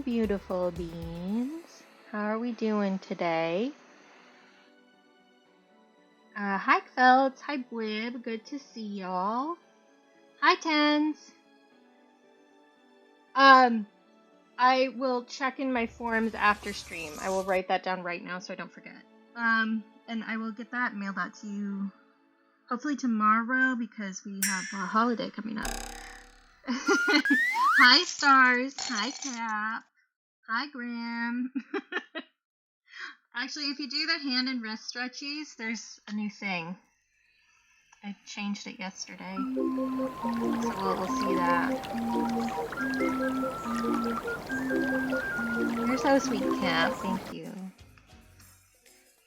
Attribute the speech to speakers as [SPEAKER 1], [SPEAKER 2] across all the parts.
[SPEAKER 1] beautiful beans. How are we doing today? Hi, Felds. Hi, Blib. Good to see y'all. Hi, Tens. I will check in my forms after stream. I will write that down right now so I don't forget. And I will get that mailed out to you hopefully tomorrow because we have a holiday coming up. Hi, Stars. Hi, Cap. Hi, Graham. Actually, if you do the hand and wrist stretchies, there's a new thing. I changed it yesterday. So we'll see that. You're so sweet, Cap. Thank you.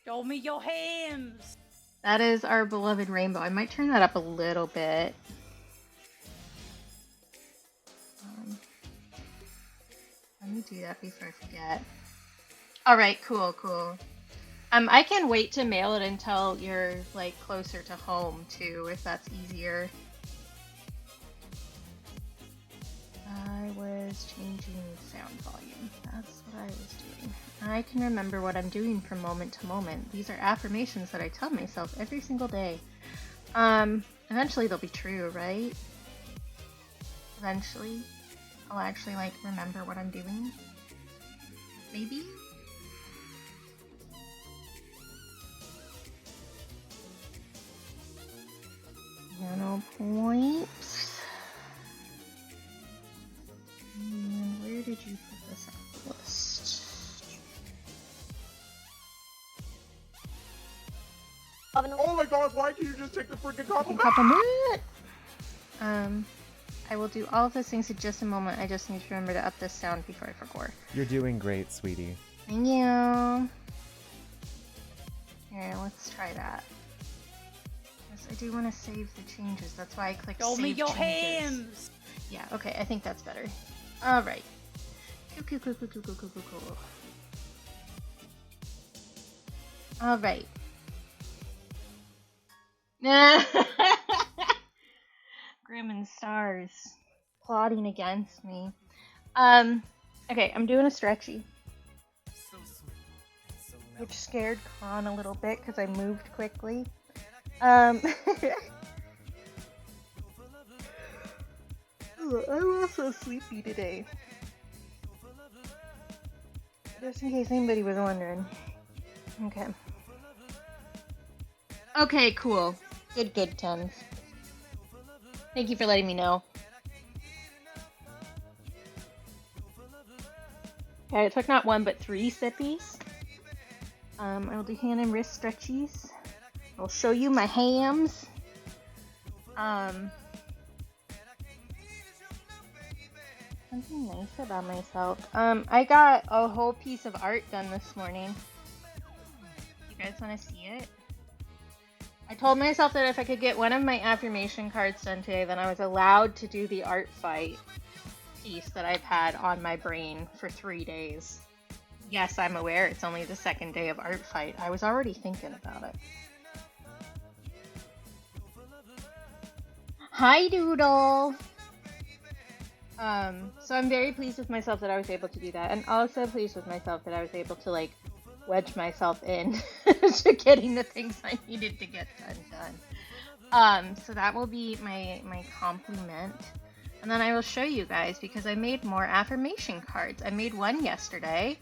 [SPEAKER 2] Show me your hands.
[SPEAKER 1] That is our beloved rainbow. I might turn that up a little bit. Let me do that before I forget. Alright, cool. I can wait to mail it until you're, like, closer to home, too, if that's easier. I was changing sound volume. That's what I was doing. I can remember what I'm doing from moment to moment. These are affirmations that I tell myself every single day. Eventually they'll be true, right? Eventually I'll actually, like, remember what I'm doing. Maybe? Nano points. And where did you put this on the list?
[SPEAKER 3] Oh my god, why can't you just take the freaking compliment?
[SPEAKER 1] I will do all of those things in just a moment. I just need to remember to up this sound before I forget.
[SPEAKER 4] You're doing great, sweetie.
[SPEAKER 1] Thank you. Here, let's try that. Yes, I do want to save the changes. That's why I clicked
[SPEAKER 2] Show
[SPEAKER 1] save
[SPEAKER 2] me your
[SPEAKER 1] changes.
[SPEAKER 2] hands.
[SPEAKER 1] Yeah, okay, I think that's better. Alright. Cool. Alright. Grim and Stars plotting against me. Okay, I'm doing a stretchy. Which scared Khan a little bit because I moved quickly. I'm also sleepy today. Just in case anybody was wondering. Okay. Okay, cool. Good, Tons. Thank you for letting me know. Okay, it took not one but 3 sippies. I will do hand and wrist stretchies. I'll show you my hams. Something nice about myself. I got a whole piece of art done this morning. You guys want to see it? I told myself that if I could get one of my affirmation cards done today, then I was allowed to do the art fight piece that I've had on my brain for 3 days. Yes, I'm aware it's only the 2nd day of art fight. I was already thinking about it. Hi, Doodle! So I'm very pleased with myself that I was able to do that, and also pleased with myself that I was able to, like, wedge myself in to getting the things I needed to get done. So that will be my compliment. And then I will show you guys, because I made more affirmation cards. I made one yesterday,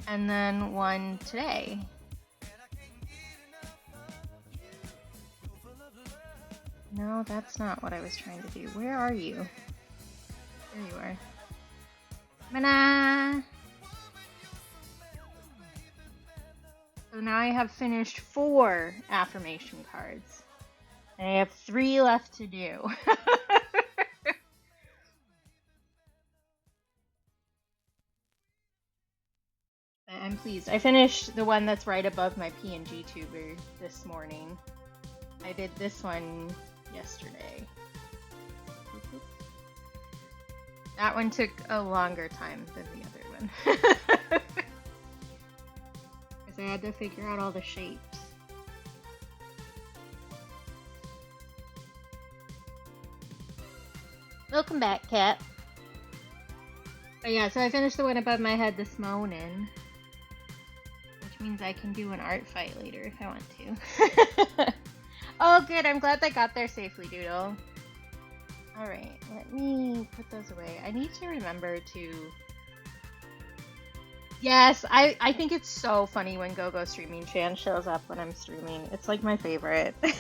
[SPEAKER 1] and then one today. No, that's not what I was trying to do. Where are you? There you are. Mana! So now I have finished 4 affirmation cards. And I have 3 left to do. I'm pleased. I finished the one that's right above my PNG tuber this morning. I did this one yesterday. That one took a longer time than the other one. Because I had to figure out all the shapes. Welcome back, Cat. But yeah, so I finished the one above my head this morning. Which means I can do an art fight later if I want to. Oh, good. I'm glad they got there safely, Doodle. Alright, let me put those away. I need to remember to... Yes, I think it's so funny when GoGo Streaming Chan shows up when I'm streaming. It's like my favorite. What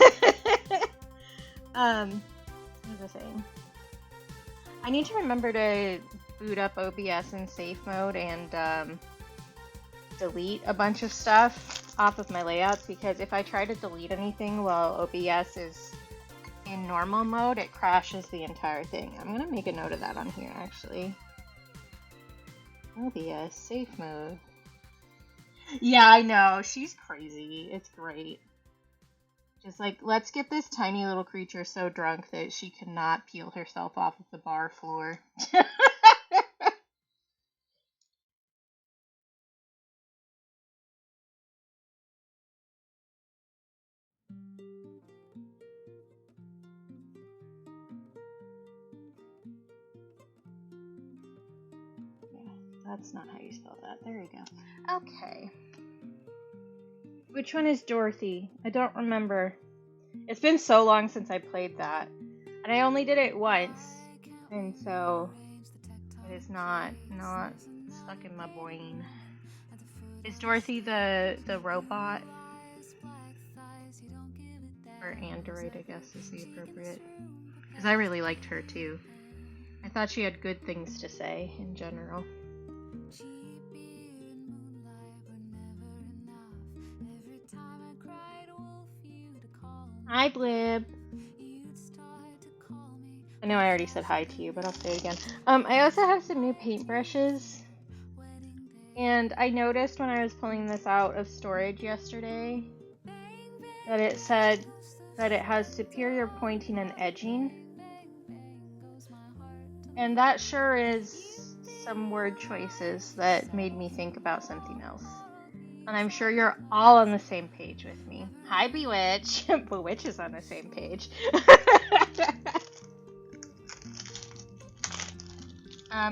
[SPEAKER 1] was I saying? I need to remember to boot up OBS in safe mode and delete a bunch of stuff off of my layouts, because if I try to delete anything while OBS is in normal mode, it crashes the entire thing. I'm gonna make a note of that on here, actually. OBS safe mode. Yeah, I know. She's crazy. It's great. Just like, let's get this tiny little creature so drunk that she cannot peel herself off of the bar floor. That's not how you spell that. There you go. Okay. Which one is Dorothy? I don't remember. It's been so long since I played that. And I only did it once. And so it is not stuck in my brain. Is Dorothy the robot? Or android, I guess, is the appropriate. Because I really liked her too. I thought she had good things to say in general. Hi, Blib. I know I already said hi to you, but I'll say it again. I also have some new paintbrushes. And I noticed when I was pulling this out of storage yesterday that it said that it has superior pointing and edging. And that sure is some word choices that made me think about something else. And I'm sure you're all on the same page with me. Hi, Bewitch. Bewitch is on the same page.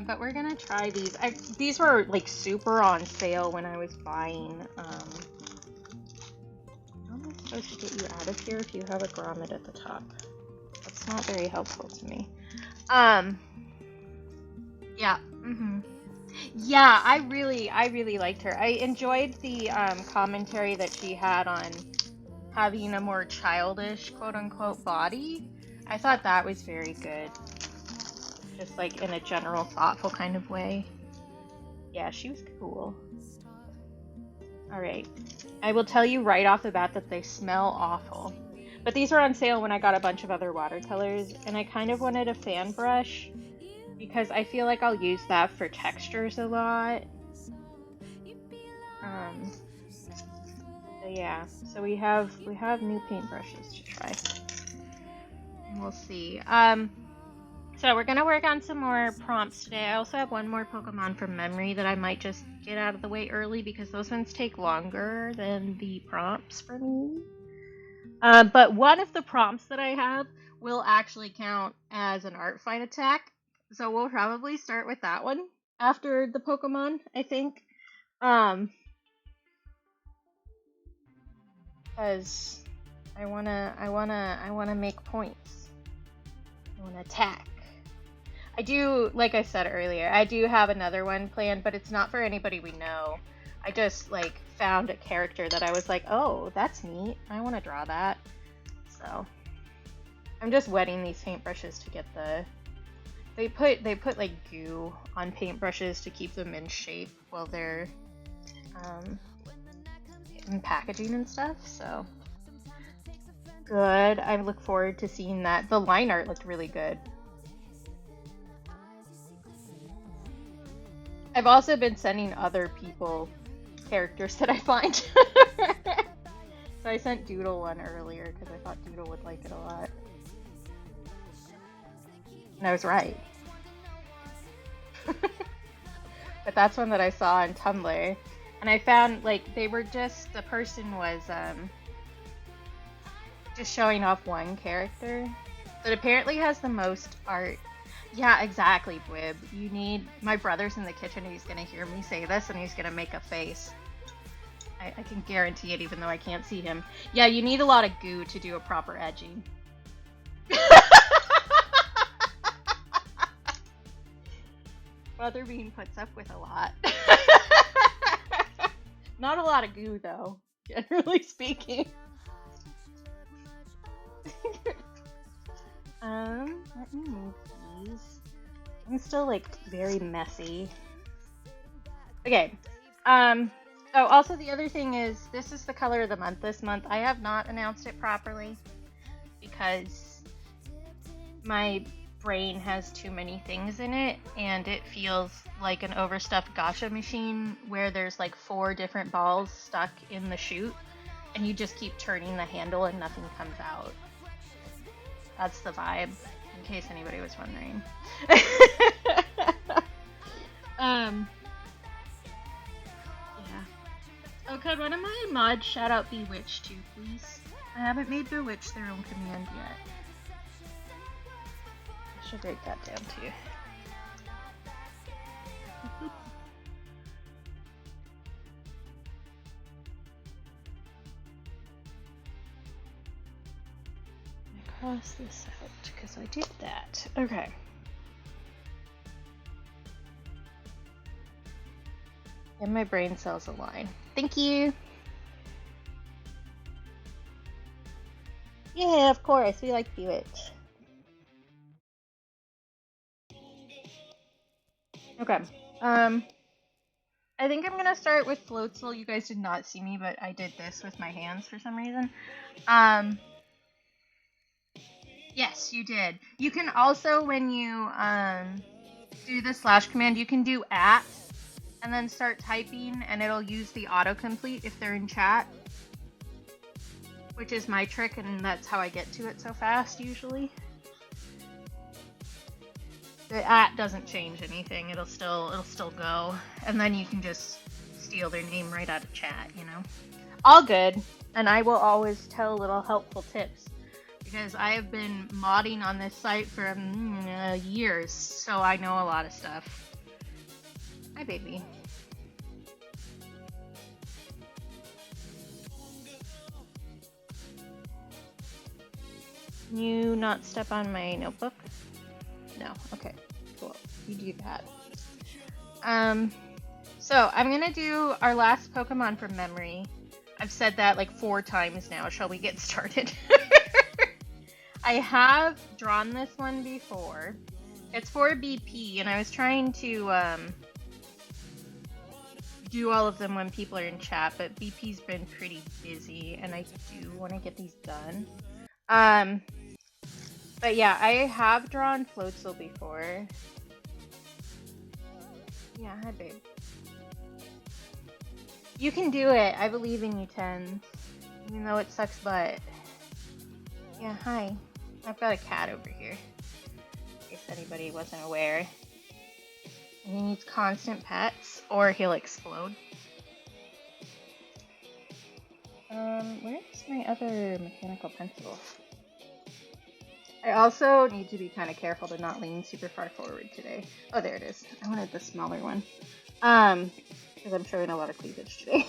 [SPEAKER 1] But we're gonna try these. These were like super on sale when I was buying. How am I supposed to get you out of here if you have a grommet at the top? That's not very helpful to me. Yeah. Yeah, I really liked her. I enjoyed the commentary that she had on having a more childish, quote-unquote, body. I thought that was very good. Just like in a general, thoughtful kind of way. Yeah, she was cool. Alright. I will tell you right off the bat that they smell awful. But these were on sale when I got a bunch of other watercolors, and I kind of wanted a fan brush because I feel like I'll use that for textures a lot. So yeah, so we have new paintbrushes to try. And we'll see. So we're gonna work on some more prompts today. I also have one more Pokemon from memory that I might just get out of the way early because those ones take longer than the prompts for me. But one of the prompts that I have will actually count as an art fight attack. So we'll probably start with that one after the Pokemon, I think. Because I wanna make points. I wanna attack. I do, like I said earlier, I do have another one planned, but it's not for anybody we know. I just, like, found a character that I was like, oh, that's neat. I want to draw that. So, I'm just wetting these paintbrushes to get the... They put, like, goo on paintbrushes to keep them in shape while they're, in packaging and stuff, so... Good. I look forward to seeing that. The line art looked really good. I've also been sending other people characters that I find. So I sent Doodle one earlier because I thought Doodle would like it a lot. And I was right. But that's one that I saw on Tumblr. And I found, like, they were just, the person was just showing off one character that apparently has the most art. Yeah, exactly, Bwib. You need... My brother's in the kitchen, he's gonna hear me say this, and he's gonna make a face. I can guarantee it, even though I can't see him. Yeah, you need a lot of goo to do a proper edging. Brotherbean puts up with a lot. Not a lot of goo, though, generally speaking. Let me move these. I'm still, like, very messy. Okay. Oh, also the other thing is, this is the color of the month this month. I have not announced it properly because my brain has too many things in it, and it feels like an overstuffed gacha machine where there's like 4 different balls stuck in the chute, and you just keep turning the handle and nothing comes out. That's the vibe, in case anybody was wondering. Yeah. Oh, could one of my mods shout out Bewitch too, please? I haven't made Bewitch their own command yet. I should write that down too. Cross this out because I did that. Okay. And my brain cells align. Thank you. Yeah, of course. We like Bewitch. Okay. I think I'm gonna start with Floatzel. You guys did not see me, but I did this with my hands for some reason. Yes, you did. You can also, when you do the slash command, you can do @ and then start typing, and it'll use the autocomplete if they're in chat, which is my trick, and that's how I get to it so fast usually. The @ doesn't change anything. It'll still go, and then you can just steal their name right out of chat, you know? All good, and I will always tell little helpful tips, because I have been modding on this site for years, so I know a lot of stuff. Hi, baby. Can you not step on my notebook? No. Okay. Cool. You do that. So I'm gonna do our last Pokemon from memory. I've said that like 4 times now. Shall we get started? I have drawn this one before. It's for BP, and I was trying to do all of them when people are in chat, but BP's been pretty busy, and I do want to get these done. But yeah, I have drawn Floatzel before. Yeah, hi babe. You can do it. I believe in you, 10. Even though it sucks butt. Yeah, hi. I've got a cat over here. In case anybody wasn't aware. He needs constant pets, or he'll explode. Where's my other mechanical pencil? I also need to be kind of careful to not lean super far forward today. Oh, there it is. I wanted the smaller one. Because I'm showing a lot of cleavage today.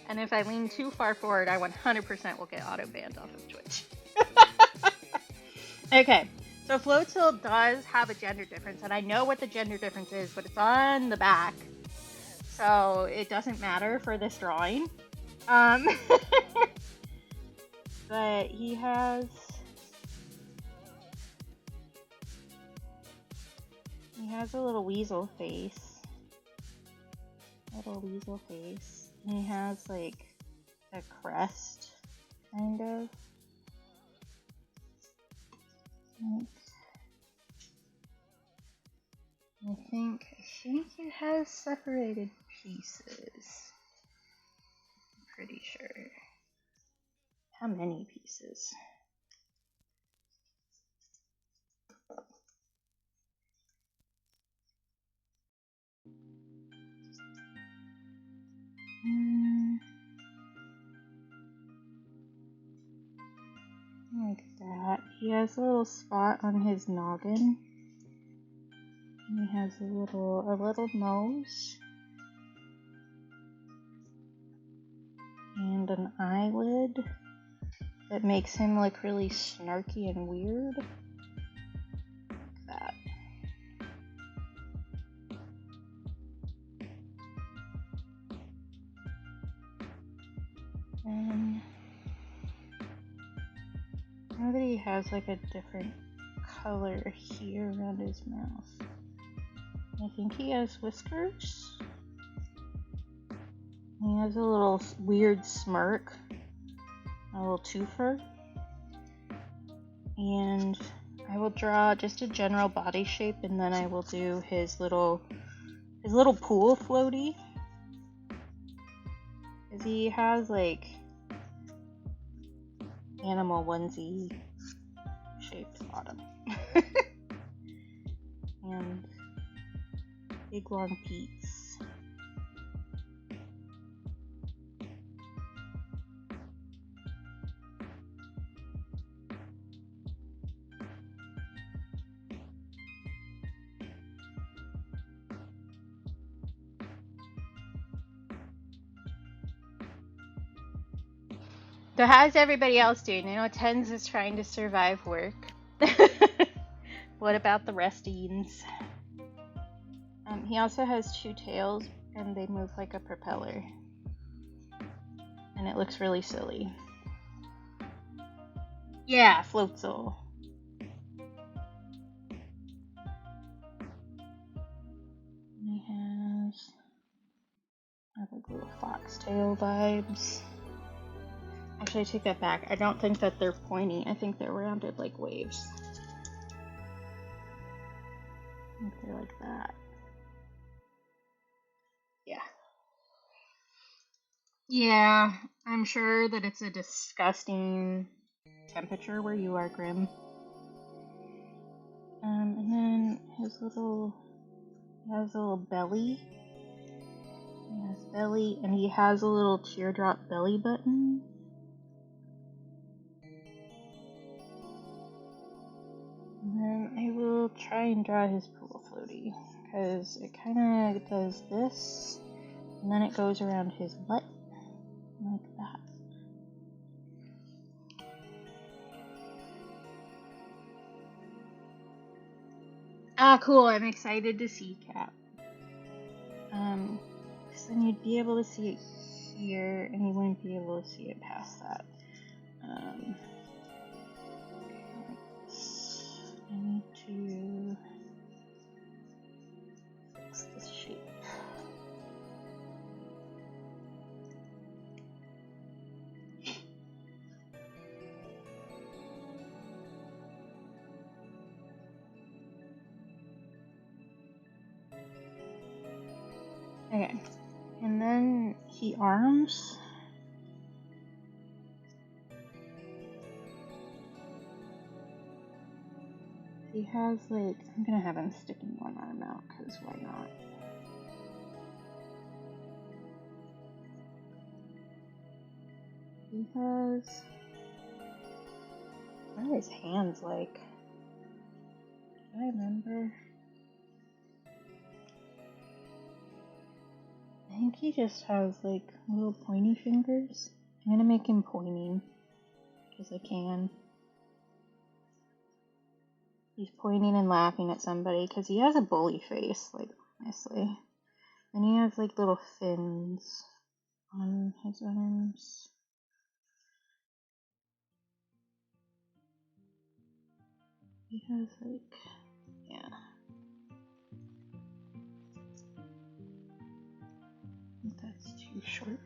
[SPEAKER 1] And if I lean too far forward, I 100% will get auto-banned off of Twitch. Okay, so Floatzel does have a gender difference, and I know what the gender difference is, but it's on the back. So it doesn't matter for this drawing. But he has a little weasel face. And he has like a crest, kind of. I think it has separated pieces. I'm pretty sure. How many pieces? Like that. he has a little spot on his noggin. And he has a little nose. And an eyelid that makes him look really snarky and weird. Like that. And now that he has like a different color here around his mouth. I think he has whiskers. He has a little weird smirk, a little twofer. And I will draw just a general body shape, and then I will do his little pool floaty. Cause he has like animal onesie shaped bottom. And big long peats. So how's everybody else doing? I know Tens is trying to survive work. What about the restines? He also has two tails, and they move like a propeller. And it looks really silly. Yeah, Floatzel. And he has like little foxtail vibes. Actually, I take that back. I don't think that they're pointy. I think they're rounded like waves. I think they're like that. Yeah. Yeah, I'm sure that it's a disgusting temperature where you are, Grim. And then he has a little belly. He has belly, and he has a little teardrop belly button. And then I will try and draw his pool floaty, because it kind of does this, and then it goes around his butt, like that. Ah, cool, I'm excited to see Cap. Because then you'd be able to see it here, and you wouldn't be able to see it past that. I need to fix this shape. Okay, and then he arms. He has like, I'm gonna have him sticking one arm out, because why not? He has, what are his hands like? Do I remember? I think he just has like little pointy fingers. I'm gonna make him pointing, because I can. He's pointing and laughing at somebody, because he has a bully face, like, honestly. And he has like little fins on his arms. He has like, yeah. I think that's too short.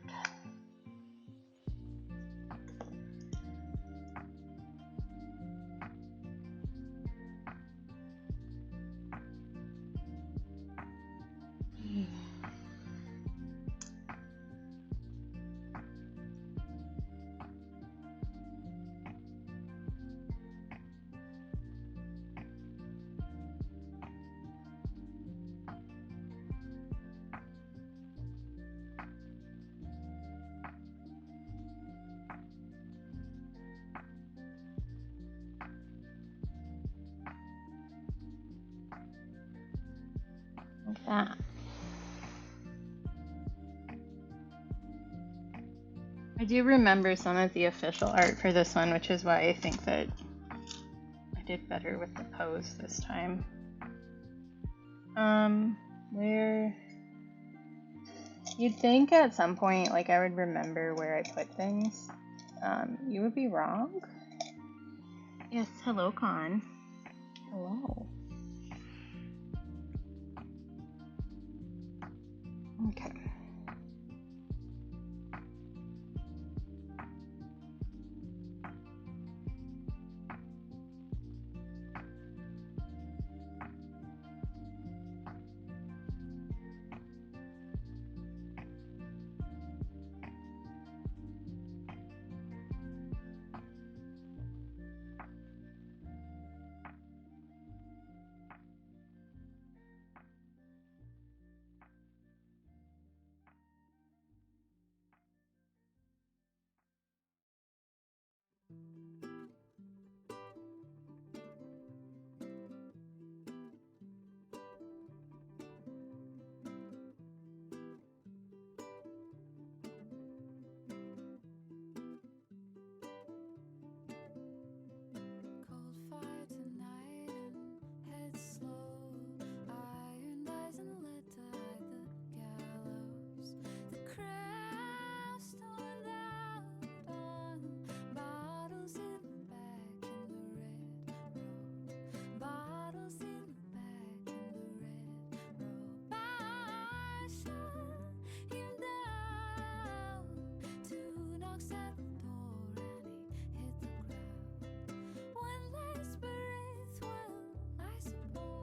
[SPEAKER 1] that. I do remember some of the official art for this one, which is why I think that I did better with the pose this time. Where... You'd think at some point, like, I would remember where I put things. You would be wrong. Yes, hello, Con. Hello. Okay.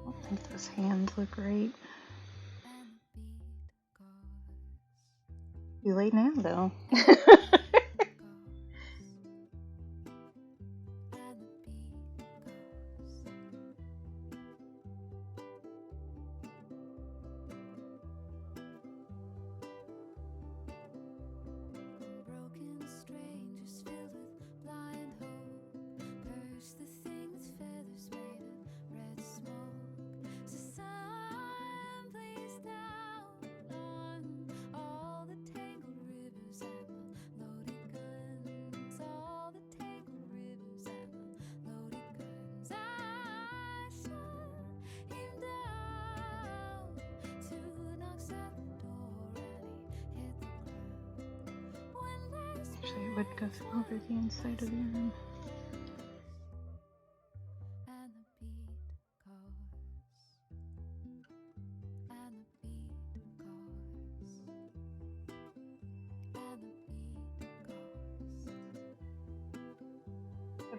[SPEAKER 1] I think those hands look great. Too late now, though. Actually, it would go over the inside of the arm.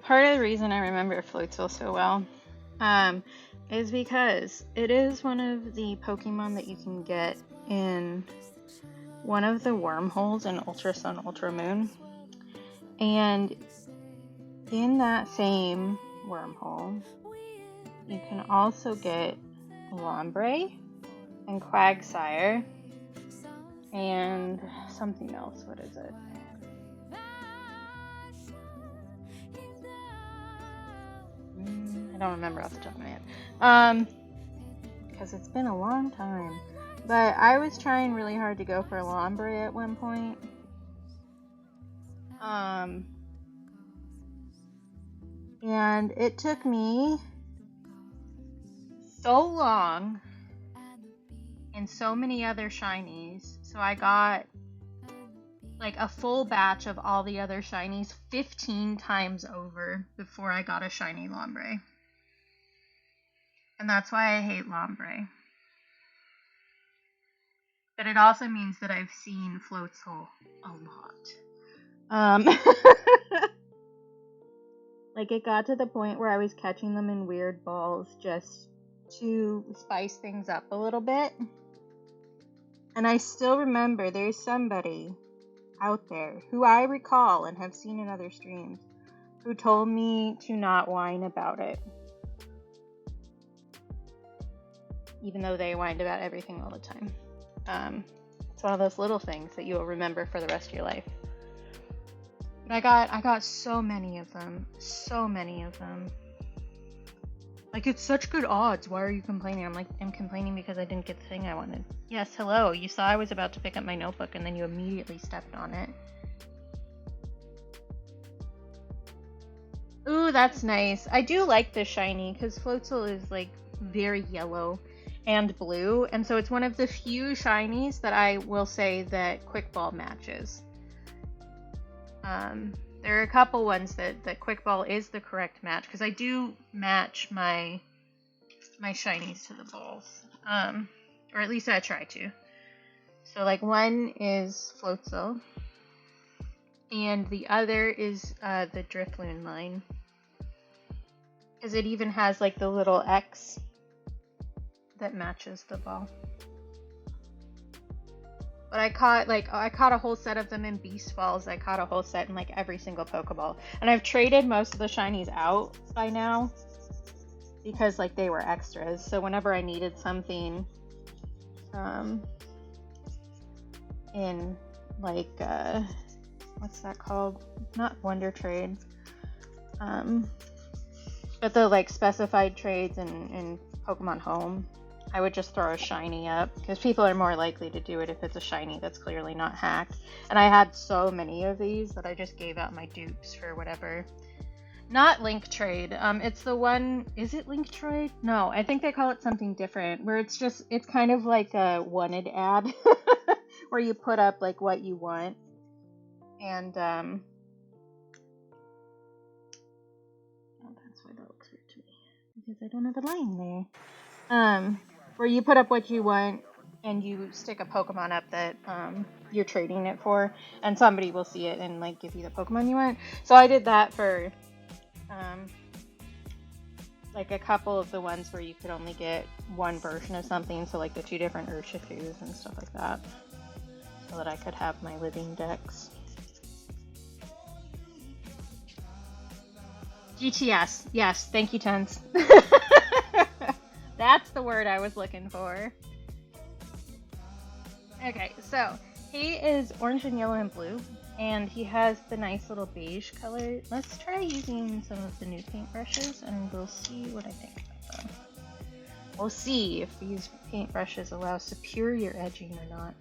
[SPEAKER 1] Part of the reason I remember Floatzel so well is because it is one of the Pokemon that you can get in one of the wormholes in Ultra Sun, Ultra Moon. And in that same wormhole, you can also get Lombre and Quagsire and something else. What is it? I don't remember off the top of my head. Because it's been a long time. But I was trying really hard to go for Lombre at one point. And it took me so long and so many other shinies. So I got like a full batch of all the other shinies 15 times over before I got a shiny Lombre. And that's why I hate Lombre. But it also means that I've seen Floatzel a lot. Like, it got to the point where I was catching them in weird balls just to spice things up a little bit. And I still remember there's somebody out there who I recall and have seen in other streams who told me to not whine about it. Even though they whined about everything all the time. It's one of those little things that you'll remember for the rest of your life. But I got so many of them. So many of them. Like, it's such good odds. Why are you complaining? I'm like, I'm complaining because I didn't get the thing I wanted. Yes, hello. You saw I was about to pick up my notebook and then you immediately stepped on it. Ooh, that's nice. I do like this shiny because Floatzel is like very yellow and blue, and so it's one of the few shinies that I will say that Quick Ball matches. There are a couple ones that Quick Ball is the correct match because I do match my shinies to the balls, or at least I try to. So like one is Floatzel, and the other is the Drifloon line. Because it even has like the little X that matches the ball. But I caught a whole set of them in Beast Falls. I caught a whole set in like every single Pokeball. And I've traded most of the shinies out by now because like they were extras. So whenever I needed something in like what's that called? Not Wonder Trade. But the like specified trades in Pokemon Home, I would just throw a shiny up because people are more likely to do it if it's a shiny that's clearly not hacked. And I had so many of these that I just gave out my dupes for whatever. Not Link Trade. It's the one. Is it Link Trade? No, I think they call it something different. Where it's kind of like a wanted ad, where you put up like what you want, and because I don't have a line there. Where you put up what you want and you stick a Pokemon up that you're trading it for, and somebody will see it and like give you the Pokemon you want. So I did that for like a couple of the ones where you could only get one version of something, so like the 2 different Urshifus and stuff like that, so that I could have my living decks. GTS. Yes, thank you, Tens. That's the word I was looking for. Okay, so he is orange and yellow and blue, and he has the nice little beige color. Let's try using some of the new paintbrushes, and we'll see what I think about them. We'll see if these paintbrushes allow superior edging or not.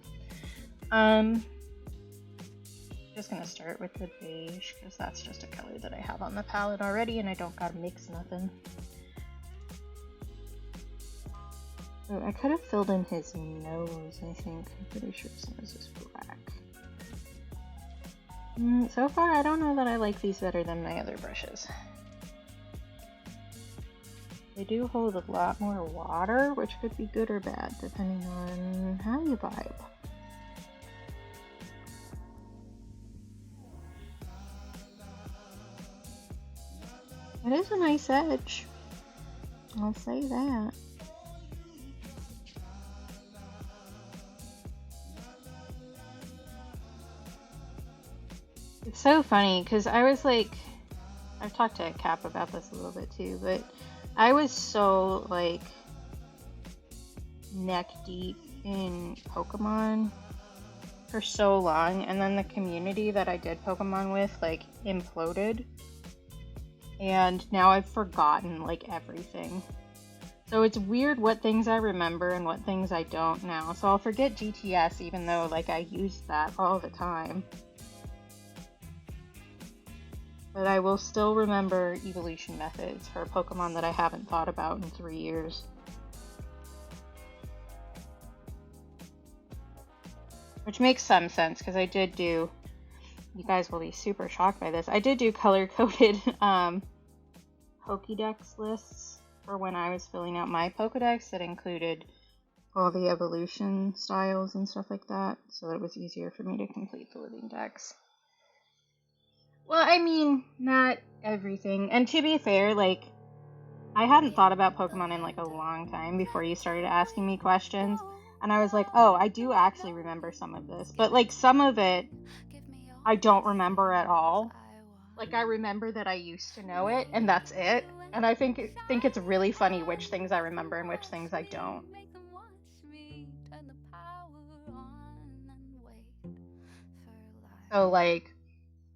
[SPEAKER 1] Just gonna start with the beige because that's just a color that I have on the palette already and I don't gotta mix nothing. Oh, I could have filled in his nose, I think. I'm pretty sure his nose is black. So far, I don't know that I like these better than my other brushes. They do hold a lot more water, which could be good or bad depending on how you vibe. It is a nice edge. I'll say that. It's so funny because I was like, I've talked to Cap about this a little bit too, but I was so like neck deep in Pokemon for so long, and then the community that I did Pokemon with like imploded. And now I've forgotten like everything. So it's weird what things I remember and what things I don't now. So I'll forget GTS even though like I use that all the time. But I will still remember evolution methods for a Pokemon that I haven't thought about in 3 years. Which makes some sense because I did do, you guys will be super shocked by this, I did do color-coded Pokédex lists for when I was filling out my Pokédex that included all the evolution styles and stuff like that, so that it was easier for me to complete the living decks. Well, I mean, not everything. And to be fair, like, I hadn't thought about Pokemon in like a long time before you started asking me questions. And I was like, oh, I do actually remember some of this. But like some of it, I don't remember at all. Like I remember that I used to know it, and that's it. And I think it's really funny which things I remember and which things I don't. So like,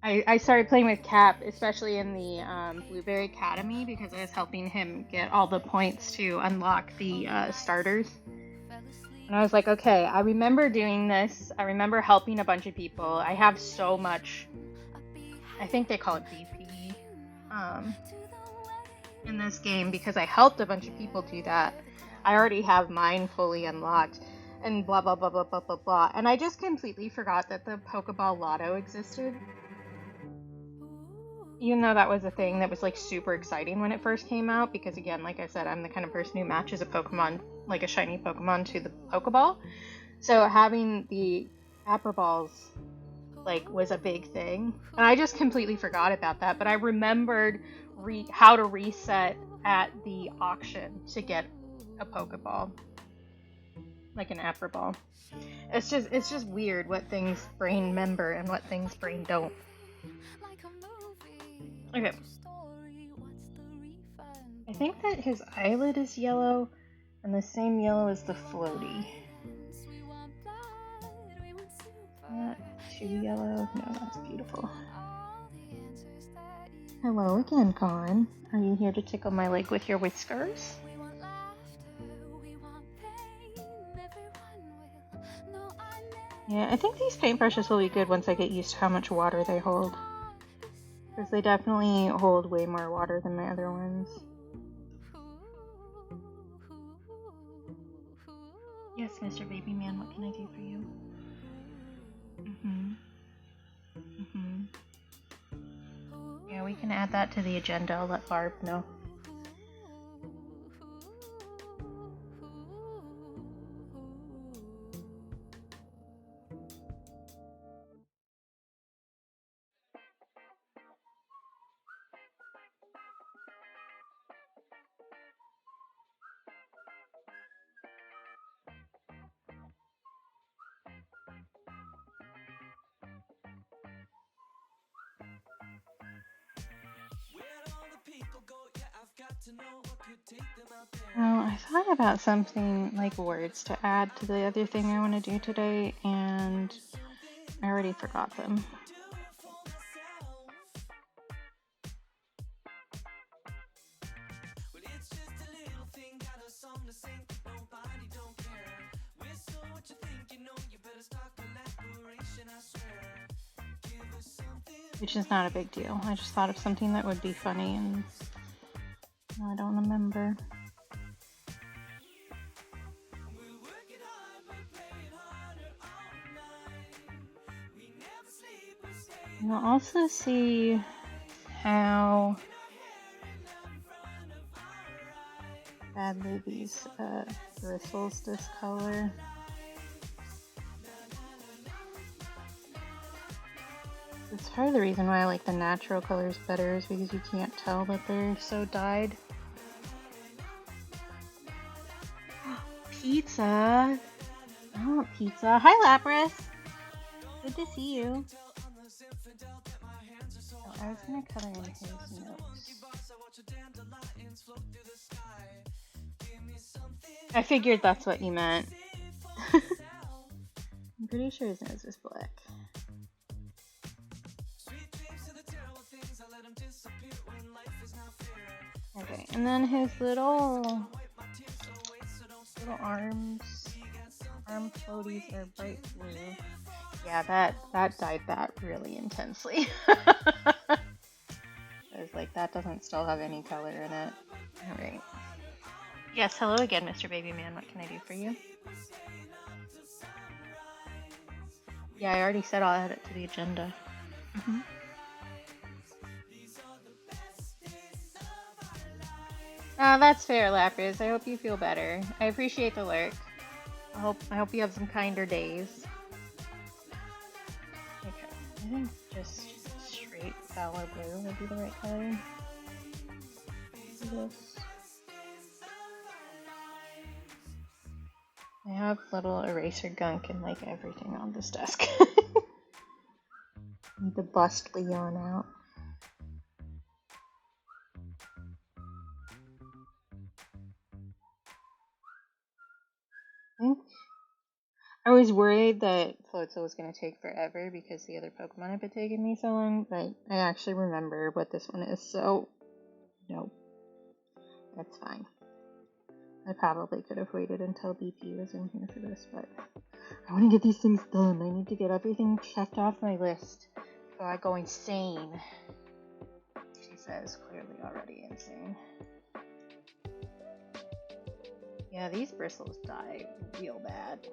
[SPEAKER 1] I started playing with Cap, especially in the Blueberry Academy, because I was helping him get all the points to unlock the starters. And I was like, okay, I remember doing this. I remember helping a bunch of people. I have so much, I think they call it BP, in this game because I helped a bunch of people do that. I already have mine fully unlocked and blah, blah, blah, blah, blah, blah, blah. And I just completely forgot that the Pokeball Lotto existed. Even though that was a thing that was like super exciting when it first came out, because again, like I said, I'm the kind of person who matches a Pokemon, like a shiny Pokemon, to the Pokeball. So having the Apper Balls like was a big thing, and I just completely forgot about that. But I remembered how to reset at the auction to get a Pokeball, like an Apper Ball. It's just weird what things brain remember and what things brain don't. Okay. I think that his eyelid is yellow, and the same yellow as the floaty. Not too yellow. No, that's beautiful. Hello again, Colin. Are you here to tickle my leg with your whiskers? Yeah, I think these paintbrushes will be good once I get used to how much water they hold. Because they definitely hold way more water than my other ones. Yes, Mr. Baby Man, what can I do for you? Yeah, we can add that to the agenda. I'll let Barb know. Well, I thought about something like words to add to the other thing I want to do today, and I already forgot them. Which is not a big deal. I just thought of something that would be funny, and I don't remember. We'll also see how badly these bristles discolor. It's part of the reason why I like the natural colors better is because you can't tell that they're so dyed. Pizza! I want pizza. Hi, Lapras! Good to see you. Oh, I was gonna color in his notes. I figured that's what you meant. I'm pretty sure his nose is black. Okay, and then his little arm floaties are bright blue. Yeah, that dyed that really intensely. I was like, that doesn't still have any color in it. Alright. Yes, hello again, Mr. Baby Man. What can I do for you? Yeah, I already said I'll add it to the agenda. That's fair, Lapras. I hope you feel better. I appreciate the lurk. I hope you have some kinder days. Okay, I think just straight phthalo blue would be the right color. This. I have little eraser gunk in like everything on this desk. Need to bust Leon out. I was worried that Floatzel was going to take forever because the other Pokemon had been taking me so long, but I actually remember what this one is, so no, that's fine. I probably could have waited until BP was in here for this, but I want to get these things done. I need to get everything checked off my list before I go insane. She says, clearly already insane. Yeah, these bristles die real bad.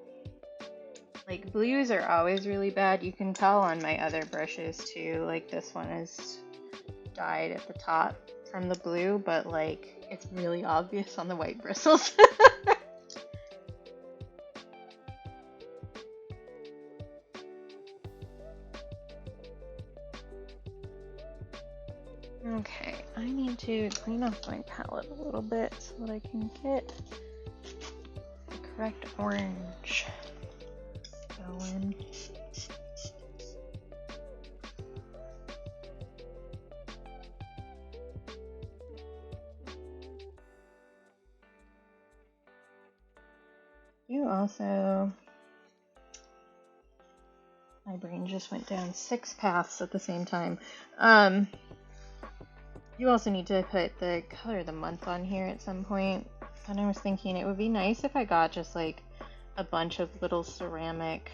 [SPEAKER 1] Like, blues are always really bad. You can tell on my other brushes too. Like, this one is dyed at the top from the blue, but like, it's really obvious on the white bristles. Okay, I need to clean off my palette a little bit so that I can get the correct orange going. You also... My brain just went down 6 paths at the same time. You also need to put the color of the month on here at some point. And I was thinking it would be nice if I got just like a bunch of little ceramic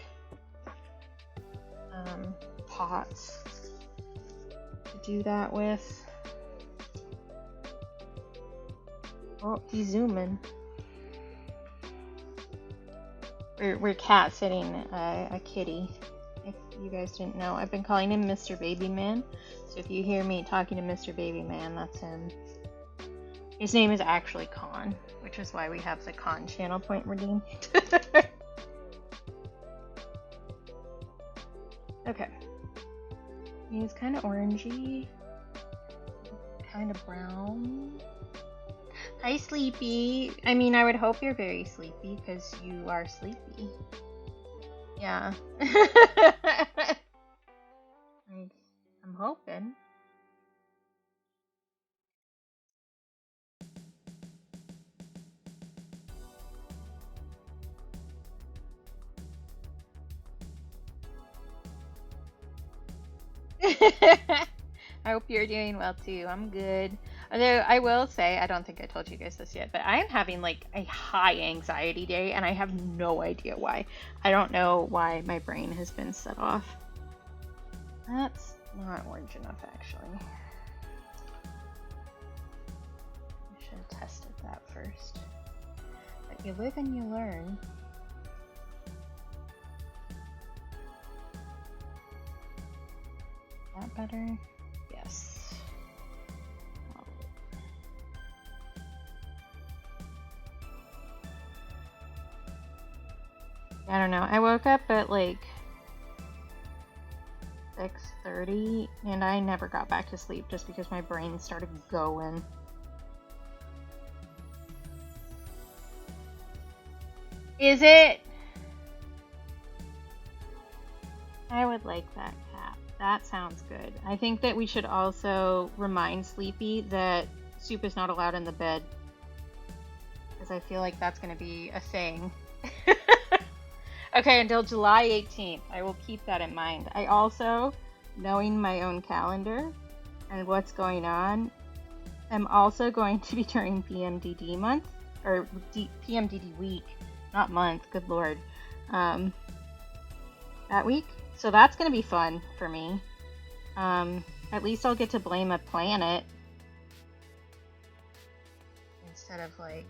[SPEAKER 1] pots to do that with. Oh, he's zooming. We're cat sitting a kitty. If you guys didn't know, I've been calling him Mr. Baby Man. So if you hear me talking to Mr. Baby Man, that's him. His name is actually Con, which is why we have the Con channel point redeemed. Okay. He's kind of orangey, kind of brown. Hi, Sleepy. I mean, I would hope you're very sleepy because you are sleepy. Yeah. I'm hoping. I hope you're doing well too. I'm good. Although I will say, I don't think I told you guys this yet, but I am having like a high anxiety day and I have no idea why. I don't know why my brain has been set off. That's not orange enough actually. I should have tested that first. But you live and you learn. Is that better? Yes. I don't know. I woke up at like 6:30 and I never got back to sleep just because my brain started going. Is it? I would like that cat. That sounds good. I think that we should also remind Sleepy that soup is not allowed in the bed. Because I feel like that's going to be a thing. Okay, until July 18th. I will keep that in mind. I also, knowing my own calendar and what's going on, am also going to be during PMDD month, or PMDD week, not month, good lord, that week. So that's going to be fun for me. At least I'll get to blame a planet instead of like...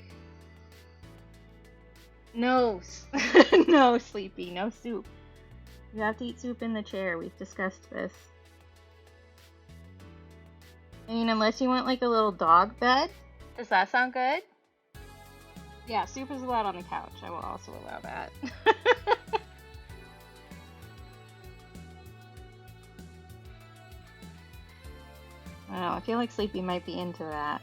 [SPEAKER 1] No, no, Sleepy, no soup. You have to eat soup in the chair. We've discussed this. I mean, unless you want like a little dog bed. Does that sound good? Yeah, soup is allowed on the couch. I will also allow that. I don't know, I feel like Sleepy might be into that.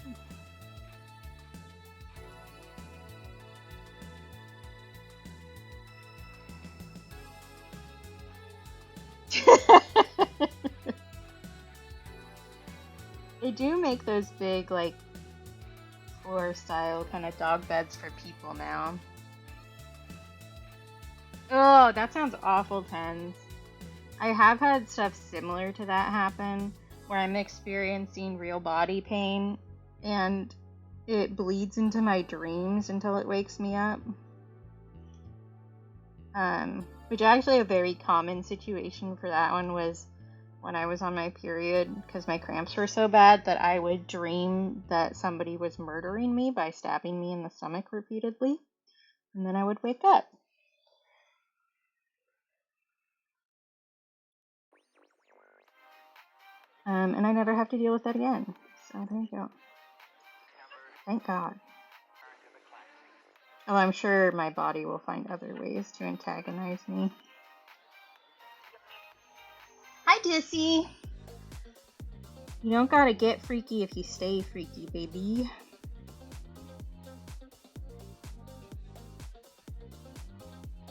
[SPEAKER 1] They do make those big, like, floor style kind of dog beds for people now. Oh, that sounds awful tense. I have had stuff similar to that happen where I'm experiencing real body pain and it bleeds into my dreams until it wakes me up. Which actually a very common situation for that one was when I was on my period because my cramps were so bad that I would dream that somebody was murdering me by stabbing me in the stomach repeatedly. And then I would wake up. And I never have to deal with that again. So there you go. Thank God. Oh, I'm sure my body will find other ways to antagonize me. Hi, Dissy! You don't gotta get freaky if you stay freaky, baby.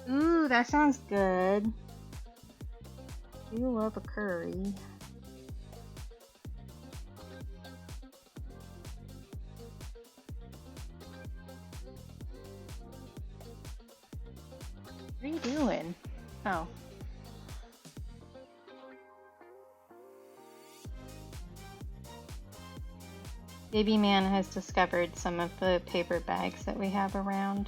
[SPEAKER 1] Ooh, that sounds good. You love a curry. What are you doing? Oh. Baby Man has discovered some of the paper bags that we have around.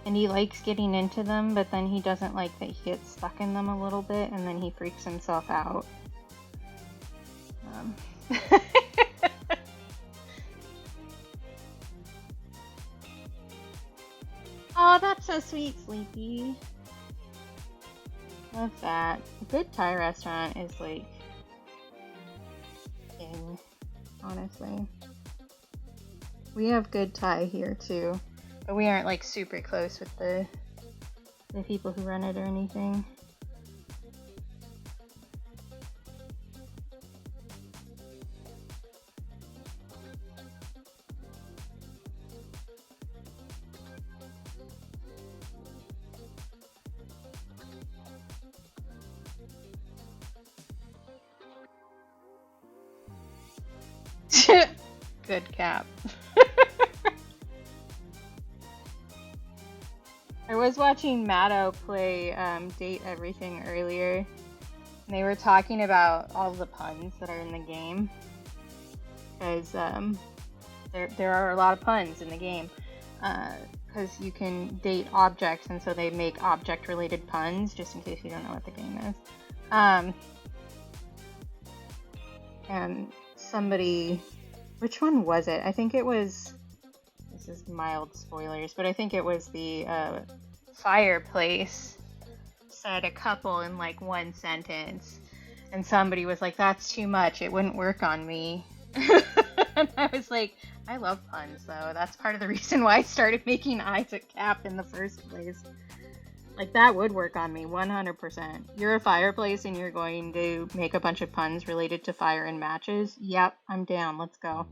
[SPEAKER 1] And he likes getting into them, but then he doesn't like that he gets stuck in them a little bit, and then he freaks himself out. Oh, that's so sweet, Sleepy. Love that. A good Thai restaurant is like king, honestly. We have good Thai here too, but we aren't like super close with the people who run it or anything. Good cap. I was watching Matto play Date Everything earlier, and they were talking about all the puns that are in the game, because there are a lot of puns in the game, because you can date objects, and so they make object-related puns, just in case you don't know what the game is. And somebody... Which one was it? I think it was... This is mild spoilers, but I think it was the fireplace said a couple in like one sentence. And somebody was like, that's too much. It wouldn't work on me. And I was like, I love puns, though. That's part of the reason why I started making Isaac Cap in the first place. Like, that would work on me, 100%. You're a fireplace and you're going to make a bunch of puns related to fire and matches? Yep, I'm down. Let's go.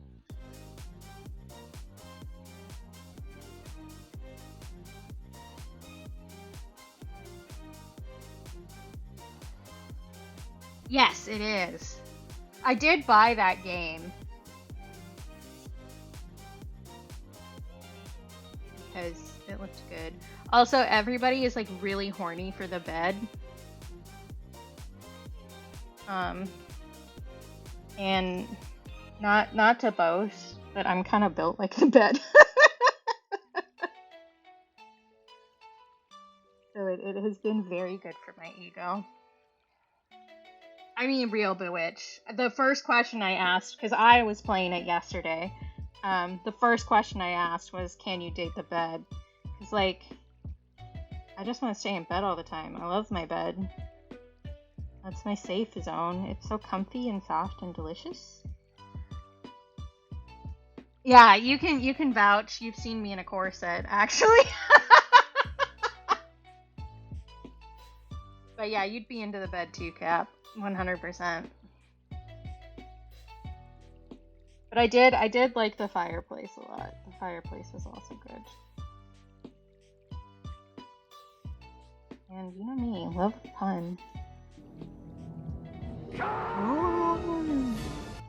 [SPEAKER 1] Yes, it is. I did buy that game. Because it looked good. Also, everybody is like really horny for the bed. And not to boast, but I'm kind of built like the bed. So it has been very good for my ego. I mean, real Bewitch. The first question I asked, because I was playing it yesterday, the first question I asked was, can you date the bed? Because, like, I just want to stay in bed all the time. I love my bed. That's my safe zone. It's so comfy and soft and delicious. Yeah, you can vouch. You've seen me in a corset, actually. But yeah, you'd be into the bed too, Cap. 100%. But I did like the fireplace a lot. The fireplace was also good. And you know me, love a pun. Oh,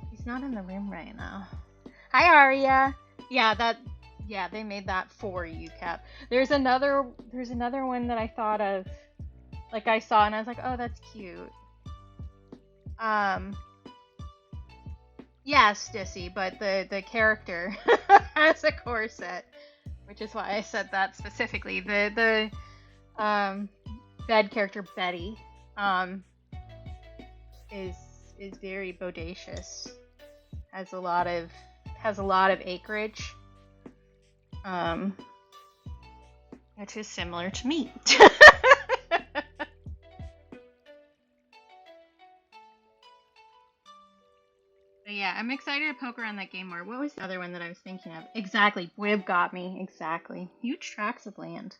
[SPEAKER 1] he's not in the room right now. Hi, Arya. Yeah, Yeah, they made that for you, Cap. There's another one that I thought of, like I saw and I was like, oh, that's cute. Yes, Dissy, but the character has a corset, which is why I said that specifically. The bed character Betty is very bodacious. Has a lot of acreage. Which is similar to me. But yeah, I'm excited to poke around that game more. What was the other one that I was thinking of? Exactly, Gwib got me. Exactly. Huge tracts of land.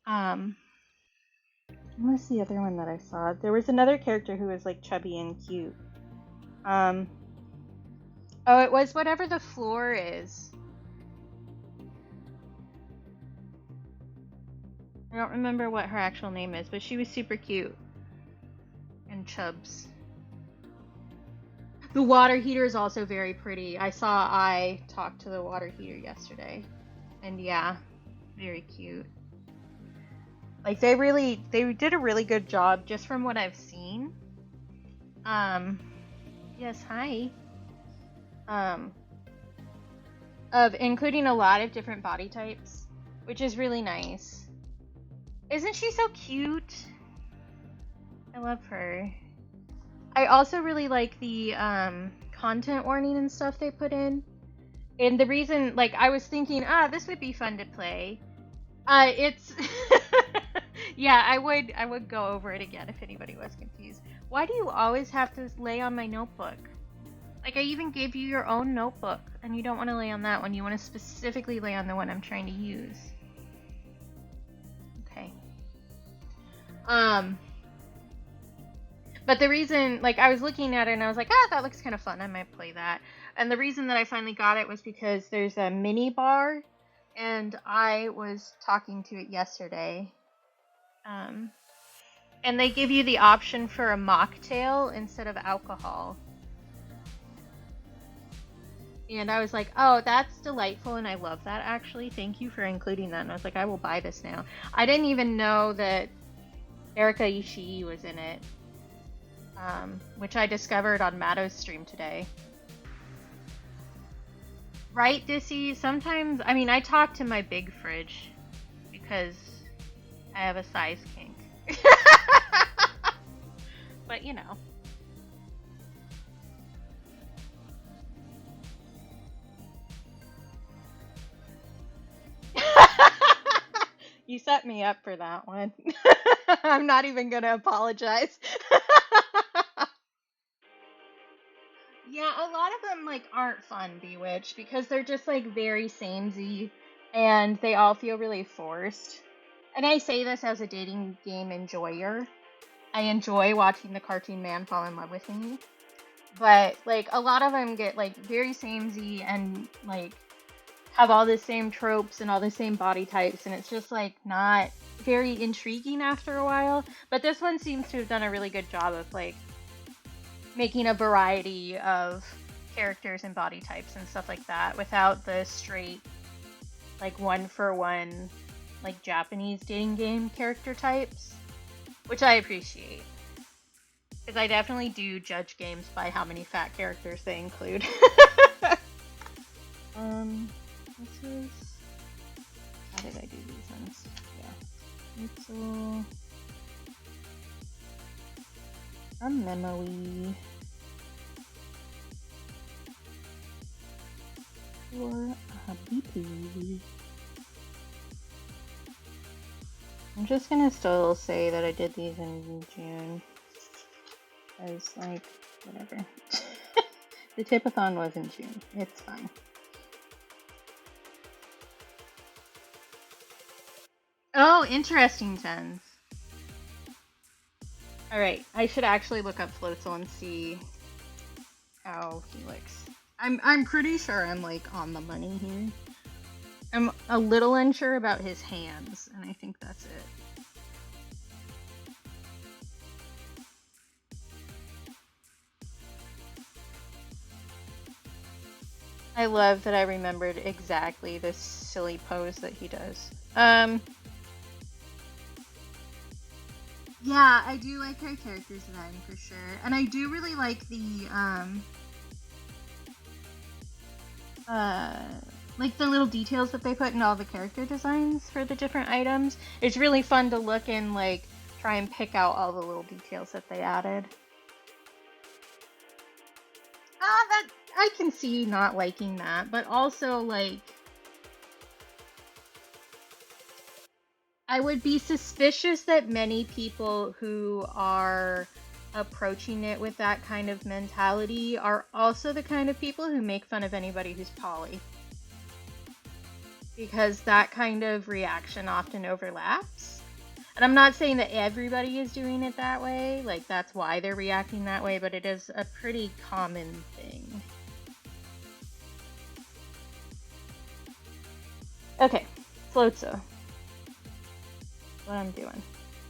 [SPEAKER 1] What was the other one that I saw? There was another character who was like chubby and cute. Oh, it was whatever the floor is. I don't remember what her actual name is, but she was super cute. And chubs. The water heater is also very pretty. I talked to the water heater yesterday. And yeah, very cute. Like they did a really good job just from what I've seen. Yes, hi. Of including a lot of different body types, which is really nice. Isn't she so cute? I love her. I also really like the content warning and stuff they put in. And the reason, like, I was thinking, this would be fun to play. It's yeah, I would go over it again if anybody was confused. Why do you always have to lay on my notebook? Like, I even gave you your own notebook, and you don't want to lay on that one. You want to specifically lay on the one I'm trying to use. Okay. But the reason, like, I was looking at it and I was like, that looks kind of fun. I might play that. And the reason that I finally got it was because there's a mini bar, and I was talking to it yesterday. And they give you the option for a mocktail instead of alcohol. And I was like, oh, that's delightful, and I love that, actually. Thank you for including that. And I was like, I will buy this now. I didn't even know that Erika Ishii was in it, which I discovered on Matto's stream today. Right, Dissy? Sometimes, I mean, I talk to my big fridge because I have a size kink. But, you know. You set me up for that one. I'm not even gonna apologize. Yeah, a lot of them like aren't fun, Bewitched, because they're just like very samey, and they all feel really forced. And I say this as a dating game enjoyer. I enjoy watching the cartoon man fall in love with me, but like a lot of them get like very samey and like have all the same tropes and all the same body types, and it's just like not very intriguing after a while. But this one seems to have done a really good job of like making a variety of characters and body types and stuff like that without the straight like one for one like Japanese dating game character types, which I appreciate, because I definitely do judge games by how many fat characters they include. This is... How did I do these ones? Yeah. Mitsu... A memory... Or a BP... I'm just gonna still say that I did these in June. Because, like, whatever. The tipathon was in June. It's fine. Oh, interesting, Tens. Alright, I should actually look up Floatzel and see how he looks. I'm pretty sure I'm like on the money here. I'm a little unsure about his hands, and I think that's it. I love that I remembered exactly this silly pose that he does. Yeah, I do like her character design for sure. And I do really like the like the little details that they put in all the character designs for the different items. It's really fun to look and like try and pick out all the little details that they added. That I can see not liking that, but also like I would be suspicious that many people who are approaching it with that kind of mentality are also the kind of people who make fun of anybody who's poly. Because that kind of reaction often overlaps. And I'm not saying that everybody is doing it that way, like that's why they're reacting that way, but it is a pretty common thing. Okay, Floatza. What I'm doing.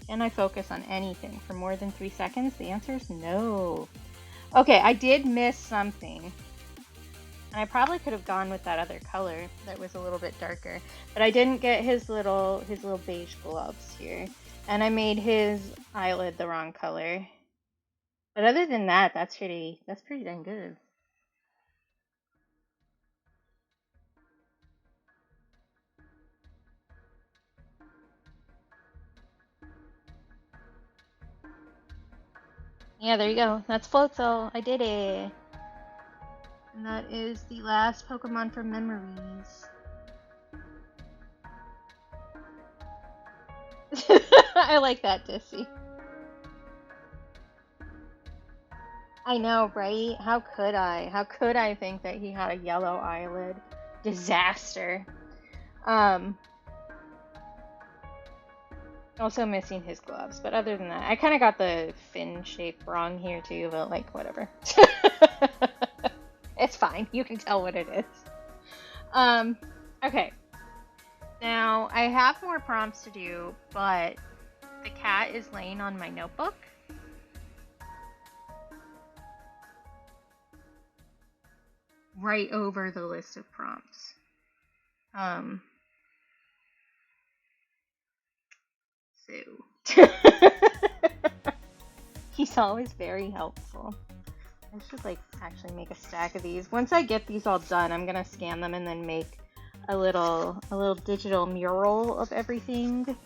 [SPEAKER 1] Can I focus on anything for more than 3 seconds? The answer is no. Okay, I did miss something. And I probably could have gone with that other color that was a little bit darker. But I didn't get his little beige gloves here. And I made his eyelid the wrong color. But other than that, that's pretty dang good. Yeah, there you go. That's Floatzel. I did it. And that is the last Pokemon from Memories. I like that, Dissy. I know, right? How could I? How could I think that he had a yellow eyelid? Disaster. Also missing his gloves, but other than that, I kind of got the fin shape wrong here too, but like, whatever. It's fine. You can tell what it is. Okay. Now, I have more prompts to do, but the cat is laying on my notebook. Right over the list of prompts. So. He's always very helpful. I should like actually make a stack of these. Once I get these all done, I'm gonna scan them and then make a little digital mural of everything,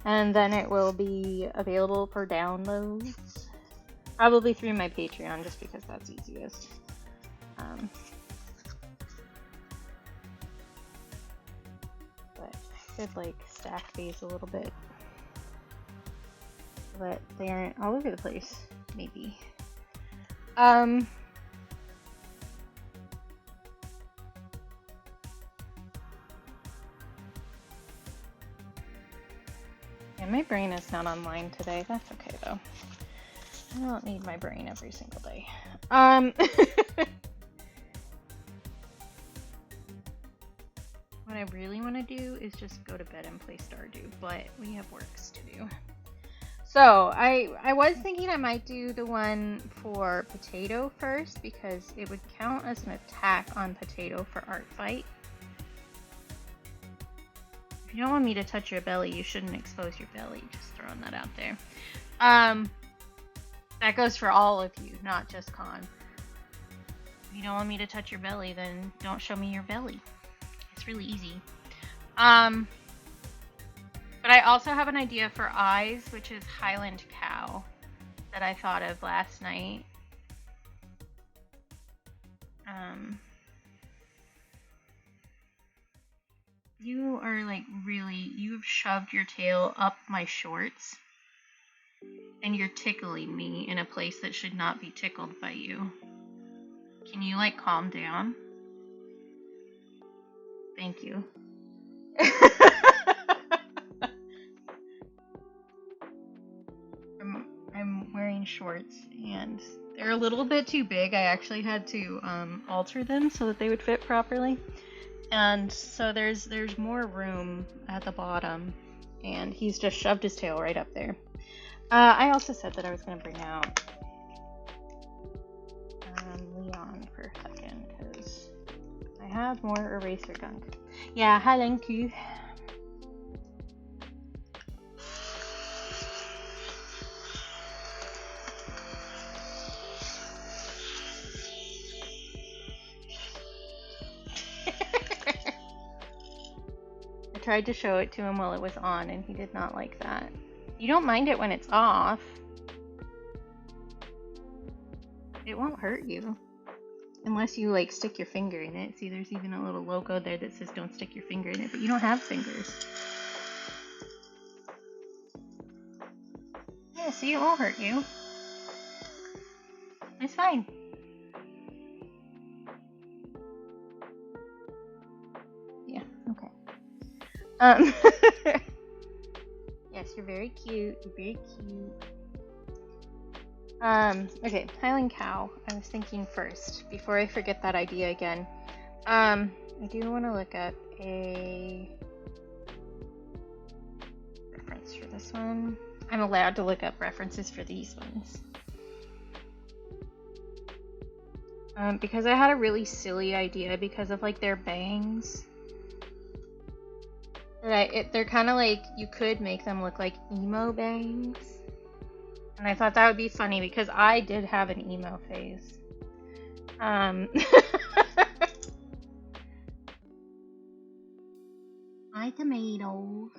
[SPEAKER 1] and then it will be available for downloads. Probably through my Patreon, just because that's easiest. But I could like stack these a little bit, but they aren't all over the place. Maybe. Yeah, my brain is not online today. That's okay though. I don't need my brain every single day. What I really want to do is just go to bed and play Stardew, but we have works to do. So, I was thinking I might do the one for Potato first, because it would count as an attack on Potato for Art Fight. If you don't want me to touch your belly, you shouldn't expose your belly. Just throwing that out there. That goes for all of you, not just Con. If you don't want me to touch your belly, then don't show me your belly. It's really easy. But I also have an idea for eyes, which is Highland Cow, that I thought of last night. You are like really, you've shoved your tail up my shorts, and you're tickling me in a place that should not be tickled by you. Can you like calm down? Thank you. I'm wearing shorts and they're a little bit too big. I actually had to alter them so that they would fit properly. And so there's more room at the bottom, and he's just shoved his tail right up there. I also said that I was going to bring out Leon for a second, because I have more eraser gunk. Yeah, thank you. I tried to show it to him while it was on, and he did not like that. You don't mind it when it's off. It won't hurt you. Unless you, like, stick your finger in it. See, there's even a little logo there that says don't stick your finger in it, but you don't have fingers. Yeah, see, it won't hurt you. It's fine. Yeah, okay. Yes, you're very cute. You're very cute. Okay, Highland Cow. I was thinking first, before I forget that idea again. I do want to look up a reference for this one. I'm allowed to look up references for these ones. Because I had a really silly idea because of, like, their bangs. They're kind of like, you could make them look like emo bangs. And I thought that would be funny because I did have an emo phase. Hi, tomato.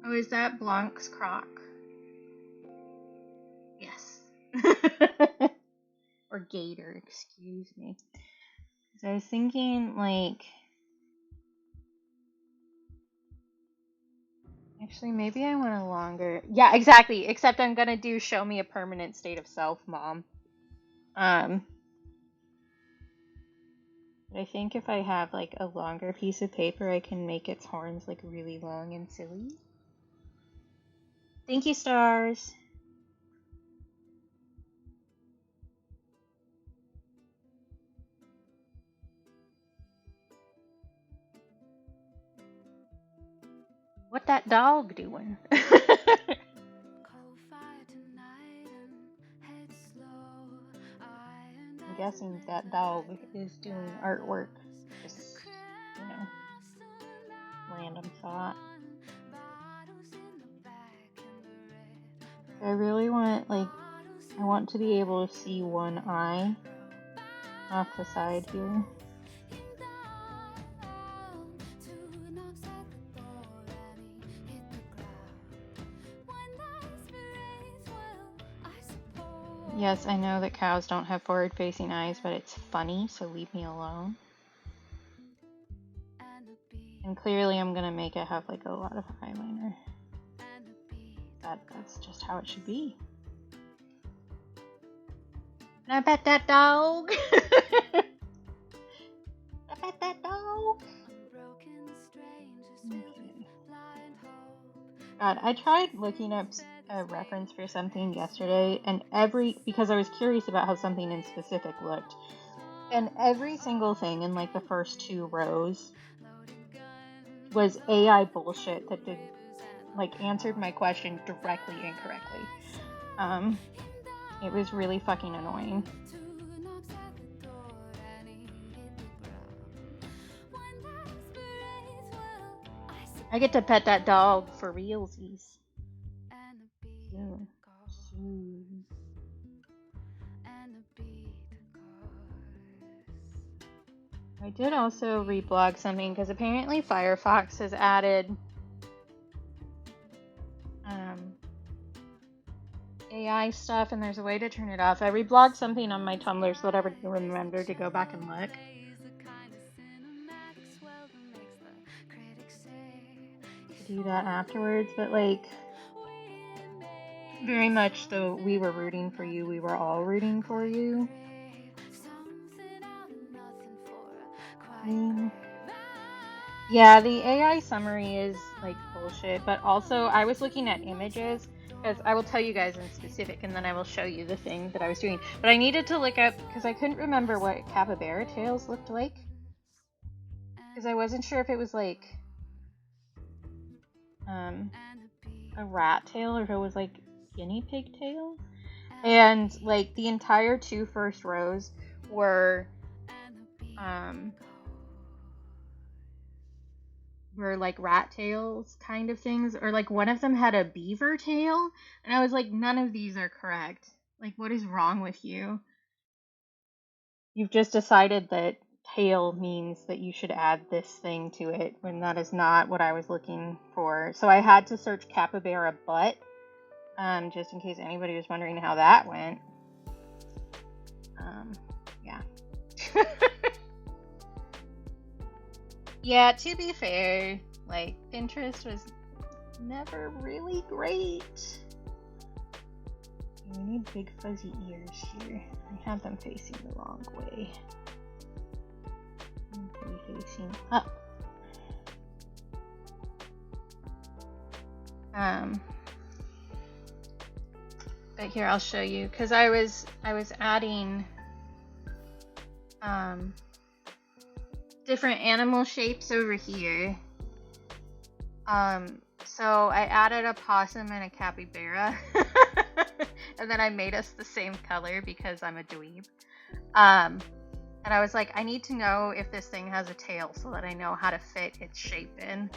[SPEAKER 1] Oh, is that Blanc's croc? Yes. Or gator, excuse me. So I was thinking, like... Actually, maybe I want a longer... Yeah, exactly. Except I'm gonna do Show Me a Permanent State of Self, Mom. But I think if I have, like, a longer piece of paper, I can make its horns, like, really long and silly. Thank you, stars. What that dog doing? I'm guessing that dog is doing artwork. Just, you know, random thought. I really want, like, I want to be able to see one eye off the side here. Yes, I know that cows don't have forward-facing eyes, but it's funny, so leave me alone. And clearly I'm gonna make it have, like, a lot of eyeliner. That's just how it should be. Can I pet that dog? Can I pet that dog? Okay. God, I tried looking up a reference for something yesterday, and because I was curious about how something in specific looked, and every single thing in, like, the first 2 rows was AI bullshit that did, like, answered my question directly incorrectly. It was really fucking annoying. I get to pet that dog for realsies. Yeah. I did also reblog something because apparently Firefox has added AI stuff, and there's a way to turn it off. I reblogged something on my Tumblr so that I would remember to go back and look. Do that afterwards, but, like, very much though we were rooting for you, we were all rooting for you. Yeah, the AI summary is, like, bullshit, but also I was looking at images, because I will tell you guys in specific, and then I will show you the thing that I was doing. But I needed to look up, because I couldn't remember what capybara tails looked like. Because I wasn't sure if it was, like, a rat tail, or if it was, like, guinea pig tail. And, like, the entire 2 first rows were um, were like rat tails kind of things, or like one of them had a beaver tail, and I was like, none of these are correct. Like, what is wrong with you? You've just decided that tail means that you should add this thing to it when that is not what I was looking for. So I had to search capybara butt, just in case anybody was wondering how that went. Yeah. Yeah, to be fair, like, Pinterest was never really great. We need big fuzzy ears here. I have them facing the wrong way. Facing up. But here I'll show you, because I was adding different animal shapes over here. So I added a possum and a capybara. And then I made us the same color because I'm a dweeb. And I was like, I need to know if this thing has a tail so that I know how to fit its shape in.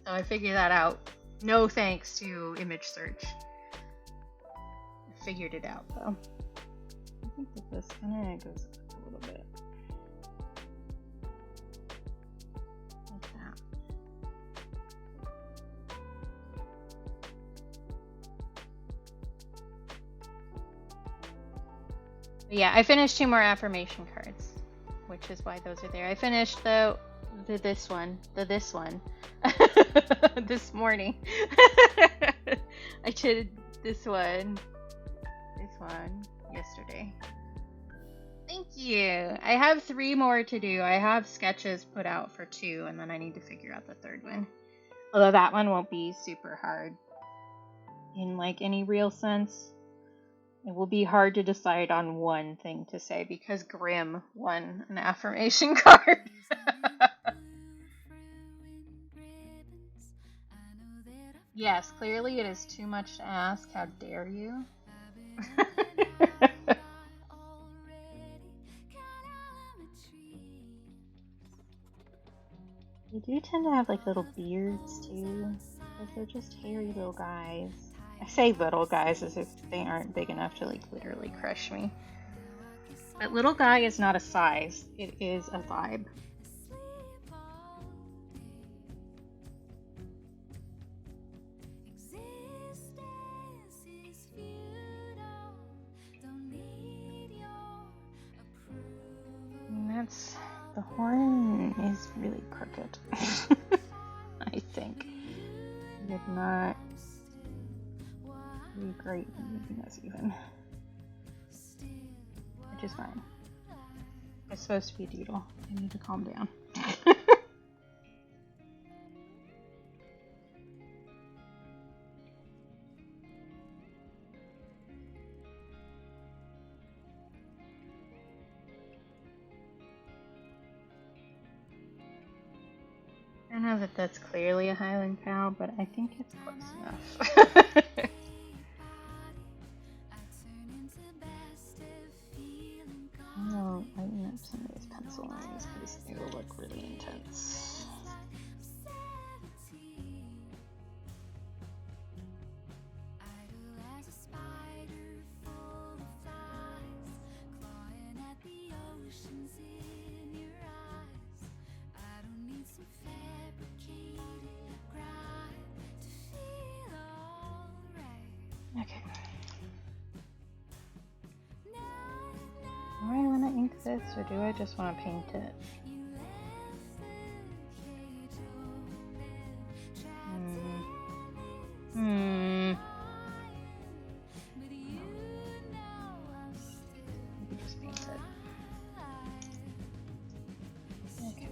[SPEAKER 1] So I figured that out. No thanks to image search. I figured it out though. I think that this kind of goes a little bit. Like that. But yeah, I finished 2 more affirmation cards, which is why those are there. I finished this one this morning. I did this one yesterday. Thank you. I have 3 more to do. I have sketches put out for 2, and then I need to figure out the 3rd one. Although that one won't be super hard in like any real sense. It will be hard to decide on one thing to say because Grimm won an affirmation card. Yes, clearly it is too much to ask. How dare you? They do tend to have like little beards too, because they're just hairy little guys. I say little guys as if they aren't big enough to like literally crush me. But little guy is not a size, it is a vibe. And the horn is really crooked. I think. It did not be great at making this even. Which is fine. It's supposed to be a doodle. I need to calm down. I don't know that that's clearly a Highland cow, but I think it's close enough. I'll lighten up some of these pencil lines because they will look really intense. Okay. Do I want to ink this or do I just want to paint it? Maybe just paint it. Okay.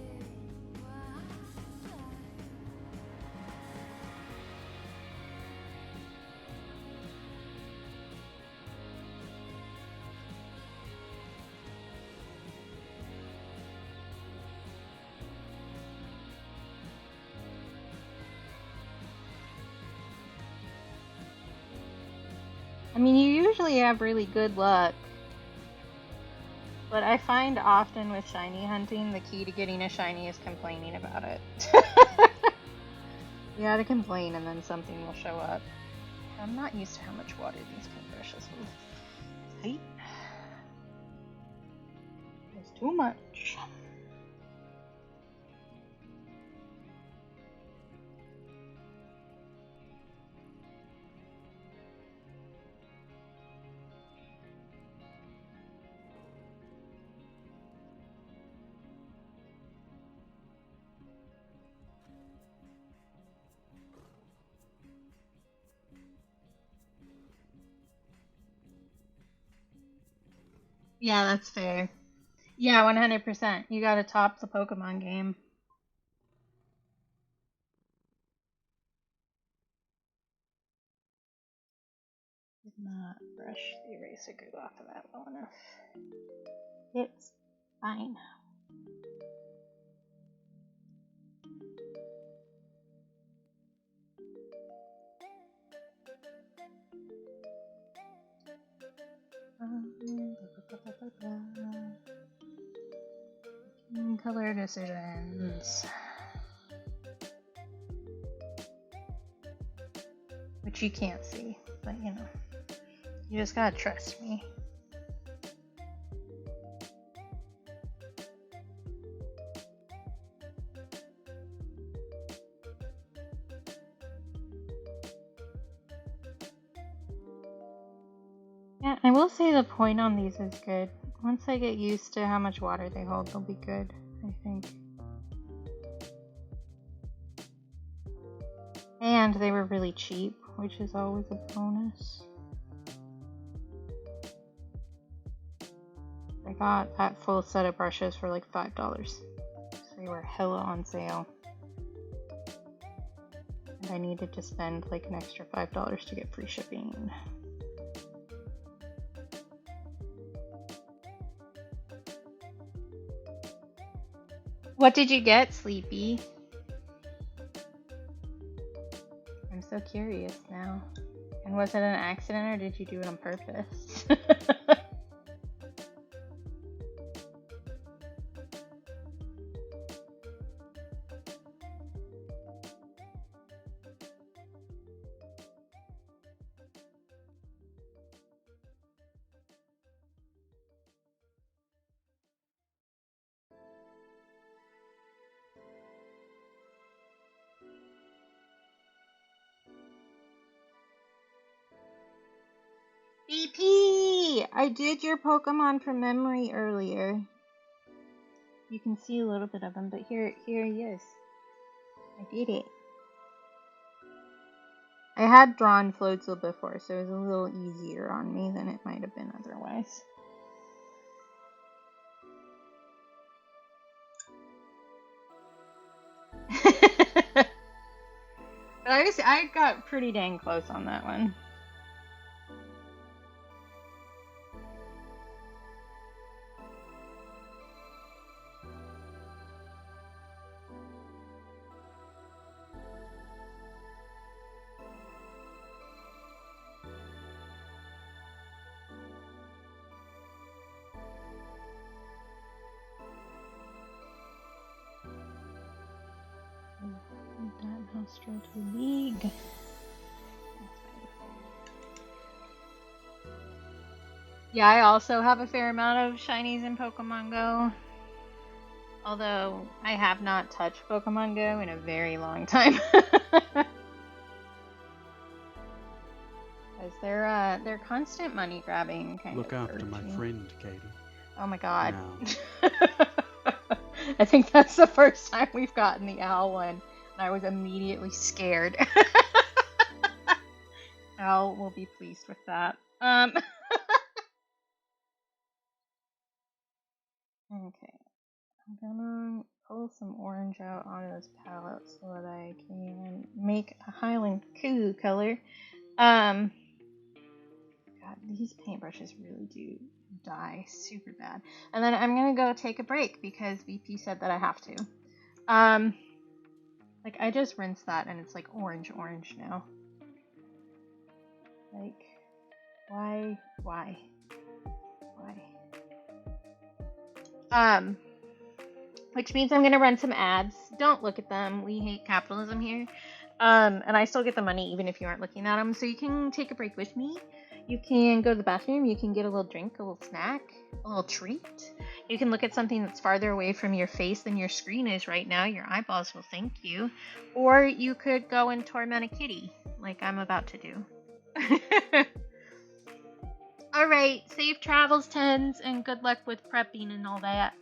[SPEAKER 1] I mean, you usually have really good luck. But I find often with shiny hunting, the key to getting a shiny is complaining about it. You gotta complain and then something will show up. I'm not used to how much water these paintbrushes will take. It's too much. Yeah, that's fair. Yeah, 100%. You gotta top the Pokemon game. Did not brush the eraser glue off of that well enough. It's fine. Color decisions. Which you can't see, but you know. You just gotta trust me. Yeah, I will say the point on these is good. Once I get used to how much water they hold, they'll be good, I think. And they were really cheap, which is always a bonus. I got that full set of brushes for like $5. So they were hella on sale. And I needed to spend like an extra $5 to get free shipping. What did you get, Sleepy? I'm so curious now. And was it an accident or did you do it on purpose? BP! I did your Pokemon from memory earlier. You can see a little bit of him, but here he is. I did it. I had drawn Floatzel before, so it was a little easier on me than it might have been otherwise. But I got pretty dang close on that one. Straight to League. Yeah, I also have a fair amount of shinies in Pokemon Go. Although I have not touched Pokemon Go in a very long time. Because they're constant money grabbing kind
[SPEAKER 4] Look
[SPEAKER 1] of.
[SPEAKER 4] after my friend, Katie.
[SPEAKER 1] Oh my god.
[SPEAKER 4] Now.
[SPEAKER 1] I think that's the first time we've gotten the owl one. And I was immediately scared. Al will be pleased with that. Okay. I'm gonna pull some orange out on this palette so that I can make a Highland Coo color. God, these paintbrushes really do die super bad. And then I'm gonna go take a break because VP said that I have to. Like I just rinsed that and it's like orange now. Like Why? Which means I'm gonna run some ads. Don't look at them. We hate capitalism here. And I still get the money even if you aren't looking at them. So you can take a break with me. You can go to the bathroom. You can get a little drink, a little snack, a little treat. You can look at something that's farther away from your face than your screen is right now. Your eyeballs will thank you. Or you could go and torment a kitty, like I'm about to do. Alright, safe travels, Tens, and good luck with prepping and all that.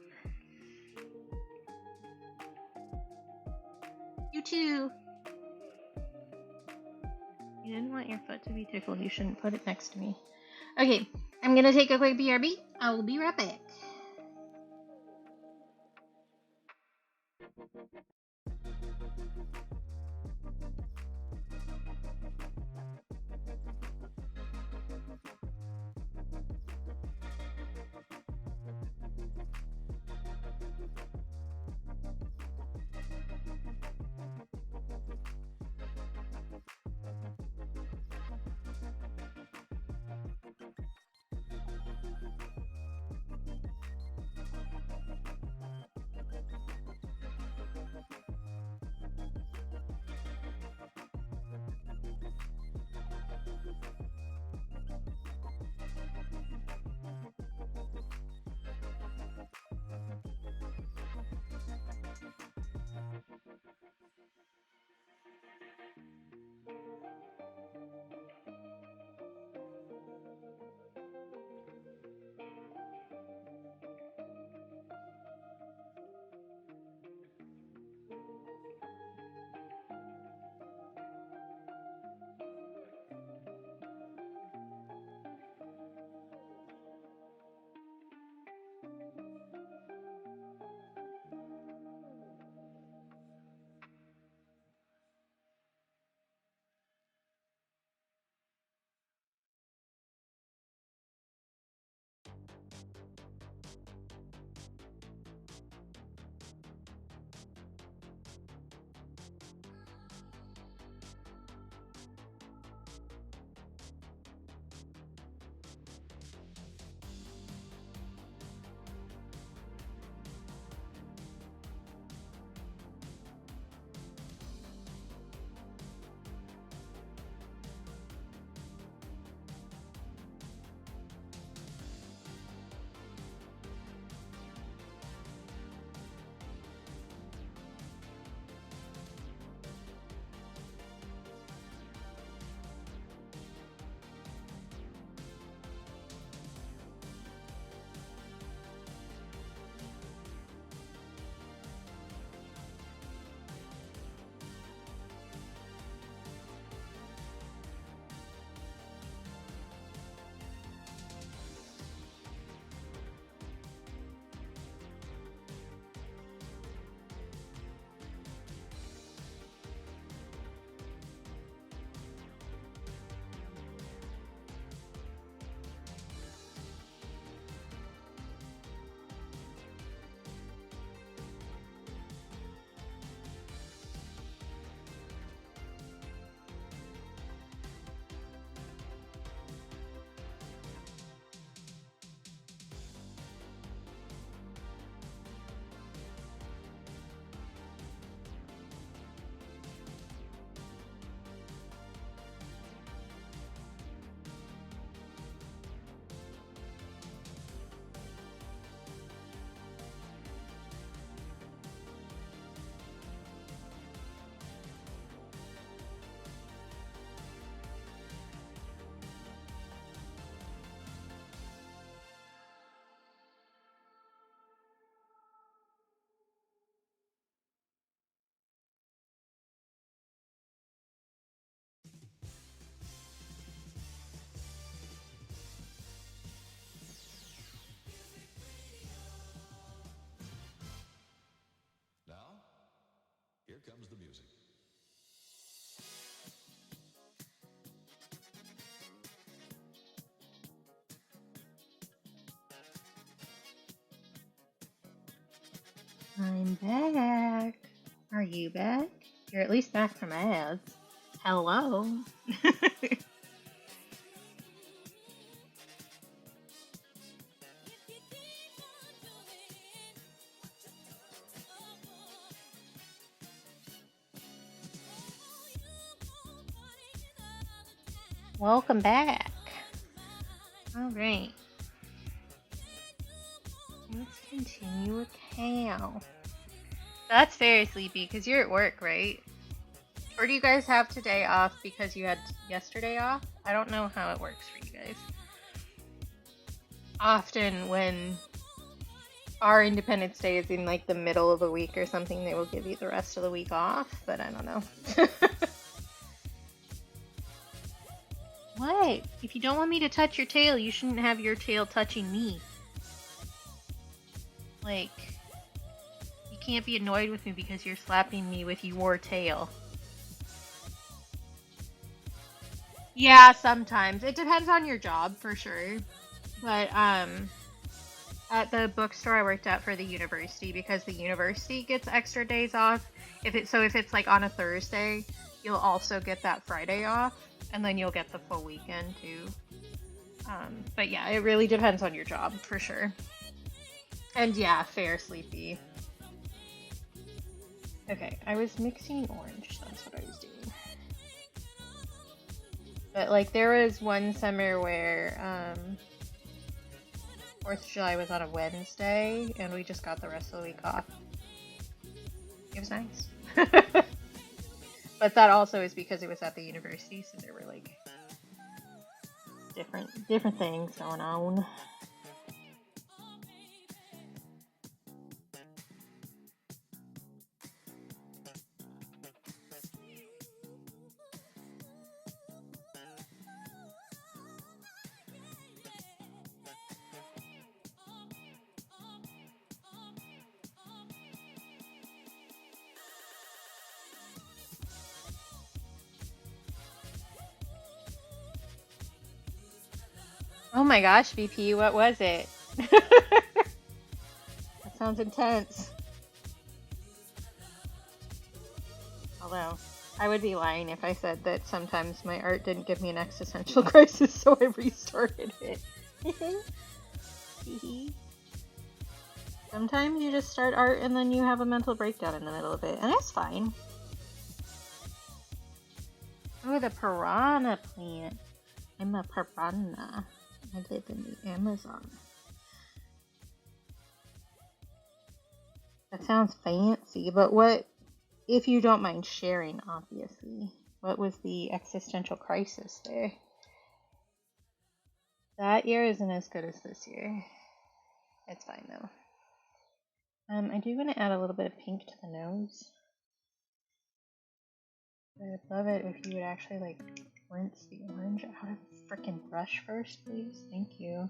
[SPEAKER 1] You too. You didn't want your foot to be tickled. You shouldn't put it next to me. Okay, I'm gonna take a quick BRB. I will be right back.
[SPEAKER 5] Here comes the music.
[SPEAKER 1] I'm back. Are you back? You're at least back from ads. Hello. Welcome back. All right. Let's continue with Cal. That's very sleepy because you're at work, right? Or do you guys have today off because you had yesterday off? I don't know how it works for you guys. Often when our Independence Day is in like the middle of a week or something, they will give you the rest of the week off, but I don't know. What? If you don't want me to touch your tail, you shouldn't have your tail touching me. Like, you can't be annoyed with me because you're slapping me with your tail. Yeah, sometimes. It depends on your job, for sure. But, at the bookstore I worked at for the university, because the university gets extra days off, if it's like on a Thursday, you'll also get that Friday off, and then you'll get the full weekend too. But yeah, it really depends on your job, for sure. And yeah, fair sleepy. Okay, I was mixing orange, that's what I was doing. But like, there was one summer where 4th of July was on a Wednesday, and we just got the rest of the week off. It was nice. But that also is because it was at the university, so there were like different things going on. Oh my gosh, VP, what was it? That sounds intense. Although, I would be lying if I said that sometimes my art didn't give me an existential crisis, so I restarted it. Sometimes you just start art and then you have a mental breakdown in the middle of it, and it's fine. Oh, the piranha plant. I'm a piranha. I live in the Amazon. That sounds fancy, but what, if you don't mind sharing, obviously, what was the existential crisis there? That year isn't as good as this year. It's fine though. I do want to add a little bit of pink to the nose. I'd love it if you would actually like rinse the orange out of the frickin' brush first, please. Thank you.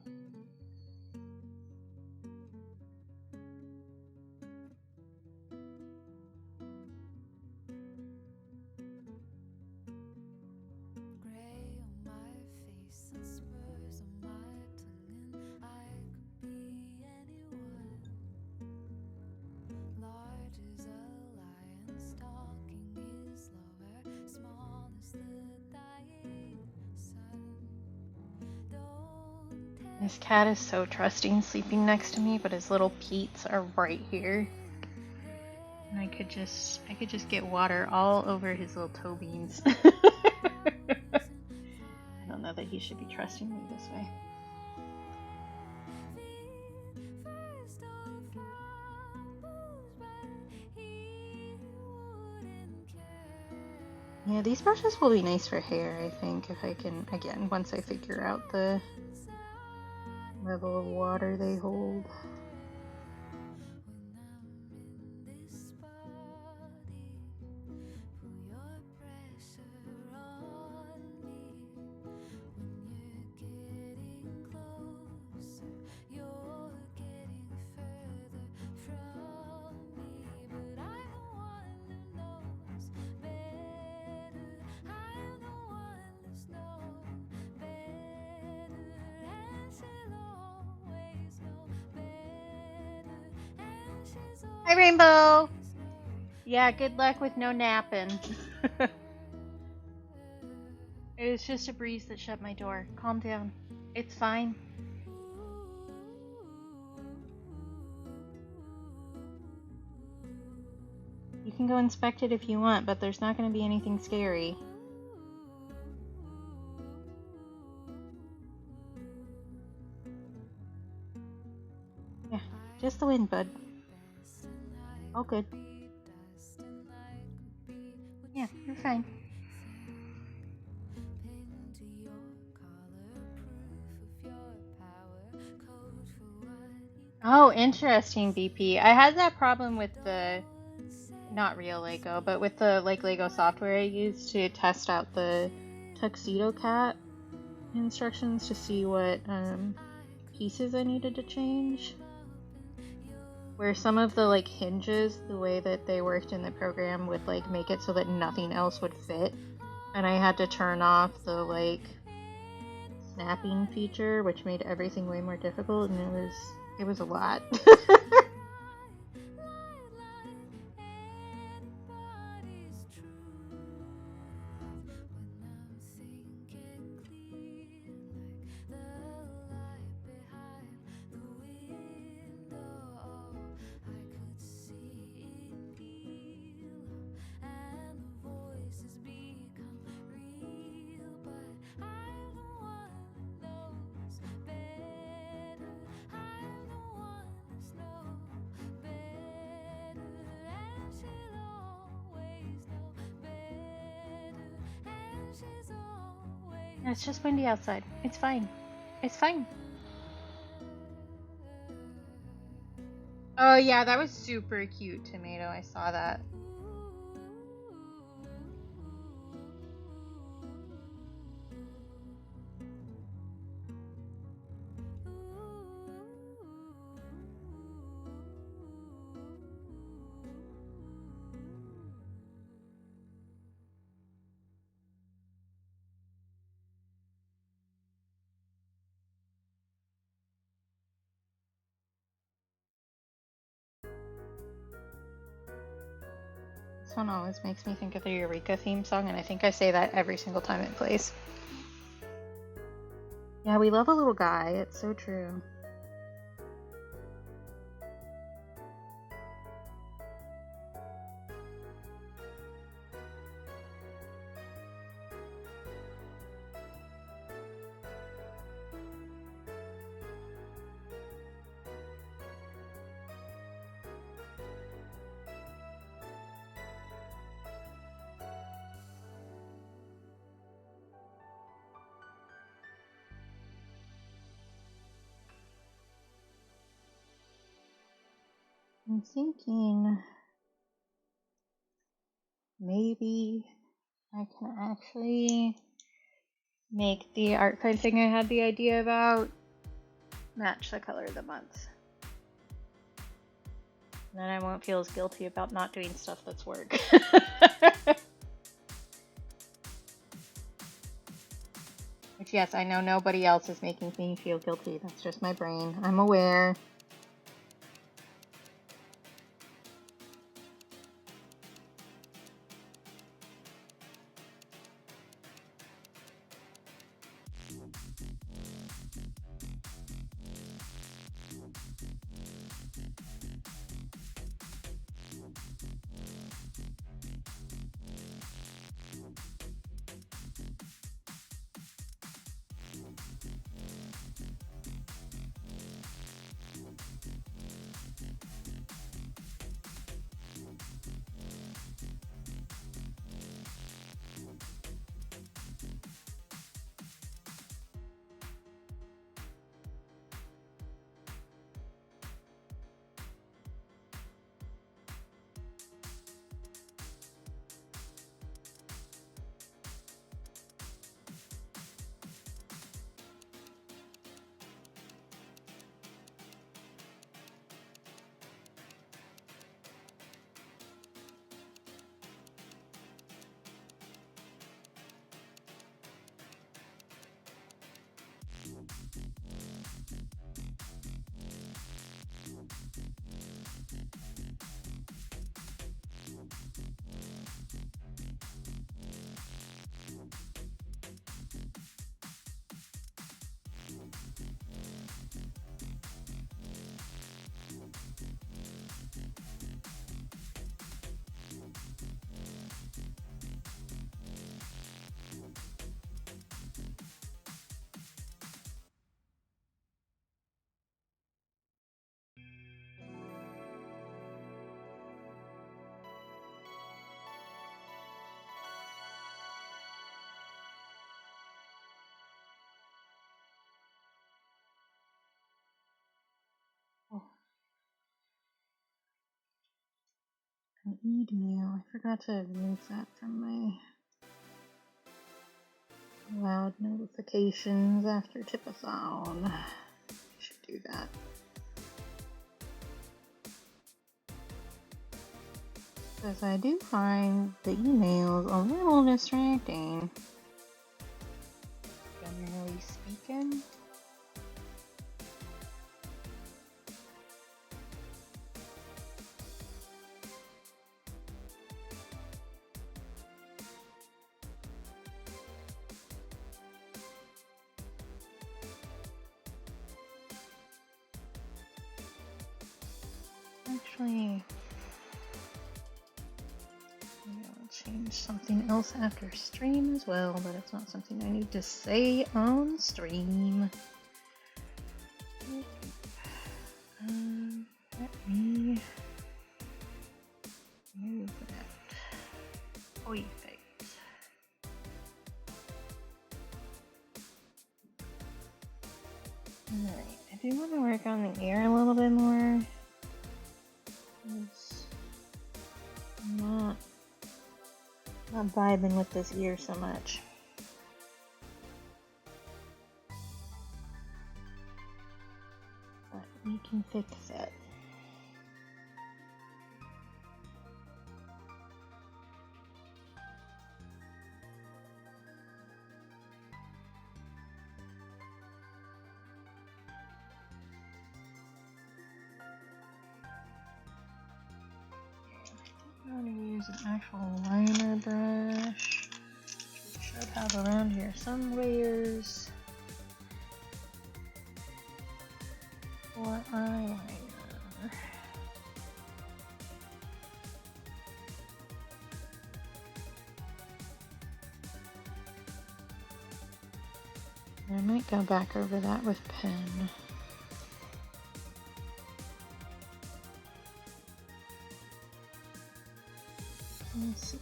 [SPEAKER 1] This cat is so trusting sleeping next to me, but his little peats are right here. And I could just get water all over his little toe beans. I don't know that he should be trusting me this way. Yeah, these brushes will be nice for hair, I think, if I can, again, once I figure out the level of water they hold. Hi, Rainbow! Yeah, good luck with no napping. It was just a breeze that shut my door. Calm down. It's fine. You can go inspect it if you want, but there's not going to be anything scary. Just the wind, bud. All good. Yeah, you're fine. Oh, interesting, BP. I had that problem with the, not real Lego, but with the like Lego software I used to test out the Tuxedo Cat instructions to see what pieces I needed to change. Where some of the like hinges, the way that they worked in the program would like make it so that nothing else would fit. And I had to turn off the like snapping feature, which made everything way more difficult, and it was a lot. It's just windy outside. It's fine. It's fine. Oh yeah, that was super cute, Tomato. I saw that. This one always makes me think of the Eureka theme song, and I think I say that every single time it plays. Yeah, we love a little guy. It's so true. I'm thinking maybe I can actually make the art card thing I had the idea about match the color of the month. And then I won't feel as guilty about not doing stuff that's work. Which, yes, I know nobody else is making me feel guilty. That's just my brain. I'm aware. An email. I forgot to remove that from my loud notifications after tipathon. I should do that. Because I do find the emails a little distracting, generally speaking. Actually, I'll change something else after stream as well, but it's not something I need to say on stream. Let me move that toy face. Alright, I do want to work on the ear a little bit more. I'm not vibing with this ear so much. But we can fix it. I'm going to use an actual liner brush, which should have around here somewheres, for eyeliner. I might go back over that with pen. Let's see.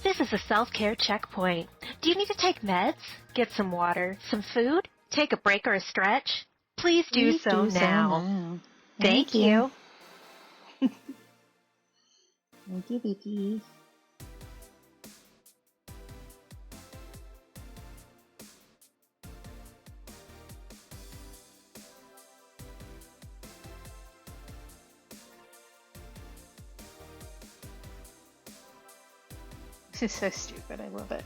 [SPEAKER 6] This is a self-care checkpoint. Do you need to take meds? Get some water, some food? Take a break or a stretch? Please do so now. Thank you.
[SPEAKER 1] Thank you, BP. This is so stupid, I love it.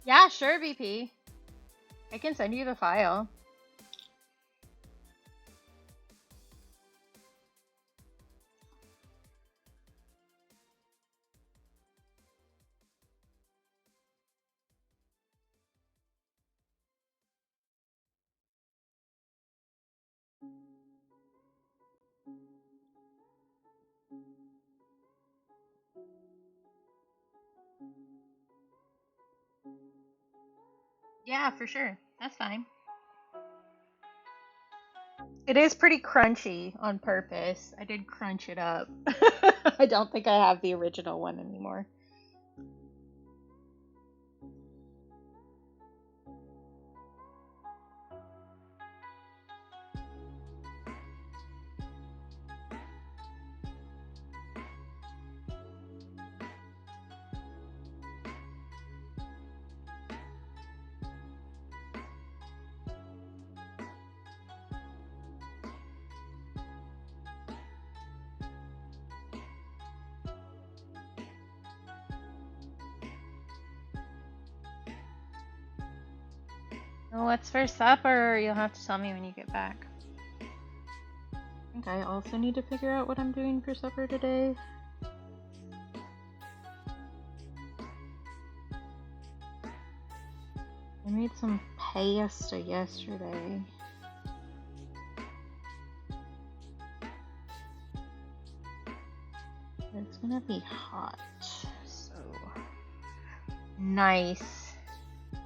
[SPEAKER 1] Yeah, sure, BP. I can send you the file. Yeah, for sure. That's fine. It is pretty crunchy on purpose. I did crunch it up. I don't think I have the original one anymore. Well, what's for supper? You'll have to tell me when you get back. I think I also need to figure out what I'm doing for supper today. I made some pasta yesterday. It's gonna gonna be hot, so nice. I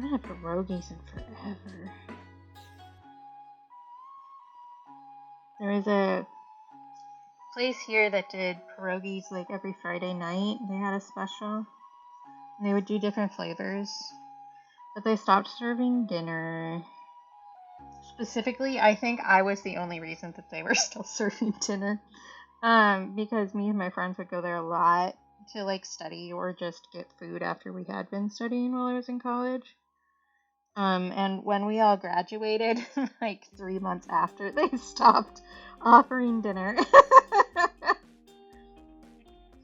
[SPEAKER 1] haven't had pierogies in forever. There was a place here that did pierogies like every Friday night. They had a special. And they would do different flavors. But they stopped serving dinner. Specifically, I think I was the only reason that they were still serving dinner. Because me and my friends would go there a lot to like study or just get food after we had been studying while I was in college. And when we all graduated, like 3 months after, they stopped offering dinner.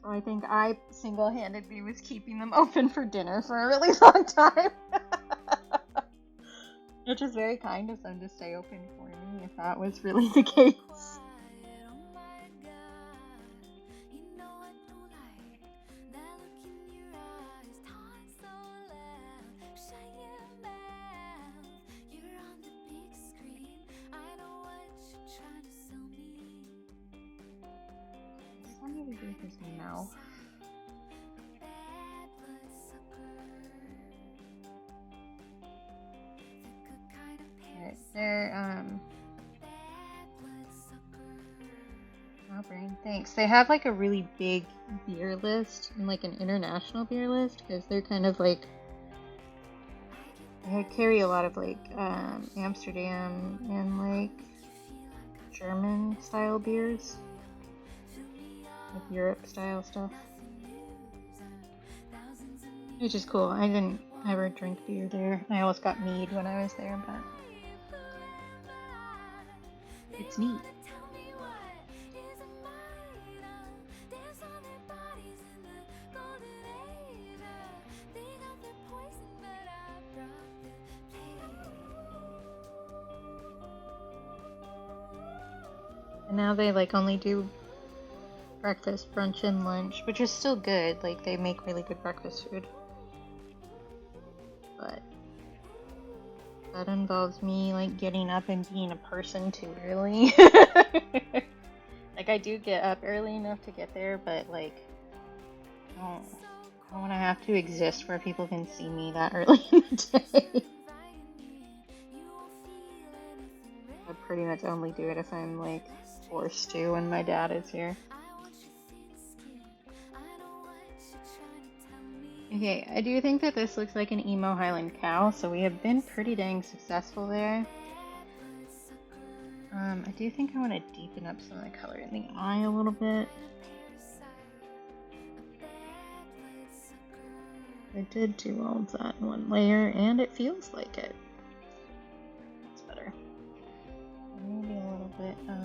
[SPEAKER 1] So I think I single-handedly was keeping them open for dinner for a really long time. Which is very kind of them to stay open for me if that was really the case. I'm gonna do this now. Alright, they're oh, brain, thanks. They have like a really big beer list and like an international beer list because they're kind of like they carry a lot of like Amsterdam and like German style beers. Like Europe style stuff. Which is cool. I didn't ever drink beer there. I always got mead when I was there, but it's neat. And now they like only do breakfast, brunch, and lunch, which is still good. Like they make really good breakfast food. But that involves me like getting up and being a person too early. Like I do get up early enough to get there, but like I don't want to have to exist where people can see me that early in the day. I pretty much only do it if I'm like forced to when my dad is here. Okay, I do think that this looks like an emo Highland cow, so we have been pretty dang successful there. I do think I want to deepen up some of the color in the eye a little bit. I did do all of that in one layer, and it feels like it. It's better. Maybe a little bit of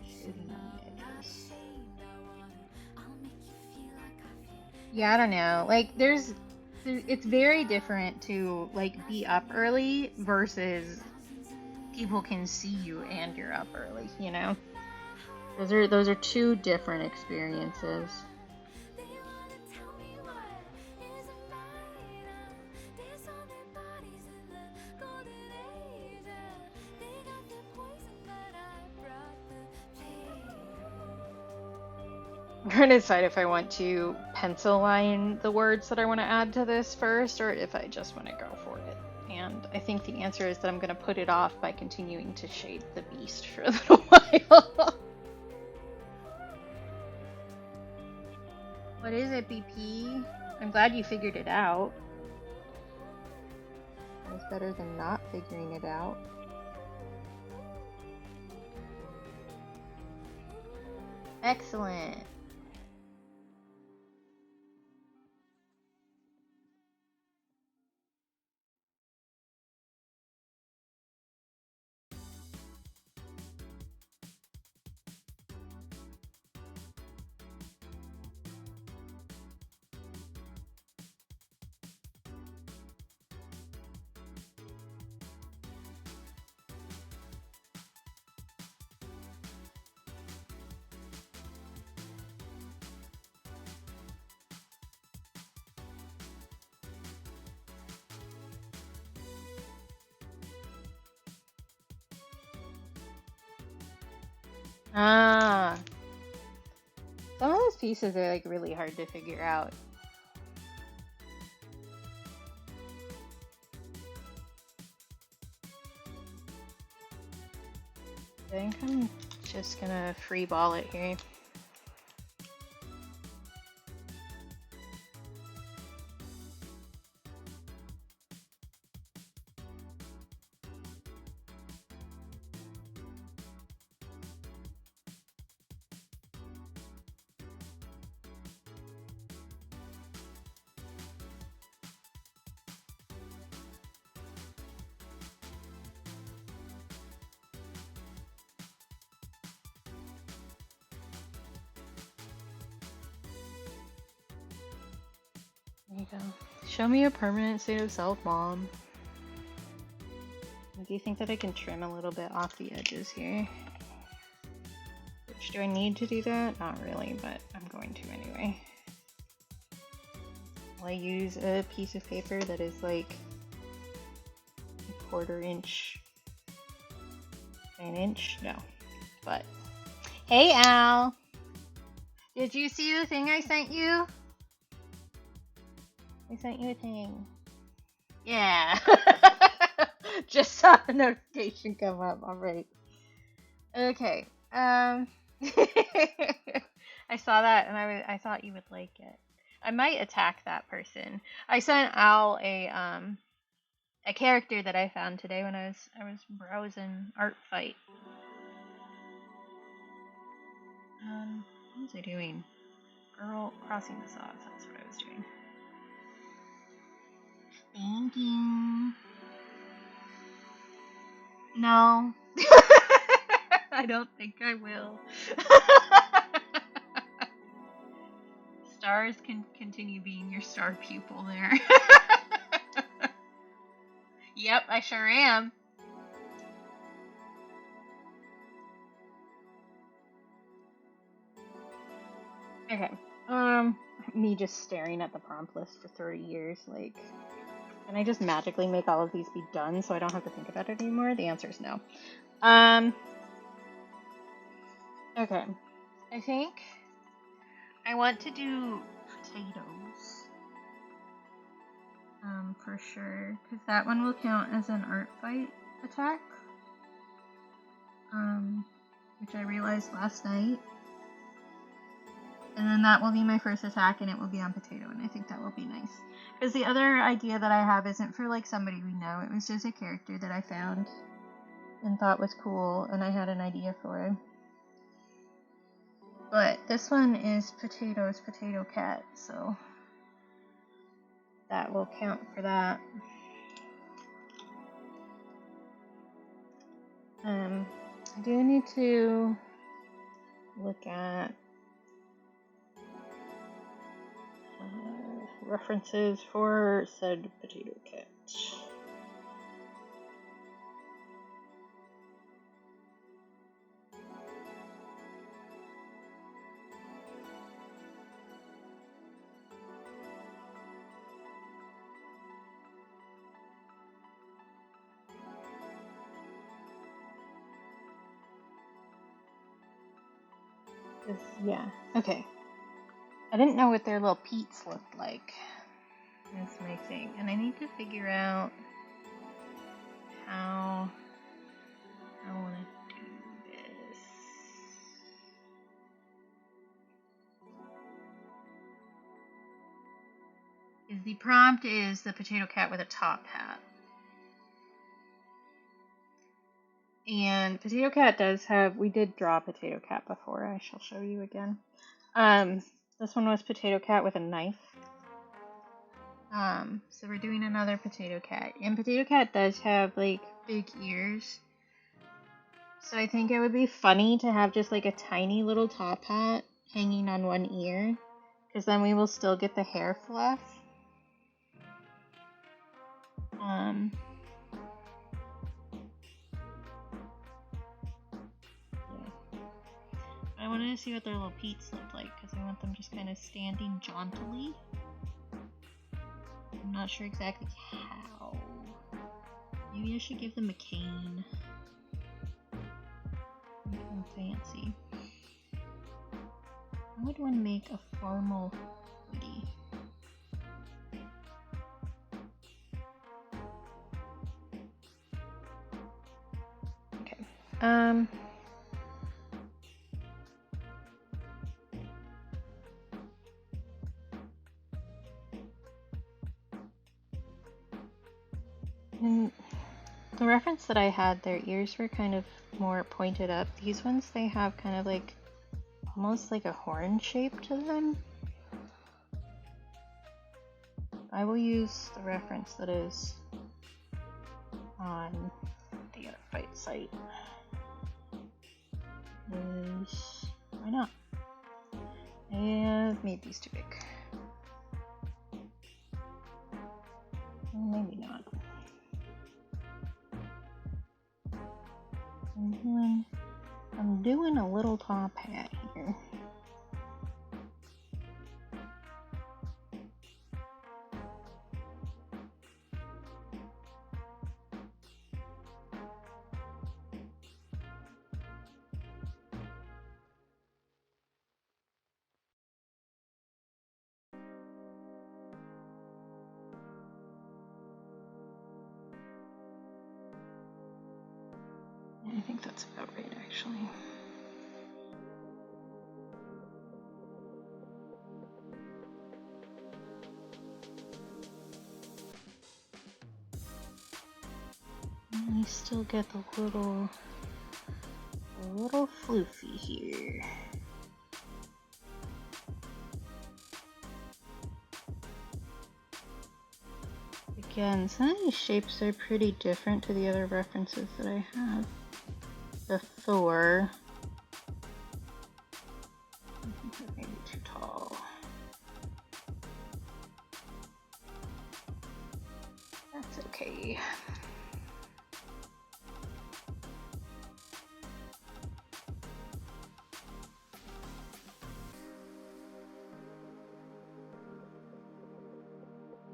[SPEAKER 1] shading on the edges. Yeah, I don't know. Like, it's very different to like be up early versus people can see you and you're up early, you know? Those are two different experiences. I'm trying to decide if I want to pencil line the words that I want to add to this first, or if I just want to go for it. And I think the answer is that I'm going to put it off by continuing to shade the beast for a little while. What is it, BP? I'm glad you figured it out. It was better than not figuring it out. Excellent. Ah. Some of those pieces are like really hard to figure out. I think I'm just gonna free ball it here. There you go. Show me a permanent state of self, Mom. Do you think that I can trim a little bit off the edges here? Which, do I need to do that? Not really, but I'm going to anyway. Will I use a piece of paper that is like a 1/4 inch by an inch? No. But, hey Al! Did you see the thing I sent you? I sent you a thing. Yeah. Just saw the notification come up. Alright. Okay. I saw that and I thought you would like it. I might attack that person. I sent Al a character that I found today when I was browsing Art Fight. What was I doing? Girl crossing the socks, that's what I was doing. Thank you. No. I don't think I will. Stars can continue being your star pupil there. Yep, I sure am. Okay. Me just staring at the prompt list for 30 years, like, can I just magically make all of these be done so I don't have to think about it anymore? The answer is no. Okay. I think I want to do potatoes. For sure, because that one will count as an Art Fight attack. Which I realized last night. And then that will be my first attack, and it will be on potato, and I think that will be nice. Because the other idea that I have isn't for like somebody we know, it was just a character that I found and thought was cool, and I had an idea for it. But this one is Potato's Potato Cat, so that will count for that. I do need to look at references for said potato cat. Yeah, okay. I didn't know what their little peats looked like. That's my thing. And I need to figure out how I want to do this. Is the prompt is the potato cat with a top hat. And potato cat does have, we did draw potato cat before, I shall show you again. This one was potato cat with a knife. So we're doing another potato cat. And potato cat does have like big ears. So I think it would be funny to have just like a tiny little top hat hanging on one ear. Because then we will still get the hair fluff. I wanted to see what their little peats look like because I want them just kind of standing jauntily. I'm not sure exactly how. Maybe I should give them a cane. Make them fancy. How would one make a formal hoodie? Okay. In the reference that I had, their ears were kind of more pointed up. These ones, they have kind of like almost like a horn shape to them. I will use the reference that is on the other fight site. Why not? I've made these too big. Well, maybe not. I'm doing a little top hat here. I think that's about right, actually. And I still get the little floofy here. Again, some of these shapes are pretty different to the other references that I have before. I think that may be too tall. That's okay.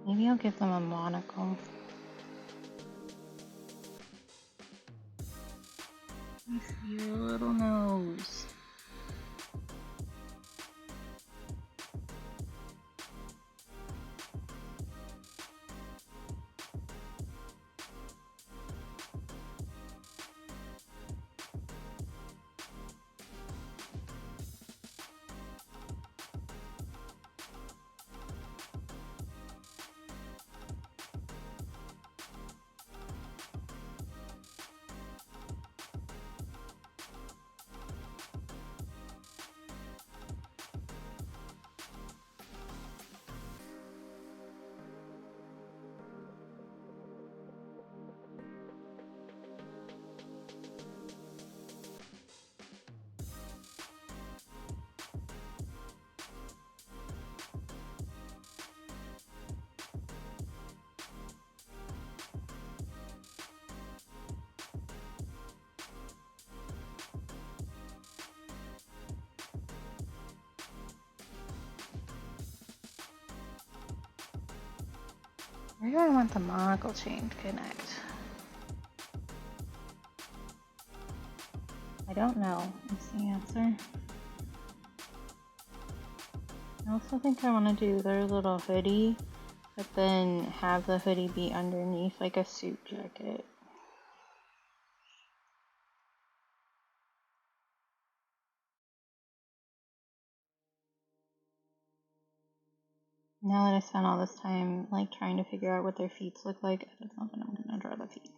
[SPEAKER 1] Maybe I'll give them a monocle. I see your little nose. Where do I want the monocle chain to connect? I don't know, is the answer. I also think I want to do their little hoodie, but then have the hoodie be underneath like a suit jacket. Now that I spent all this time like trying to figure out what their feet look like, I don't know that I'm gonna draw the feet.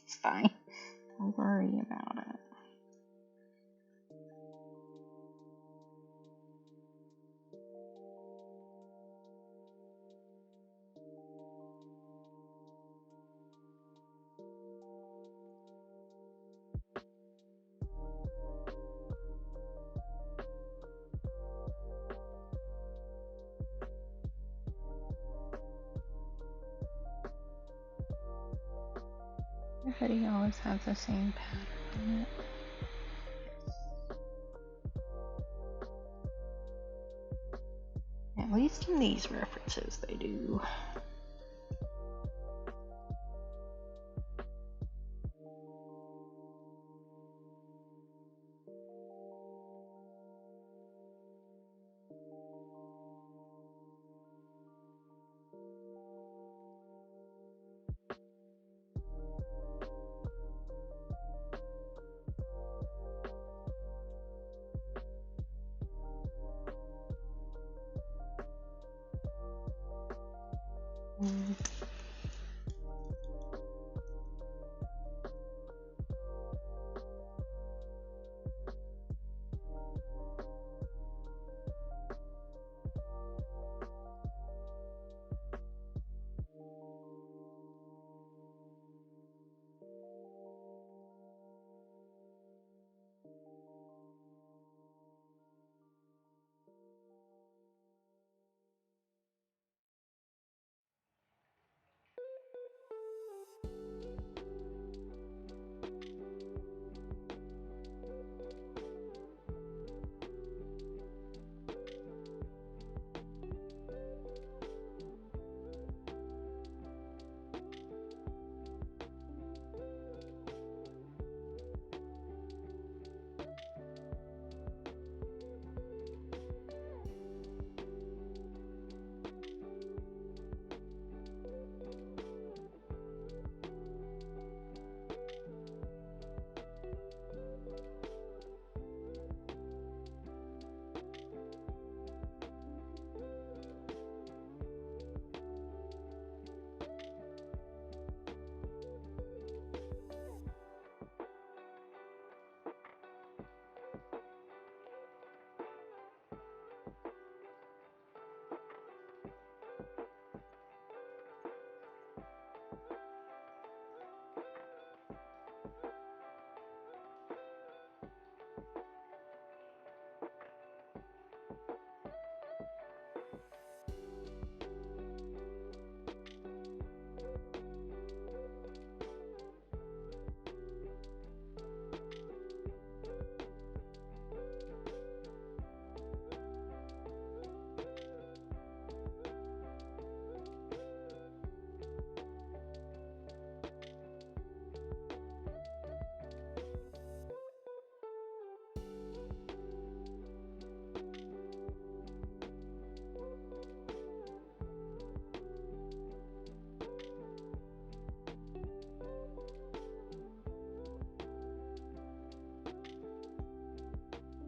[SPEAKER 1] It's fine. Don't worry about it. Your hoodie always has the same pattern on it. At least in these references they do.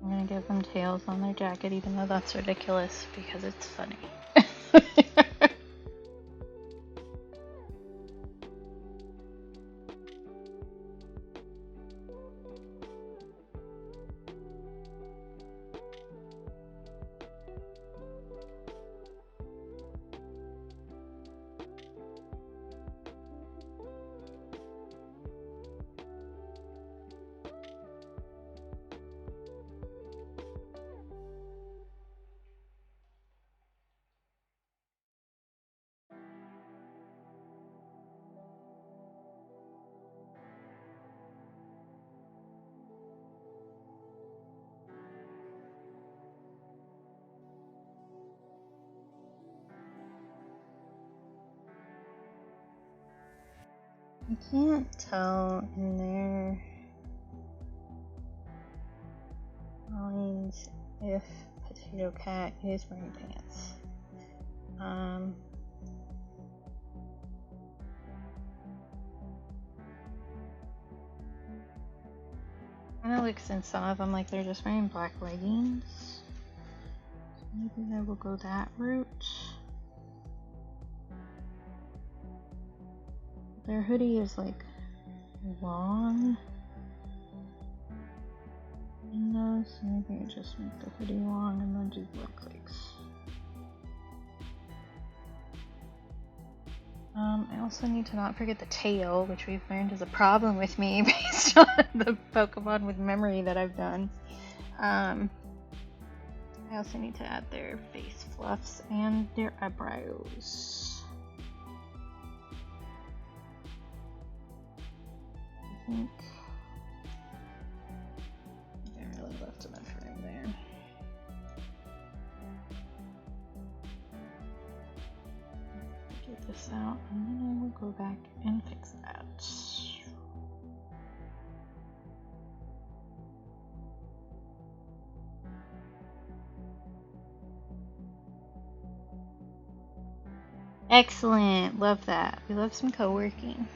[SPEAKER 1] I'm gonna give them tails on their jacket, even though that's ridiculous, because it's funny. I can't tell in their drawings if Potato Cat is wearing pants. Kinda looks in some of them like they're just wearing black leggings. So maybe I will go that route. Their hoodie is like long in those, so maybe I just make the hoodie long and then do black legs. I also need to not forget the tail, which we've learned is a problem with me based on the Pokemon with memory that I've done. I also need to add their face fluffs and their eyebrows. I think I really left enough room there. Get this out, and then I will go back and fix that. Excellent, love that. We love some co-working.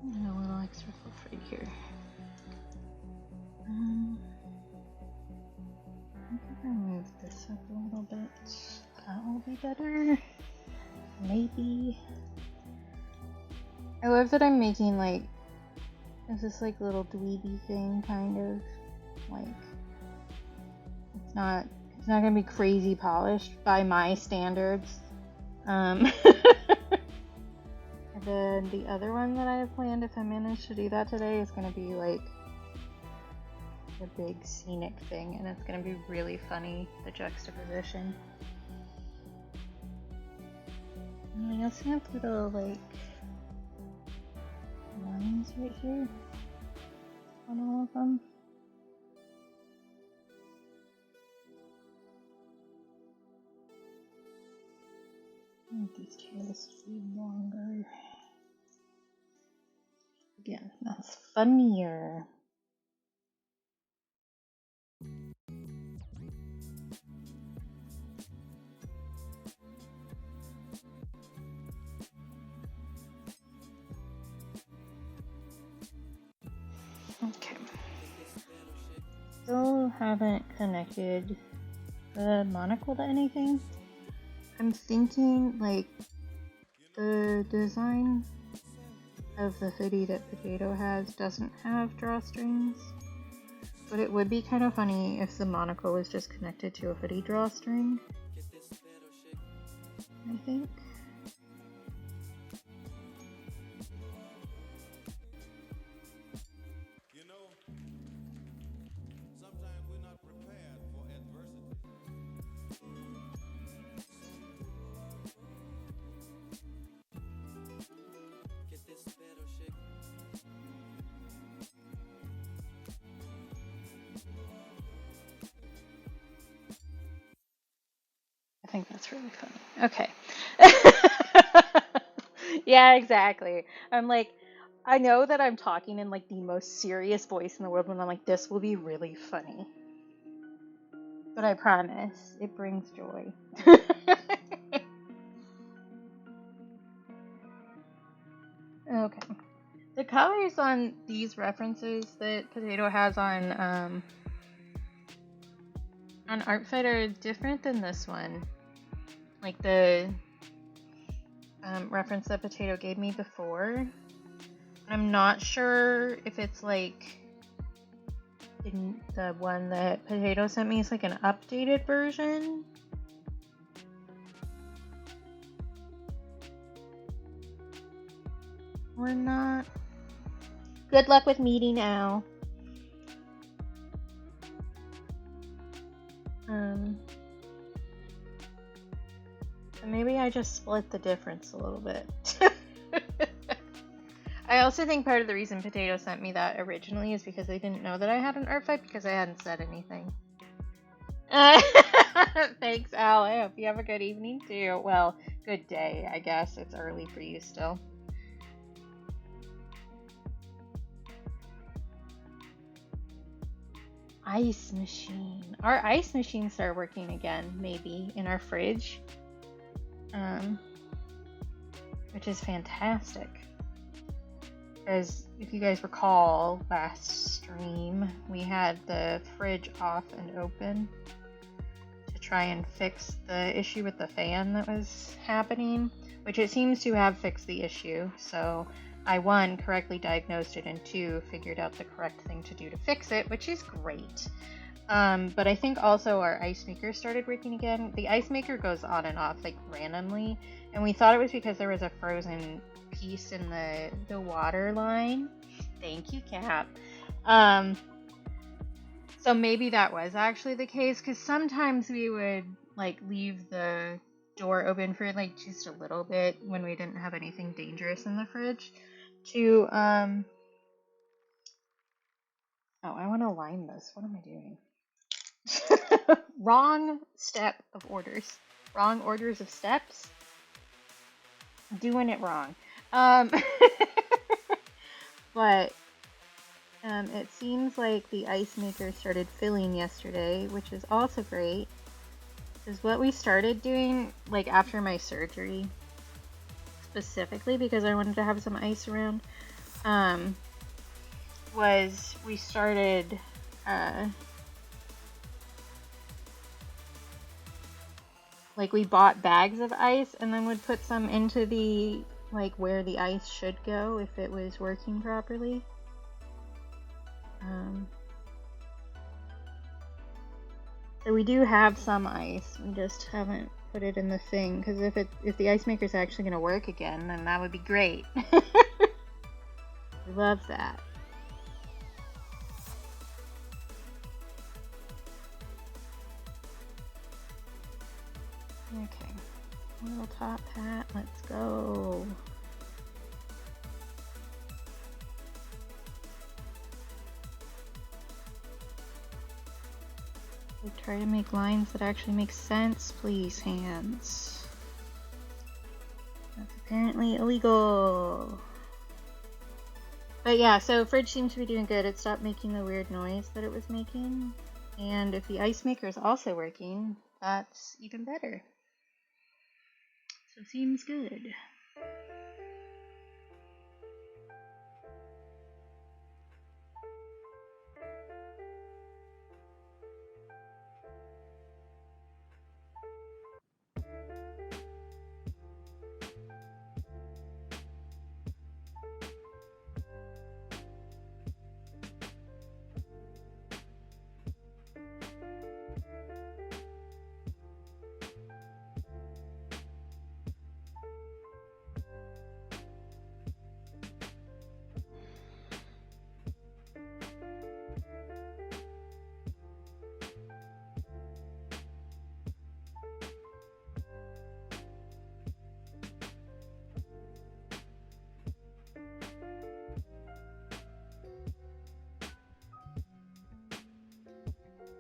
[SPEAKER 1] A little extra fluff right here. this up a little bit. That will be better. Maybe. I love that I'm making like this like little dweeby thing, kind of like it's not gonna be crazy polished by my standards. And then the other one that I have planned, if I manage to do that today, is gonna be like a big scenic thing, and it's gonna be really funny, the juxtaposition. And I also have little like lines right here on all of them. I want these tails to be longer. Again, that's funnier. Okay. Still haven't connected the monocle to anything. I'm thinking like the design of the hoodie that Potato has doesn't have drawstrings, but it would be kind of funny if the monocle was just connected to a hoodie drawstring, I think. I think that's really funny. Okay. Yeah, exactly. I'm like, I know that I'm talking in like the most serious voice in the world when I'm like, this will be really funny. But I promise, it brings joy. Okay. The colors on these references that Potato has on Artfed are different than this one. Like the reference that Potato gave me before. I'm not sure if it's like the one that Potato sent me is like an updated version. Or not. Good luck with meeting Al. So maybe I just split the difference a little bit. I also think part of the reason Potato sent me that originally is because they didn't know that I had an art fight because I hadn't said anything. Thanks, Al. I hope you have a good evening too. Well, good day, I guess. It's early for you still. Ice machine. Our ice machine started working again, maybe, in our fridge. Which is fantastic. Because if you guys recall last stream, we had the fridge off and open to try and fix the issue with the fan that was happening, which it seems to have fixed the issue. So I, 1, correctly diagnosed it, and 2, figured out the correct thing to do to fix it, which is great. But I think also our ice maker started working again. The ice maker goes on and off like randomly, and we thought it was because there was a frozen piece in the water line. Thank you, Cap. So maybe that was actually the case, because sometimes we would like leave the door open for like just a little bit when we didn't have anything dangerous in the fridge to oh, I want to line this. What am I doing? Wrong step of orders. Wrong orders of steps. Doing it wrong. But it seems like the ice maker started filling yesterday, which is also great. Because what we started doing, like after my surgery, specifically because I wanted to have some ice around, was we started like we bought bags of ice and then would put some into the, like where the ice should go if it was working properly. So we do have some ice, we just haven't put it in the thing, because if the ice maker is actually going to work again, then that would be great. We love that. Okay, little top hat, let's go. Try to make lines that actually make sense, please, hands. That's apparently illegal. But yeah, so fridge seems to be doing good. It stopped making the weird noise that it was making. And if the ice maker is also working, that's even better. So seems good.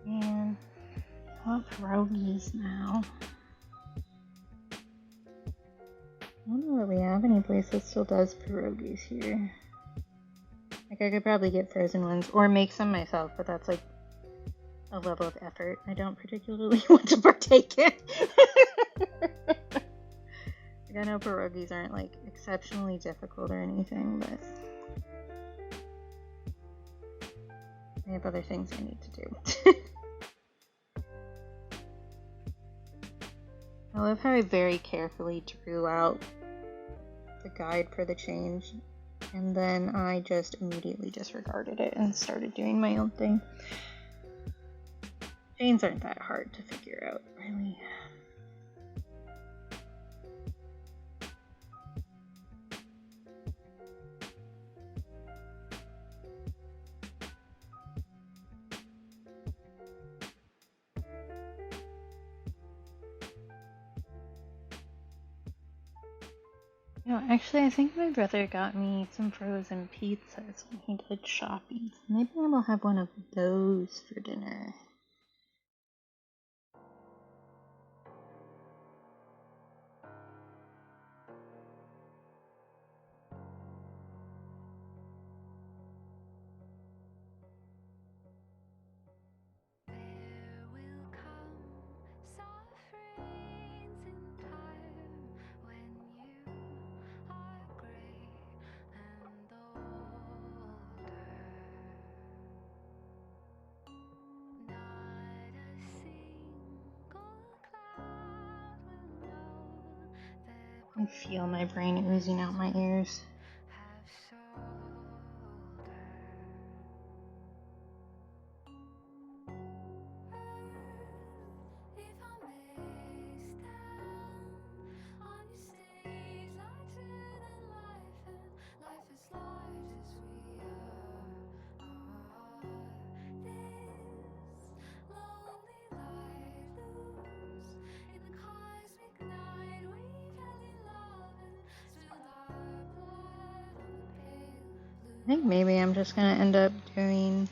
[SPEAKER 1] Man, I want pierogies now. I don't know that we have any place that still does pierogies here. Like, I could probably get frozen ones or make some myself, but that's like a level of effort I don't particularly want to partake in. Like, I know pierogies aren't like exceptionally difficult or anything, but I have other things I need to do. I love how I very carefully drew out the guide for the change, and then I just immediately disregarded it and started doing my own thing. Chains aren't that hard to figure out, really. No, actually, I think my brother got me some frozen pizzas when he did shopping. Maybe I will have one of those for dinner. I feel my brain oozing out my ears. I think maybe I'm just gonna end up doing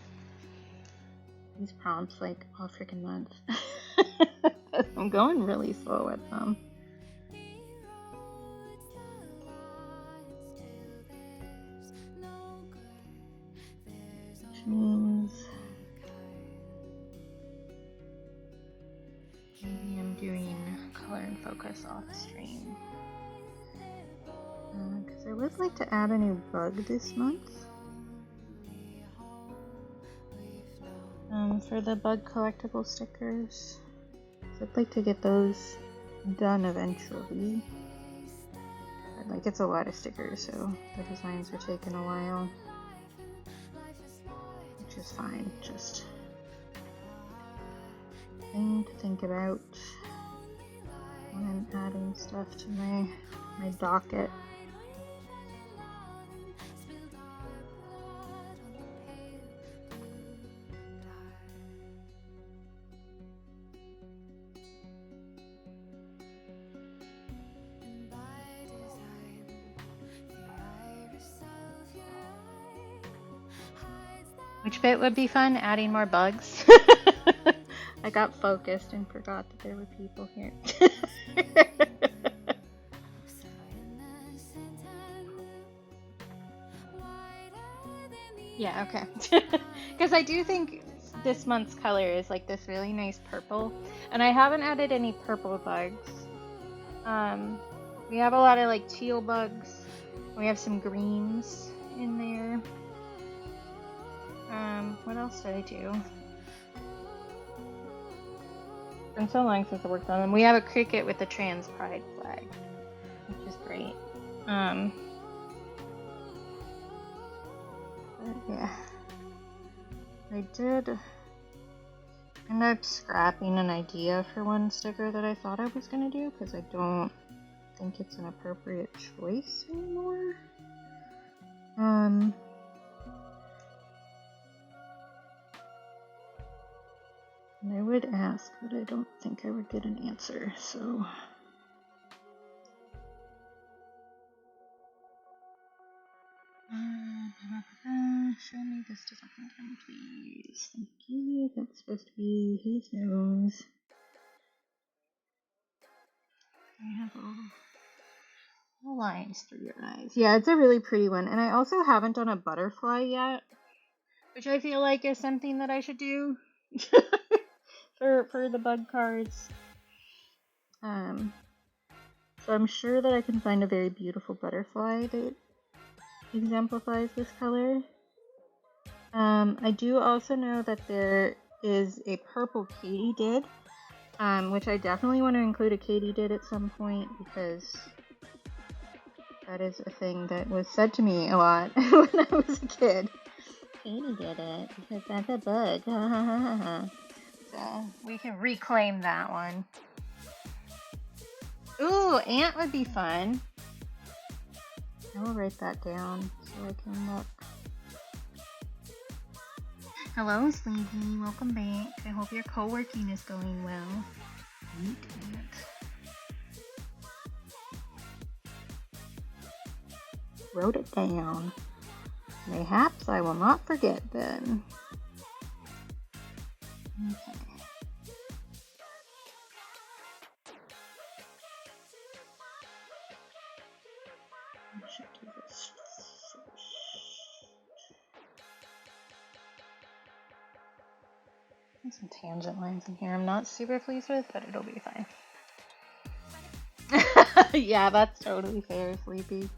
[SPEAKER 1] these prompts like all freaking month. I'm going really slow with them. Which means maybe I'm doing color and focus off stream. Because I would like to add a new bug this month. For the bug collectible stickers. So I'd like to get those done eventually. But, like, it's a lot of stickers, so the designs are taking a while. Which is fine, just thing to think about when I'm adding stuff to my docket. Which bit would be fun? Adding more bugs? I got focused and forgot that there were people here. Yeah, okay. Because I do think this month's color is like this really nice purple. And I haven't added any purple bugs. We have a lot of like teal bugs. We have some greens in there. What else did I do? It's been so long since I worked on them. We have a cricket with the trans pride flag, which is great. But yeah. I did end up scrapping an idea for one sticker that I thought I was gonna do because I don't think it's an appropriate choice anymore. And I would ask, but I don't think I would get an answer, so. Show me this design again, please. Thank you. That's supposed to be his nose. I have all lines through your eyes. Yeah, it's a really pretty one. And I also haven't done a butterfly yet, which I feel like is something that I should do for the bug cards. So I'm sure that I can find a very beautiful butterfly that exemplifies this color. I do also know that there is a purple katydid, which I definitely want to include a katydid at some point because that is a thing that was said to me a lot when I was a kid. Katie did it because that's a bug. So we can reclaim that one. Ooh, ant would be fun. I will write that down so I can look. Hello, Sleepy. Welcome back. I hope your co-working is going well. Neat ant. Wrote it down. Mayhaps I will not forget then. Okay. I should do this first. There's some tangent lines in here I'm not super pleased with, but it'll be fine. Yeah, that's totally fair, Sleepy.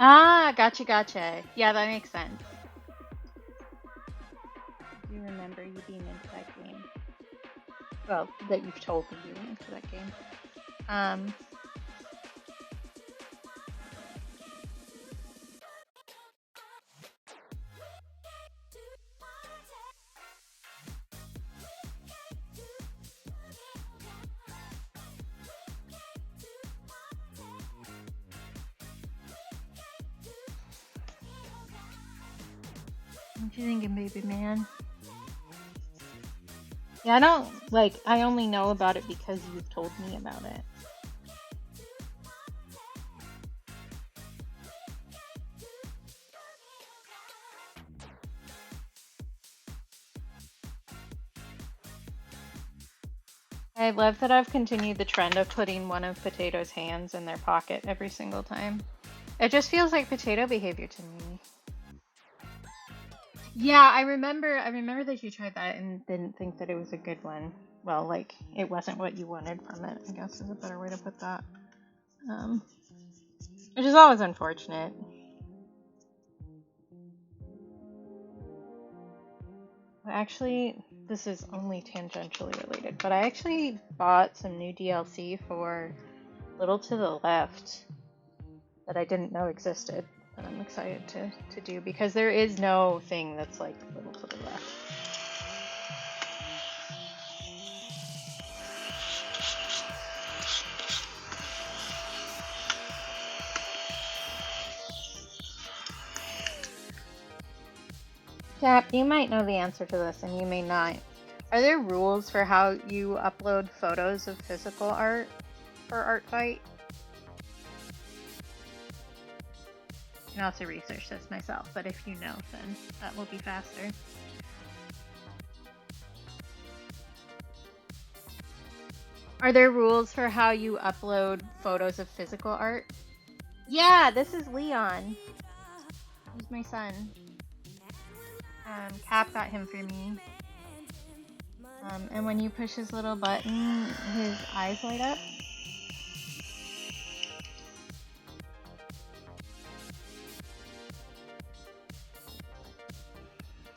[SPEAKER 1] Ah, gotcha. Yeah, that makes sense. I do remember you being into that game. Well, that you've told me you were into that game. What you thinking, baby man? Yeah, I don't, like, I only know about it because you've told me about it. I love that I've continued the trend of putting one of Potato's hands in their pocket every single time. It just feels like Potato behavior to me. Yeah, I remember that you tried that and didn't think that it was a good one. Well, like, it wasn't what you wanted from it, I guess is a better way to put that. Which is always unfortunate. Actually, this is only tangentially related, but I actually bought some new DLC for Little to the Left that I didn't know existed, that I'm excited to do, because there is no thing that's like Little to the Left. Cap, you might know the answer to this and you may not. Are there rules for how you upload photos of physical art for ArtFight? I can also research this myself, but if you know, then that will be faster. Are there rules for how you upload photos of physical art? Yeah, this is Leon. He's my son. Cap got him for me. And when you push his little button, his eyes light up.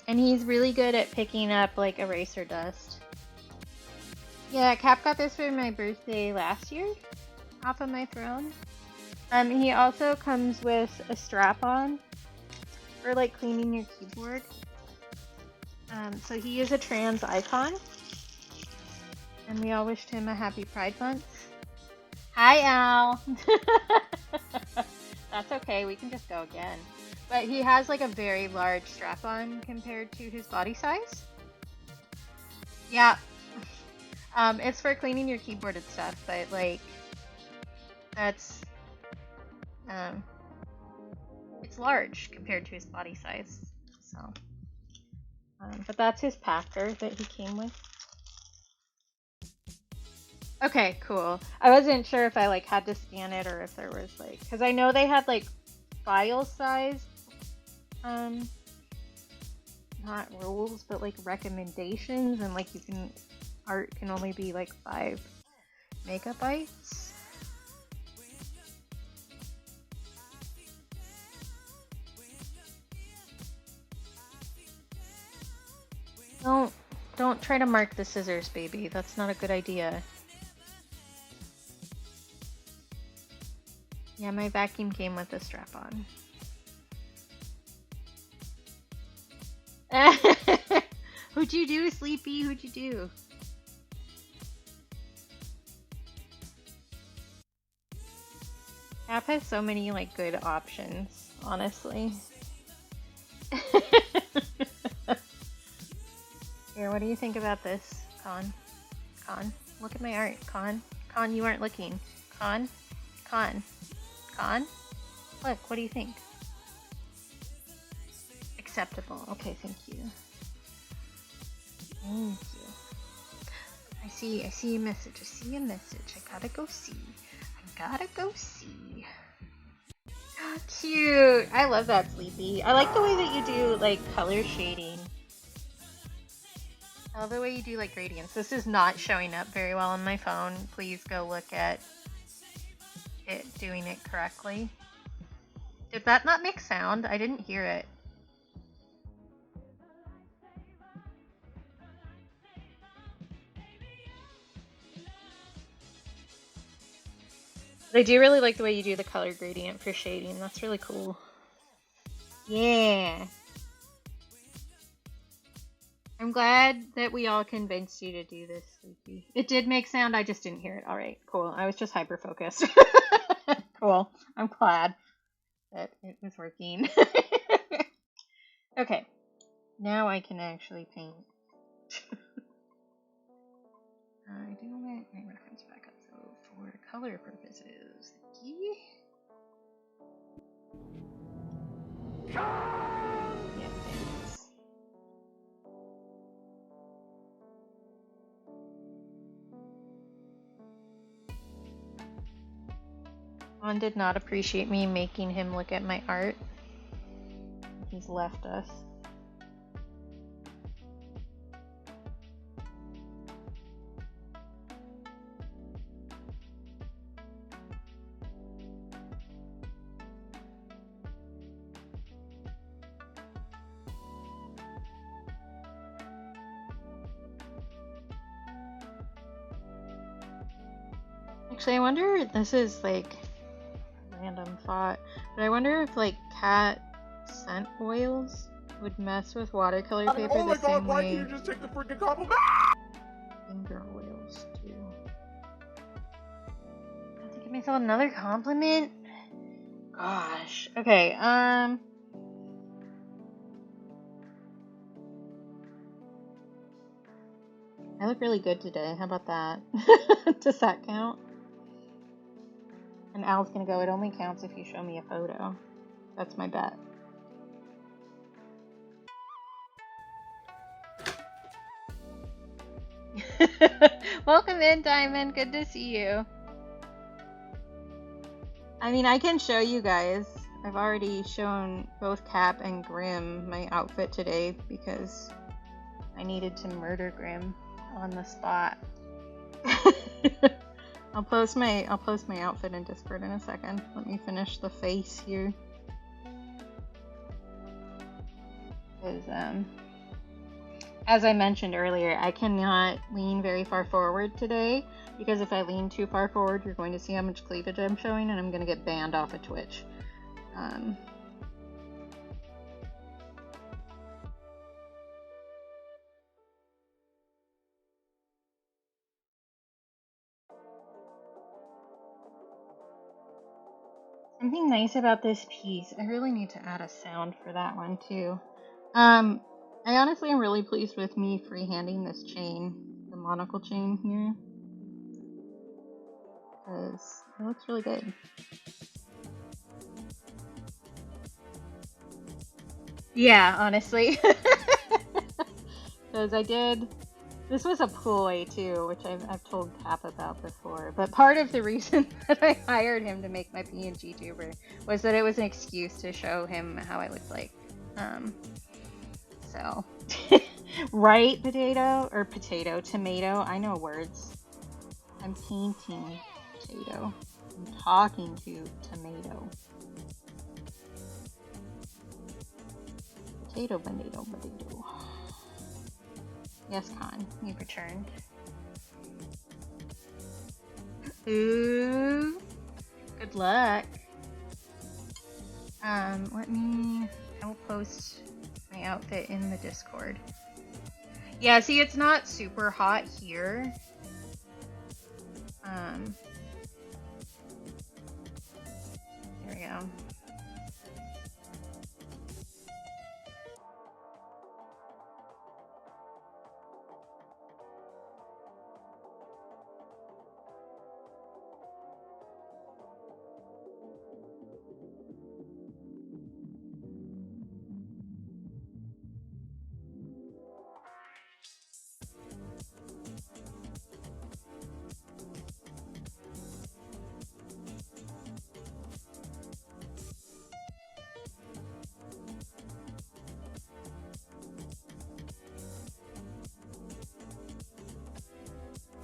[SPEAKER 1] And he's really good at picking up like eraser dust. Yeah, Cap got this for my birthday last year, off of my throne. He also comes with a strap-on for like cleaning your keyboard. So he is a trans icon, and we all wished him a happy Pride Month. Hi, Al. That's okay, we can just go again. But he has like a very large strap-on compared to his body size. Yeah. It's for cleaning your keyboard and stuff, but like, that's, it's large compared to his body size, so. But that's his packer that he came with. Okay, cool. I wasn't sure if I like had to scan it or if there was like, because I know they had like file size, not rules, but like recommendations, and like you can, art can only be like 5 megabytes. Don't try to mark the scissors, baby. That's not a good idea. Yeah, my vacuum came with a strap-on. Who'd you do, Sleepy? Who'd you do? App has so many like good options, honestly. Here, what do you think about this, Con? Con, look at my art, Con. Con, you aren't looking. Con? Con? Con? Look, what do you think? Acceptable. Okay, thank you. Thank you. I see a message. I see a message. I gotta go see. Cute. I love that, Sleepy. I like the way that you do like color shading. I love the way you do like gradients. This is not showing up very well on my phone. Please go look at it doing it correctly. Did that not make sound? I didn't hear it. But I do really like the way you do the color gradient for shading. That's really cool. Yeah. I'm glad that we all convinced you to do this, Sleepy. It did make sound, I just didn't hear it. Alright, cool. I was just hyper-focused. Cool. I'm glad that it was working. Okay. Now I can actually paint. I do want my reference back up though for color purposes. Yeah, thanks. Juan did not appreciate me making him look at my art. He's left us. Actually, I wonder, this is like a random thought, but I wonder if like cat scent oils would mess with watercolor paper
[SPEAKER 3] Oh my
[SPEAKER 1] the
[SPEAKER 3] god,
[SPEAKER 1] same
[SPEAKER 3] why
[SPEAKER 1] way
[SPEAKER 3] can't you just take the freaking compliment?
[SPEAKER 1] finger oils do. I have to give myself another compliment? Gosh. Okay, I look really good today. How about that? Does that count? And Al's gonna go, it only counts if you show me a photo. That's my bet. Welcome in, Diamond. Good to see you. I mean, I can show you guys. I've already shown both Cap and Grim my outfit today because I needed to murder Grim on the spot. I'll post my outfit in Discord in a second. Let me finish the face here. Because as I mentioned earlier, I cannot lean very far forward today because if I lean too far forward, you're going to see how much cleavage I'm showing and I'm going to get banned off of Twitch. Something nice about this piece, I really need to add a sound for that one too. I honestly am really pleased with me freehanding this chain, the monocle chain here, because it looks really good. Yeah, honestly. Because this was a ploy too, which I've told Cap about before, but part of the reason that I hired him to make my PNG tuber was that it was an excuse to show him how I looked like. So, right, tomato, I know words. I'm painting potato. I'm talking to tomato. Potato. Yes, Con, you've returned. Ooh, good luck. I will post my outfit in the Discord. Yeah, see, it's not super hot here. There we go.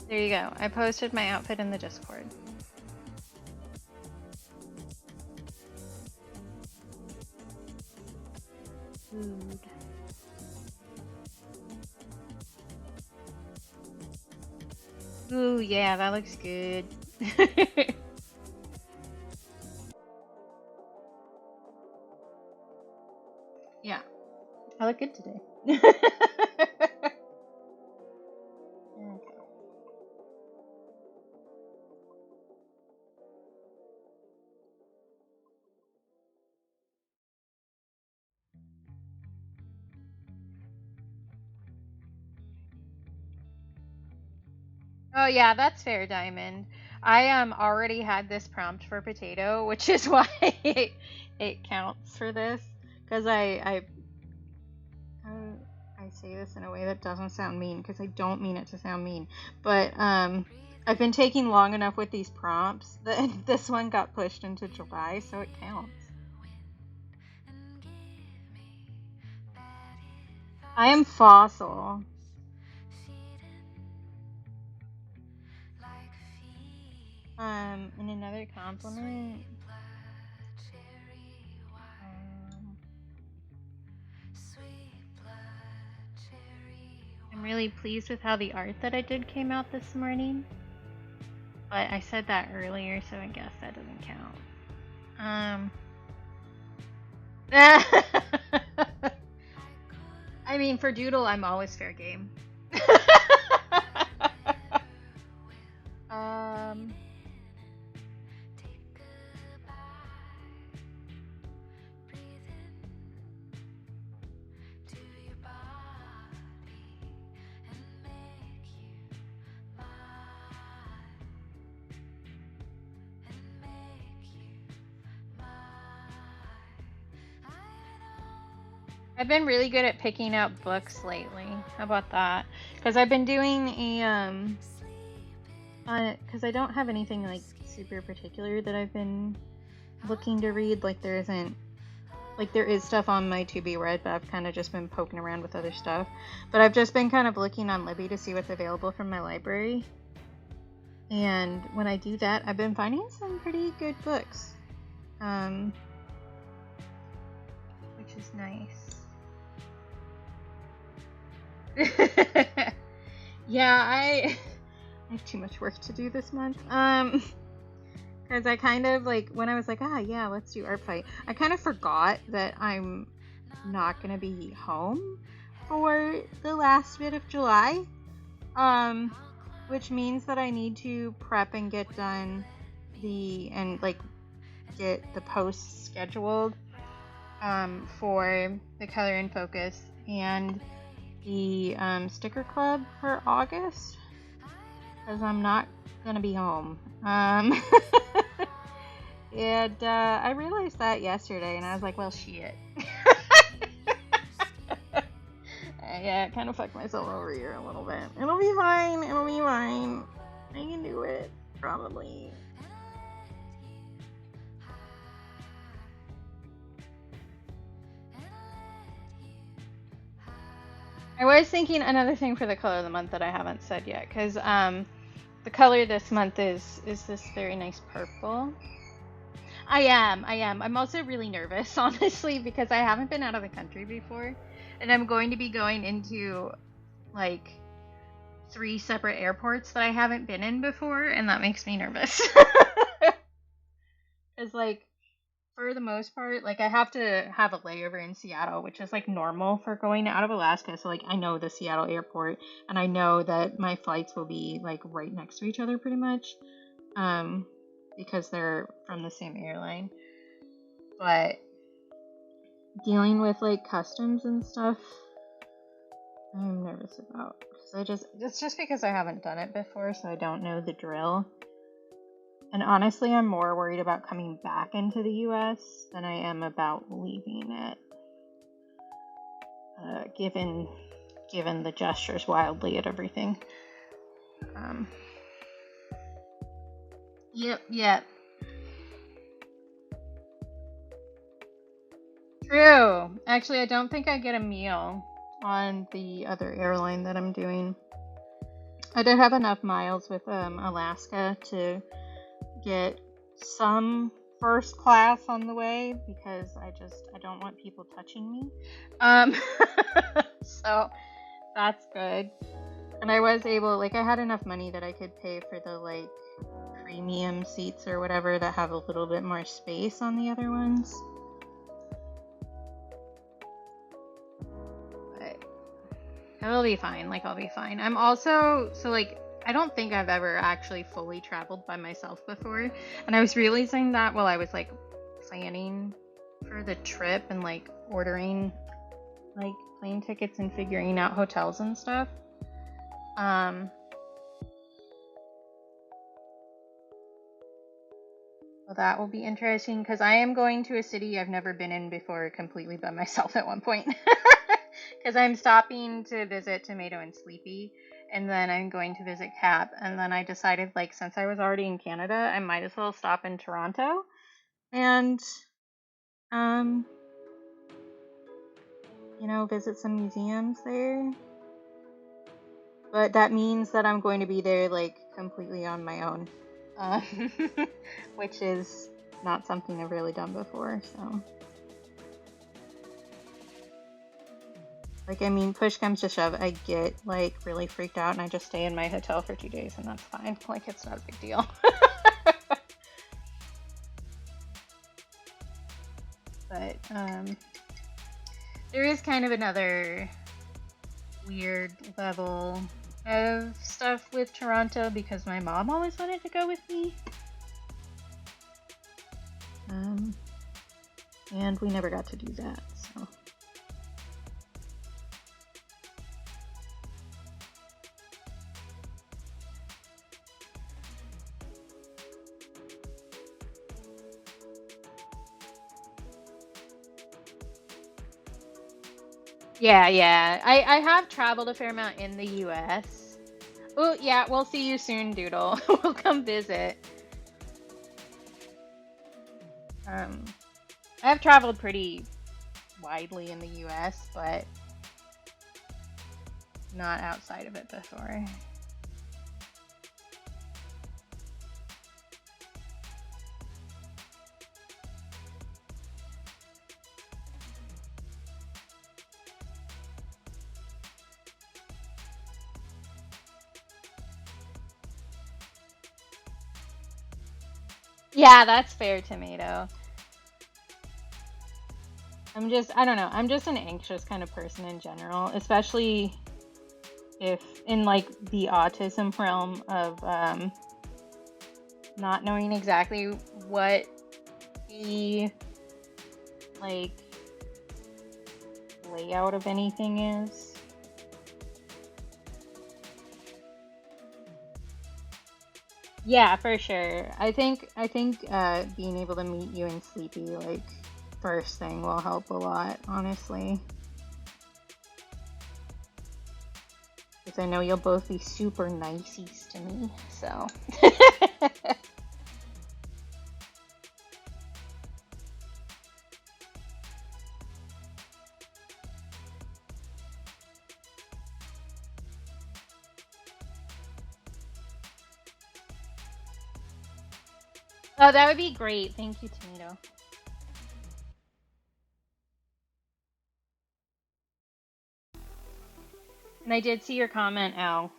[SPEAKER 1] There you go. I posted my outfit in the Discord. Food. Ooh, yeah, that looks good. Yeah, I look good today. Okay. Oh yeah, that's fair, Diamond. I already had this prompt for potato, which is why it counts for this. Because I say this in a way that doesn't sound mean, because I don't mean it to sound mean. But I've been taking long enough with these prompts that this one got pushed into July, so it counts. I am fossil. And another compliment. I'm really pleased with how the art that I did came out this morning. But I said that earlier, so I guess that doesn't count. I mean, for Doodle, I'm always fair game. I've been really good at picking up books lately. How about that? Because I've been doing a because I don't have anything like super particular that I've been looking to read. Like there is stuff on my to be read, but I've kind of just been poking around with other stuff. But I've just been kind of looking on Libby to see what's available from my library. And when I do that, I've been finding some pretty good books, which is nice. Yeah, I have too much work to do this month. Because I kind of like when I was like, yeah, let's do art fight. I kind of forgot that I'm not gonna be home for the last bit of July. Which means that I need to prep and get done get the posts scheduled for the Color and Focus and the sticker club for August, because I'm not gonna be home. And I realized that yesterday, and I was like, well, shit. Yeah, kind of fucked myself over here a little bit. It'll be fine. It'll be fine. I can do it, probably. I was thinking another thing for the color of the month that I haven't said yet, because the color this month is this very nice purple. I am. I'm also really nervous, honestly, because I haven't been out of the country before, and I'm going to be going into like 3 separate airports that I haven't been in before, and that makes me nervous. Because like, for the most part, like I have to have a layover in Seattle, which is like normal for going out of Alaska. So like I know the Seattle airport, and I know that my flights will be like right next to each other pretty much, because they're from the same airline. But dealing with like customs and stuff, I'm nervous about. It's just because I haven't done it before, so I don't know the drill. And honestly, I'm more worried about coming back into the US than I am about leaving it. Given the gestures wildly at everything. Yep. True. Actually, I don't think I get a meal on the other airline that I'm doing. I did have enough miles with Alaska to get some first class on the way, because I don't want people touching me. So that's good. And I was able, like, I had enough money that I could pay for the like premium seats or whatever that have a little bit more space on the other ones. But it'll be fine. Like, I'll be fine. I'm also, so like, I don't think I've ever actually fully traveled by myself before. And I was realizing that while I was like planning for the trip and like ordering like plane tickets and figuring out hotels and stuff. Well, that will be interesting because I am going to a city I've never been in before completely by myself at one point. Because I'm stopping to visit Tomato and Sleepy, and then I'm going to visit Cap, and then I decided, like, since I was already in Canada, I might as well stop in Toronto and, um, visit some museums there. But that means that I'm going to be there, like, completely on my own. Uh, which is not something I've really done before, so. Like, I mean, push comes to shove, I get, like, really freaked out and I just stay in my hotel for 2 days and that's fine. Like, it's not a big deal. But, there is kind of another weird level of stuff with Toronto because my mom always wanted to go with me. And we never got to do that, so. Yeah. I have traveled a fair amount in the US. Oh, yeah, we'll see you soon, Doodle. We'll come visit. I've traveled pretty widely in the US, but not outside of it before. Yeah, that's fair, Tomato. I don't know, I'm just an anxious kind of person in general, especially if in, like, the autism realm of, not knowing exactly what the, like, layout of anything is. Yeah, for sure. I think being able to meet you and Sleepy, like, first thing will help a lot, honestly. Because I know you'll both be super niceys to me, so. Oh, that would be great. Thank you, Tomato. And I did see your comment, Al.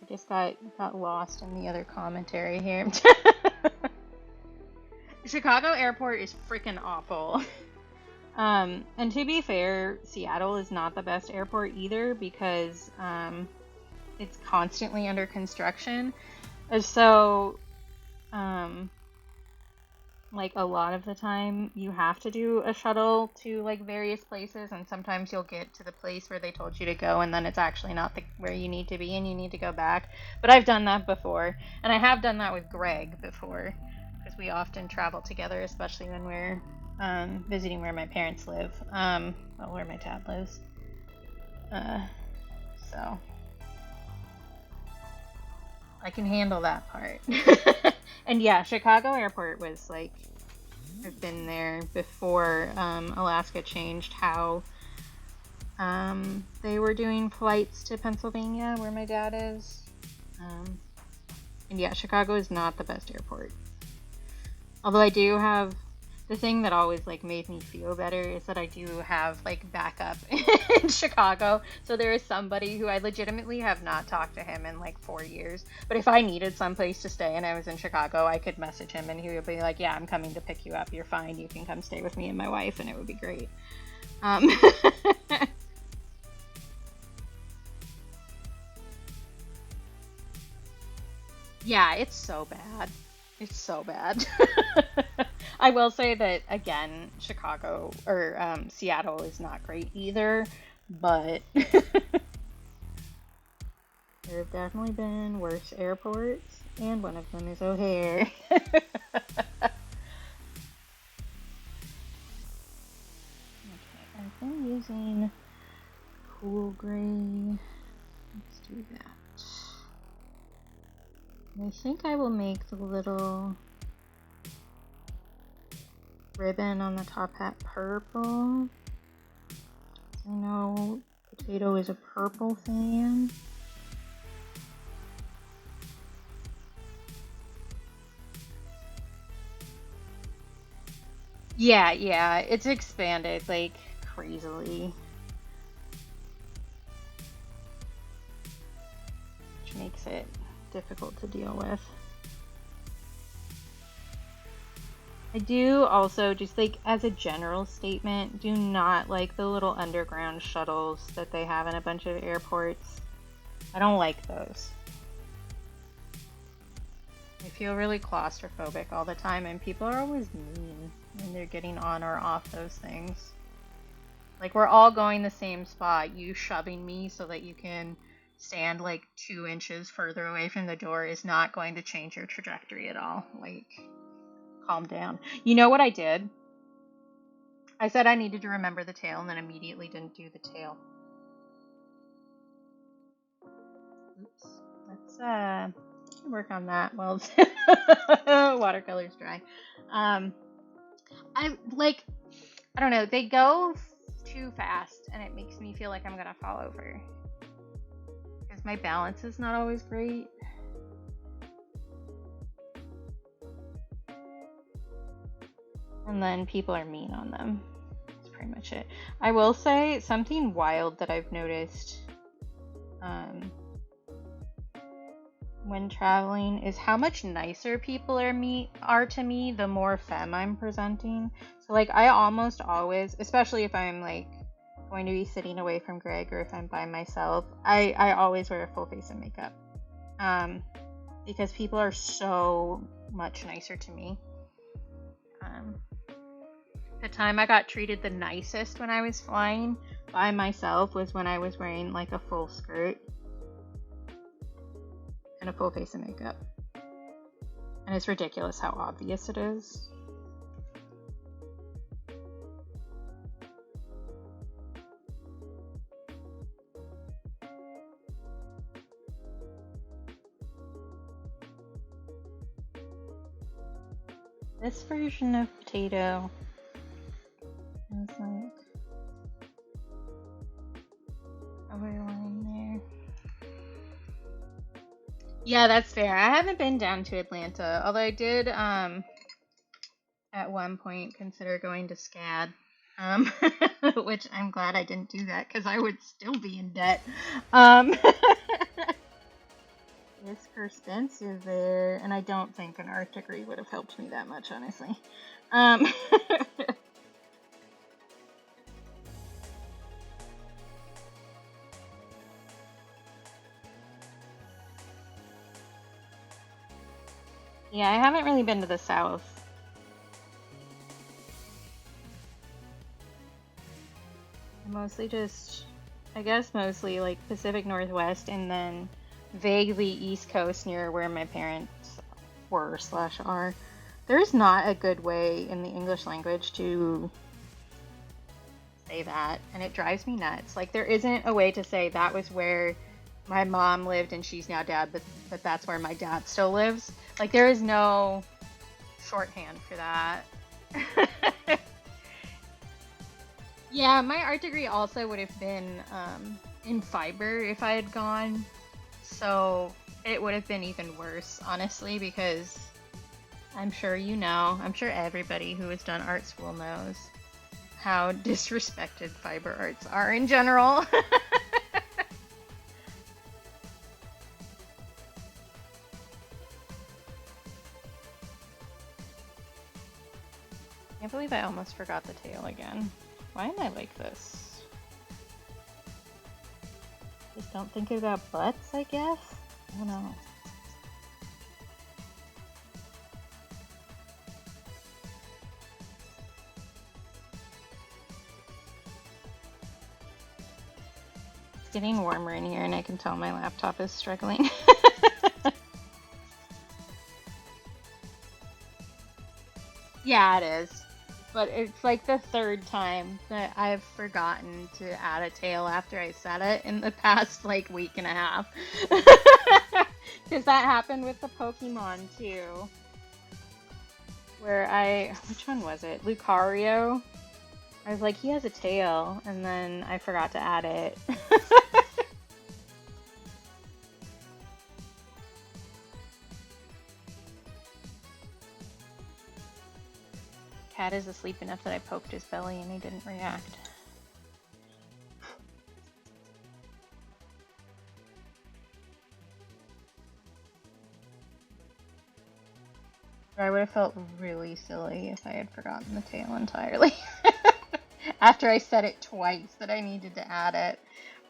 [SPEAKER 1] I just got lost in the other commentary here. Chicago Airport is freaking awful. And to be fair, Seattle is not the best airport either because it's constantly under construction. So, like, a lot of the time you have to do a shuttle to, like, various places, and sometimes you'll get to the place where they told you to go and then it's actually not where you need to be and you need to go back. But I've done that before, and I have done that with Greg before because we often travel together, especially when we're visiting where my parents live, well, where my dad lives. So I can handle that part. And yeah, Chicago Airport was, like, I've been there before Alaska changed how they were doing flights to Pennsylvania, where my dad is. And yeah, Chicago is not the best airport. Although I do have, the thing that always, like, made me feel better is that I do have, like, backup in Chicago. So there is somebody who I legitimately have not talked to him in, like, 4 years. But if I needed someplace to stay and I was in Chicago, I could message him and he would be like, yeah, I'm coming to pick you up. You're fine. You can come stay with me and my wife, and it would be great. Yeah, it's so bad. It's so bad. I will say that, again, Chicago or Seattle is not great either, but there have definitely been worse airports, and one of them is O'Hare. using cool gray. Let's do that. I think I will make the little ribbon on the top hat purple. I know Potato is a purple fan. Yeah, it's expanded like crazily. Which makes it difficult to deal with. I do also, just like as a general statement, do not like the little underground shuttles that they have in a bunch of airports. I don't like those. I feel really claustrophobic all the time, and people are always mean when they're getting on or off those things. Like, we're all going the same spot. You shoving me so that you can stand like 2 inches further away from the door is not going to change your trajectory at all. Like, calm down. You know what I did? I said I needed to remember the tail and then immediately didn't do the tail. Oops. Let's work on that while watercolor's dry. I don't know, they go too fast and it makes me feel like I'm gonna fall over. Because my balance is not always great. And then people are mean on them. That's pretty much it. I will say something wild that I've noticed when traveling is how much nicer people are to me the more femme I'm presenting. So like I almost always, especially if I'm like going to be sitting away from Greg or if I'm by myself, I always wear a full face of makeup. Because people are so much nicer to me. The time I got treated the nicest when I was flying by myself was when I was wearing like a full skirt and a full face of makeup. And it's ridiculous how obvious it is. This version of Potato is like everyone there. Yeah, that's fair. I haven't been down to Atlanta, although I did at one point consider going to SCAD, which I'm glad I didn't do that because I would still be in debt. It's expensive there, and I don't think an art degree would have helped me that much, honestly. Yeah, I haven't really been to the South. Mostly just, I guess mostly like Pacific Northwest and then vaguely East Coast near where my parents were / are. There's not a good way in the English language to say that, and it drives me nuts. Like, there isn't a way to say that was where my mom lived and she's now dead, but that's where my dad still lives. Like, there is no shorthand for that. Yeah, my art degree also would have been in fiber if I had gone, so it would have been even worse, honestly, because I'm sure I'm sure everybody who has done art school knows how disrespected fiber arts are in general. I can't believe I almost forgot the tail again. Why am I like this? Just don't think about butts, I guess? I don't know. It's getting warmer in here and I can tell my laptop is struggling. Yeah, it is. but it's like the third time that I've forgotten to add a tail after I said it in the past like week and a half. Because that happened with the Pokemon too. Where which one was it? Lucario? I was like, he has a tail, and then I forgot to add it. Cat is asleep enough that I poked his belly and he didn't react. I would have felt really silly if I had forgotten the tail entirely. After I said it twice that I needed to add it.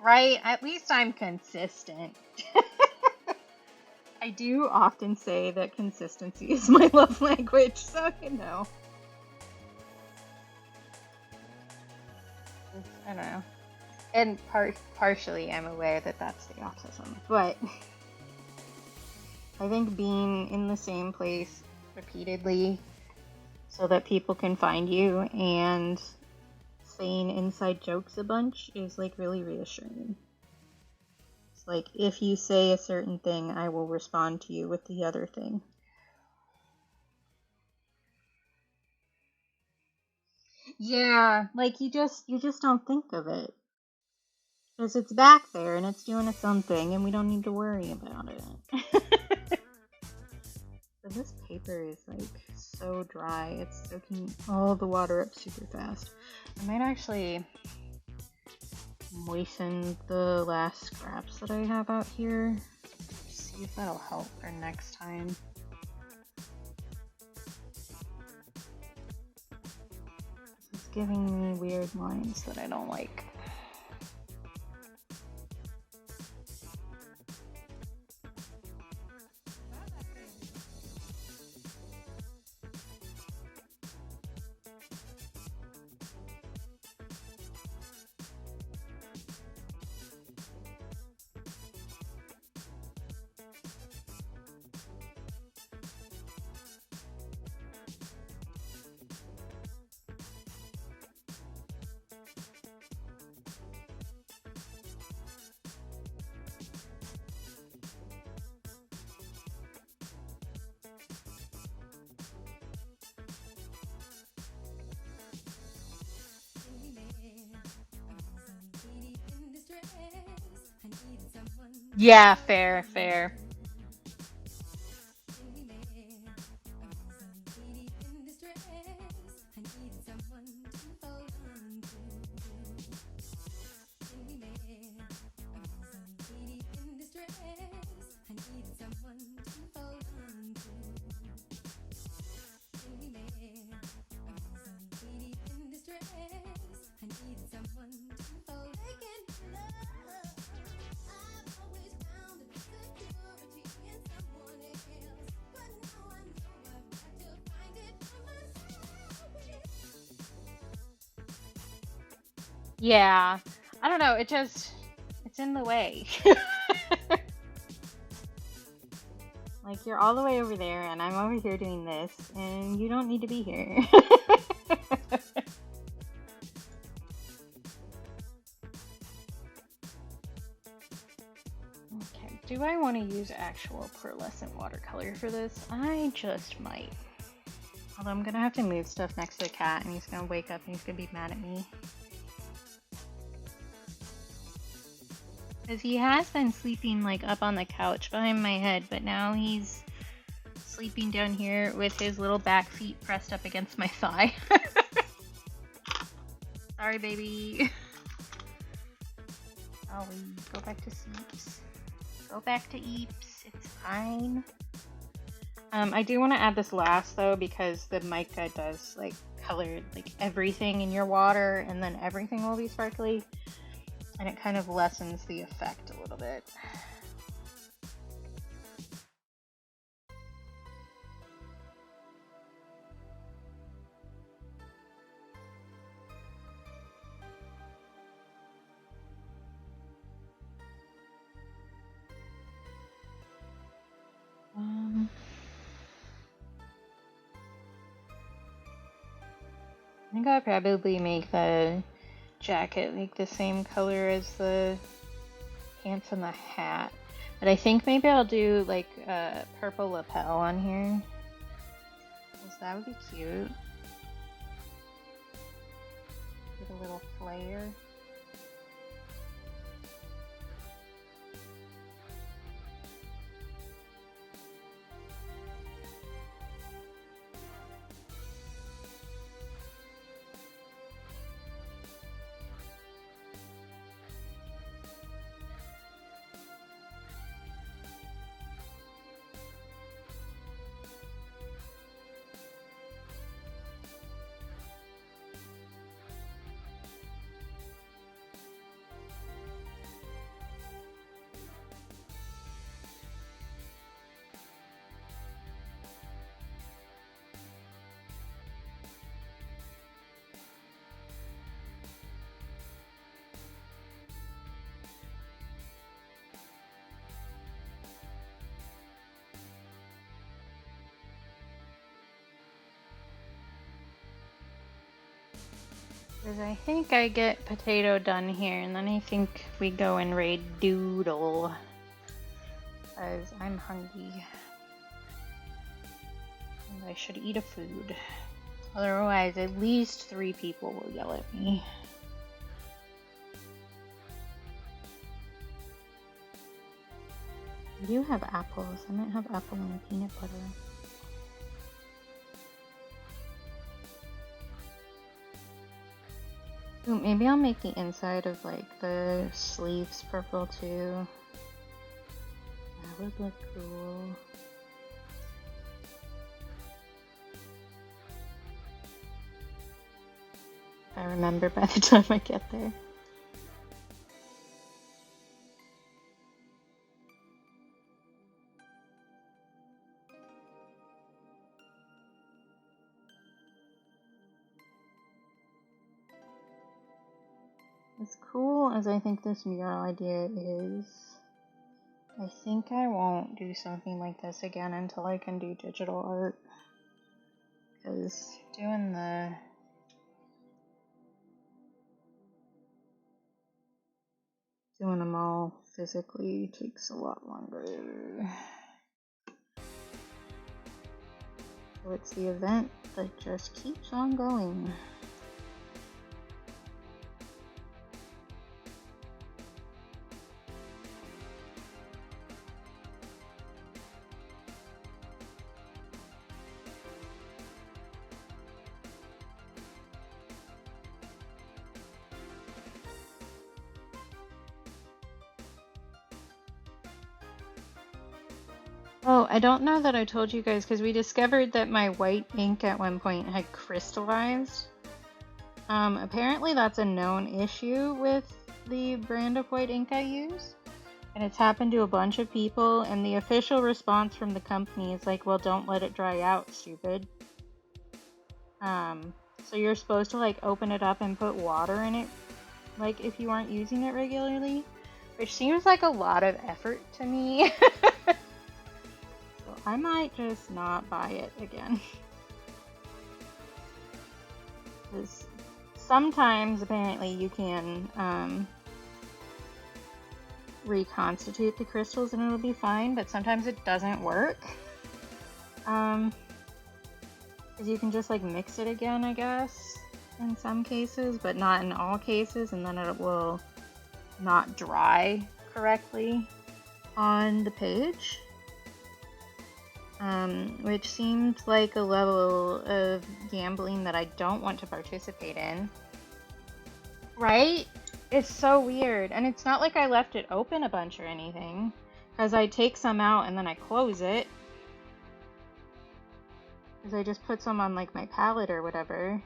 [SPEAKER 1] Right? At least I'm consistent. I do often say that consistency is my love language, so you know. I don't know. And partially I'm aware that that's the autism, but I think being in the same place repeatedly so that people can find you and saying inside jokes a bunch is like really reassuring. It's like if you say a certain thing, I will respond to you with the other thing. Yeah, like you just don't think of it. Because it's back there and it's doing its own thing and we don't need to worry about it. But this paper is like so dry, it's soaking all the water up super fast. I might actually moisten the last scraps that I have out here. See if that'll help for next time. It's giving me weird lines that I don't like. Yeah, fair, fair. Yeah, I don't know, it's in the way. Like, you're all the way over there, and I'm over here doing this, and you don't need to be here. Okay, do I want to use actual pearlescent watercolor for this? I just might. Although I'm gonna have to move stuff next to the cat, and he's gonna wake up and he's gonna be mad at me. Because he has been sleeping like up on the couch behind my head, but now he's sleeping down here with his little back feet pressed up against my thigh. Sorry, baby. Oh, go back to sleeps. Go back to eeps. It's fine. I do want to add this last though, because the mica does like color like everything in your water, and then everything will be sparkly. And it kind of lessens the effect a little bit. think I'll probably make the jacket like the same color as the pants and the hat. But I think maybe I'll do like a purple lapel on here. Because that would be cute. Get a little flare. Because I think I get potato done here, and then I think we go and raid Doodle. Because I'm hungry. And I should eat a food. Otherwise, at least 3 people will yell at me. I do have apples. I might have apple and peanut butter. Ooh, maybe I'll make the inside of like the sleeves purple too. That would look cool. If I remember by the time I get there. As cool as I think this mural idea is, I think I won't do something like this again until I can do digital art. Because doing them all physically takes a lot longer. So it's the event that just keeps on going. Oh, I don't know that I told you guys because we discovered that my white ink at one point had crystallized. Apparently that's a known issue with the brand of white ink I use. And it's happened to a bunch of people, and the official response from the company is like, well, don't let it dry out, stupid. So you're supposed to like open it up and put water in it, like if you aren't using it regularly, which seems like a lot of effort to me. I might just not buy it again. Because sometimes, apparently, you can reconstitute the crystals and it'll be fine, but sometimes it doesn't work. Because you can just like mix it again, I guess, in some cases, but not in all cases, and then it will not dry correctly on the page. Which seemed like a level of gambling that I don't want to participate in. Right? It's so weird. And it's not like I left it open a bunch or anything. Because I take some out and then I close it. Because I just put some on like my palette or whatever.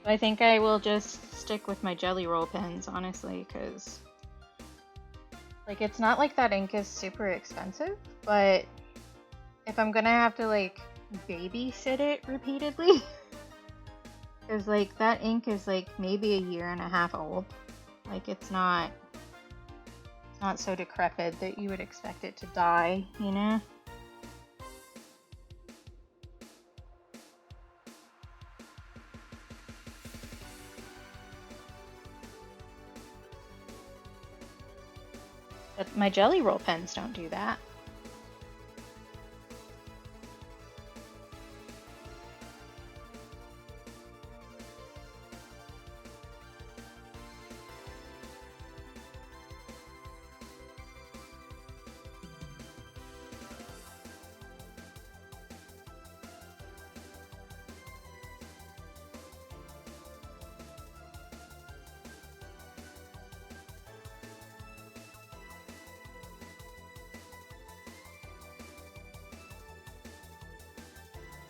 [SPEAKER 1] I think I will just stick with my Jelly Roll pens, honestly, because like it's not like that ink is super expensive, but if I'm gonna have to like babysit it repeatedly, because like that ink is like maybe 1.5 years old, like it's not not so decrepit that you would expect it to die, you know? But my jelly roll pens don't do that.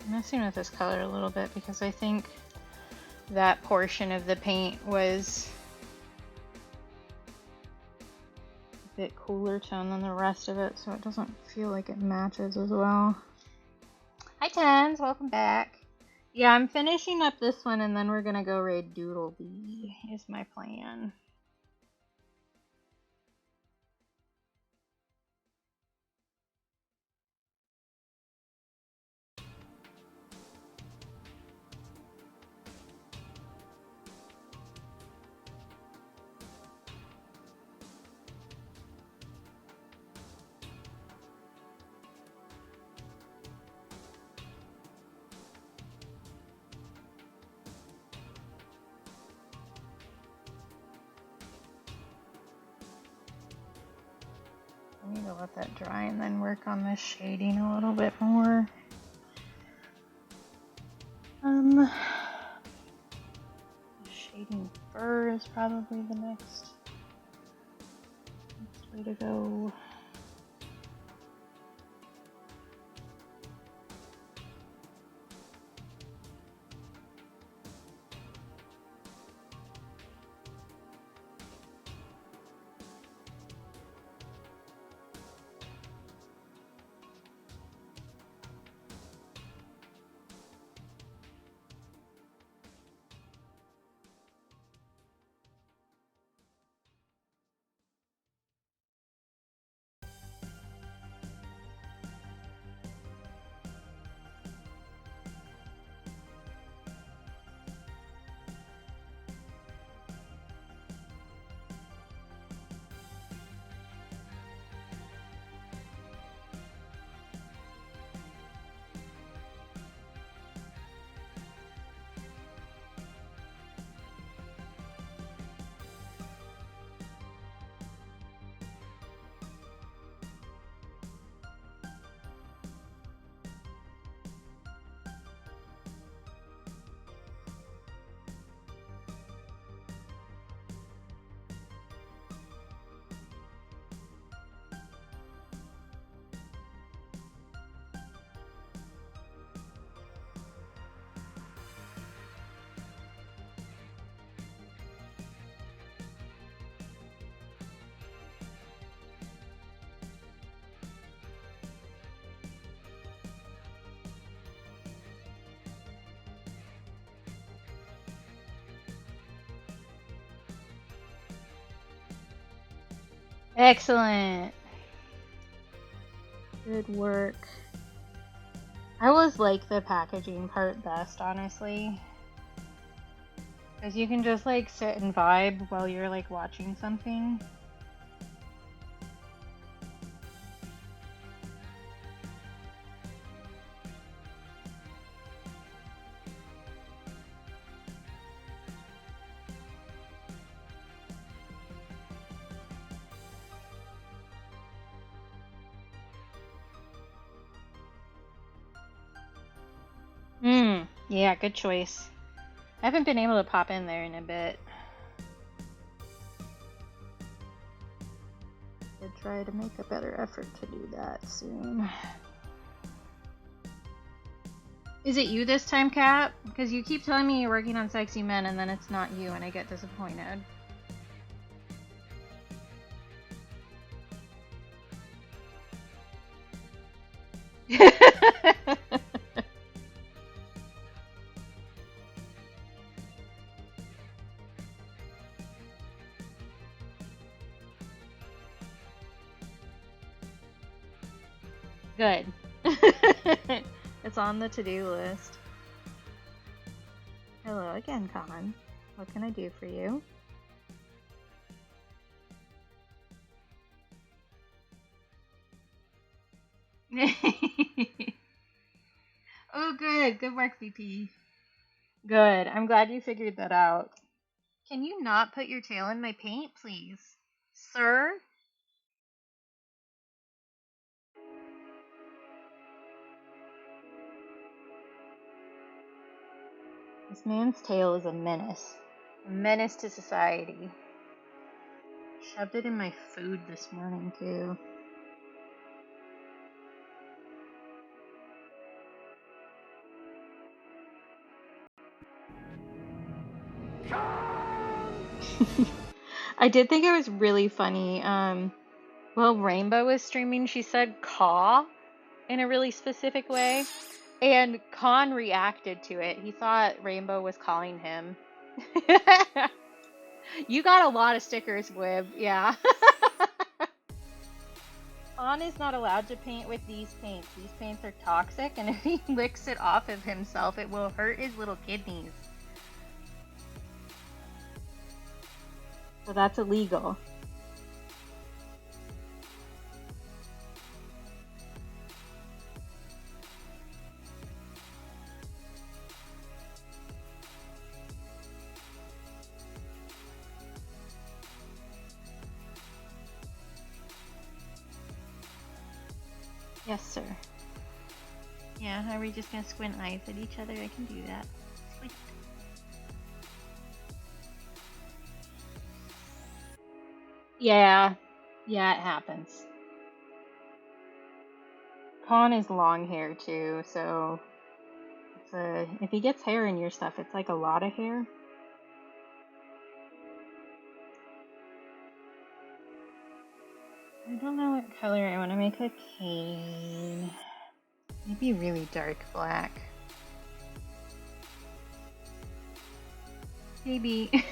[SPEAKER 1] I'm messing with this color a little bit because I think that portion of the paint was a bit cooler tone than the rest of it, so it doesn't feel like it matches as well. Hi Tens, welcome back. Yeah, I'm finishing up this one and then we're gonna go raid Doodlebee is my plan. I need to let that dry and then work on this shading a little bit more. Shading fur is probably the next way to go. Excellent. Good work. I always like the packaging part best, honestly. Because you can just like sit and vibe while you're like watching something. Yeah, good choice. I haven't been able to pop in there in a bit. I'll try to make a better effort to do that soon. Is it you this time, Cap? Because you keep telling me you're working on Sexy Men and then it's not you and I get disappointed. Good. It's on the to-do list. Hello again, Colin. What can I do for you? Oh, good. Good work, VP. Good. I'm glad you figured that out. Can you not put your tail in my paint, please? Sir? This man's tail is a menace. A menace to society. Shoved it in my food this morning, too. I did think it was really funny. Well, Rainbow was streaming, she said caw in a really specific way. And Khan reacted to it. He thought Rainbow was calling him. You got a lot of stickers, Gwib. Yeah. Khan is not allowed to paint with these paints. These paints are toxic, and if he licks it off of himself, it will hurt his little kidneys. So that's illegal. Yes, sir. Yeah, are we just gonna squint eyes at each other? I can do that. Squint. Yeah. Yeah, it happens. Khan is long hair too, so if he gets hair in your stuff, it's like a lot of hair. I don't know what color I want to make a cane. Maybe really dark black. Maybe.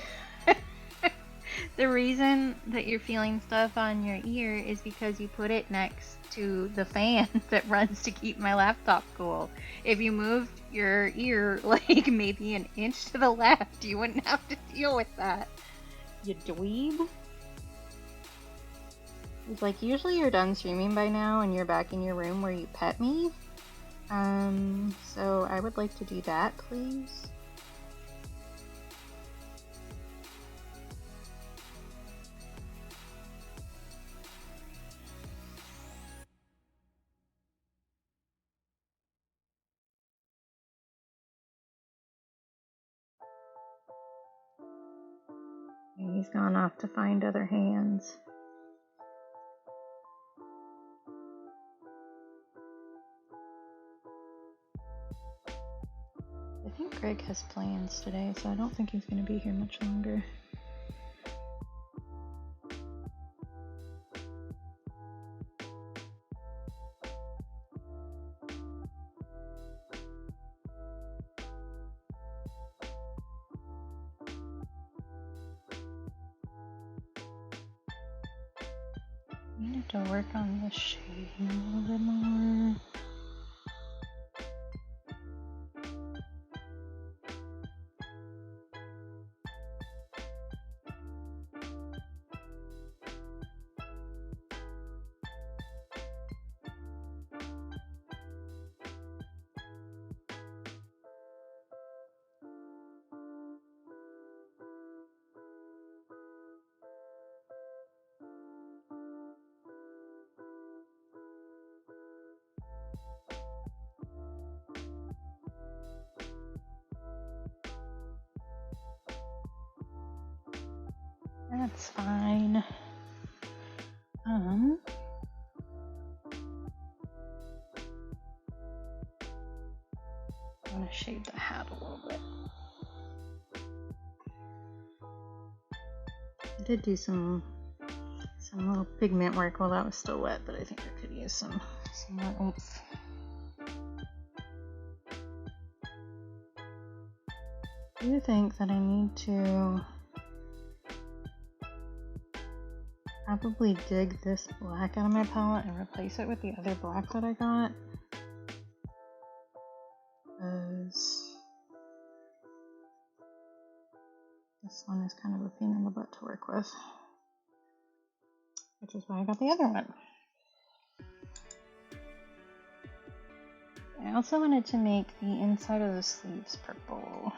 [SPEAKER 1] The reason that you're feeling stuff on your ear is because you put it next to the fan that runs to keep my laptop cool. If you moved your ear like maybe an inch to the left, you wouldn't have to deal with that. You dweeb. It's like, usually you're done streaming by now and you're back in your room where you pet me. So I would like to do that, please. He's gone off to find other hands. I think Greg has plans today, so I don't think he's going to be here much longer. I need to work on the shading a little bit more. That's fine. I want to shade the hat a little bit. I did do some little pigment work while that was still wet, but I think I could use some more oomph. Do you think that I need to probably dig this black out of my palette and replace it with the other black that I got. Because this one is kind of a pain in the butt to work with. Which is why I got the other one. I also wanted to make the inside of the sleeves purple.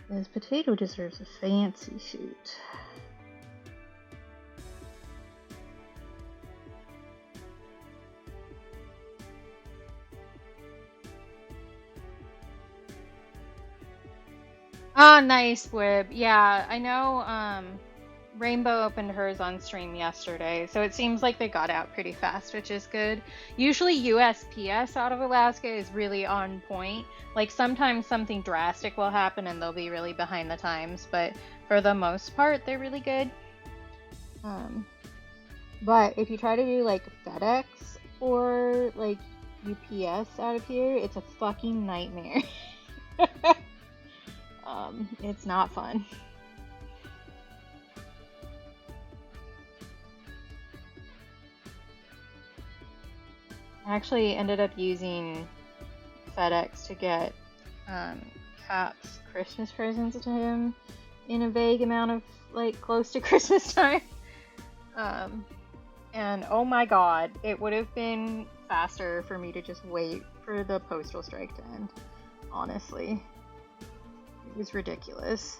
[SPEAKER 1] Because Potato deserves a fancy suit. Oh, nice, Wib. Yeah, I know Rainbow opened hers on stream yesterday, so it seems like they got out pretty fast, which is good. Usually USPS out of Alaska is really on point. Like sometimes something drastic will happen and they'll be really behind the times, but for the most part, they're really good. But if you try to do like FedEx or like UPS out of here, it's a fucking nightmare. It's not fun. I actually ended up using FedEx to get Cap's Christmas presents to him in a vague amount of like close to Christmas time. And oh my god, it would have been faster for me to just wait for the postal strike to end. Honestly. It was ridiculous.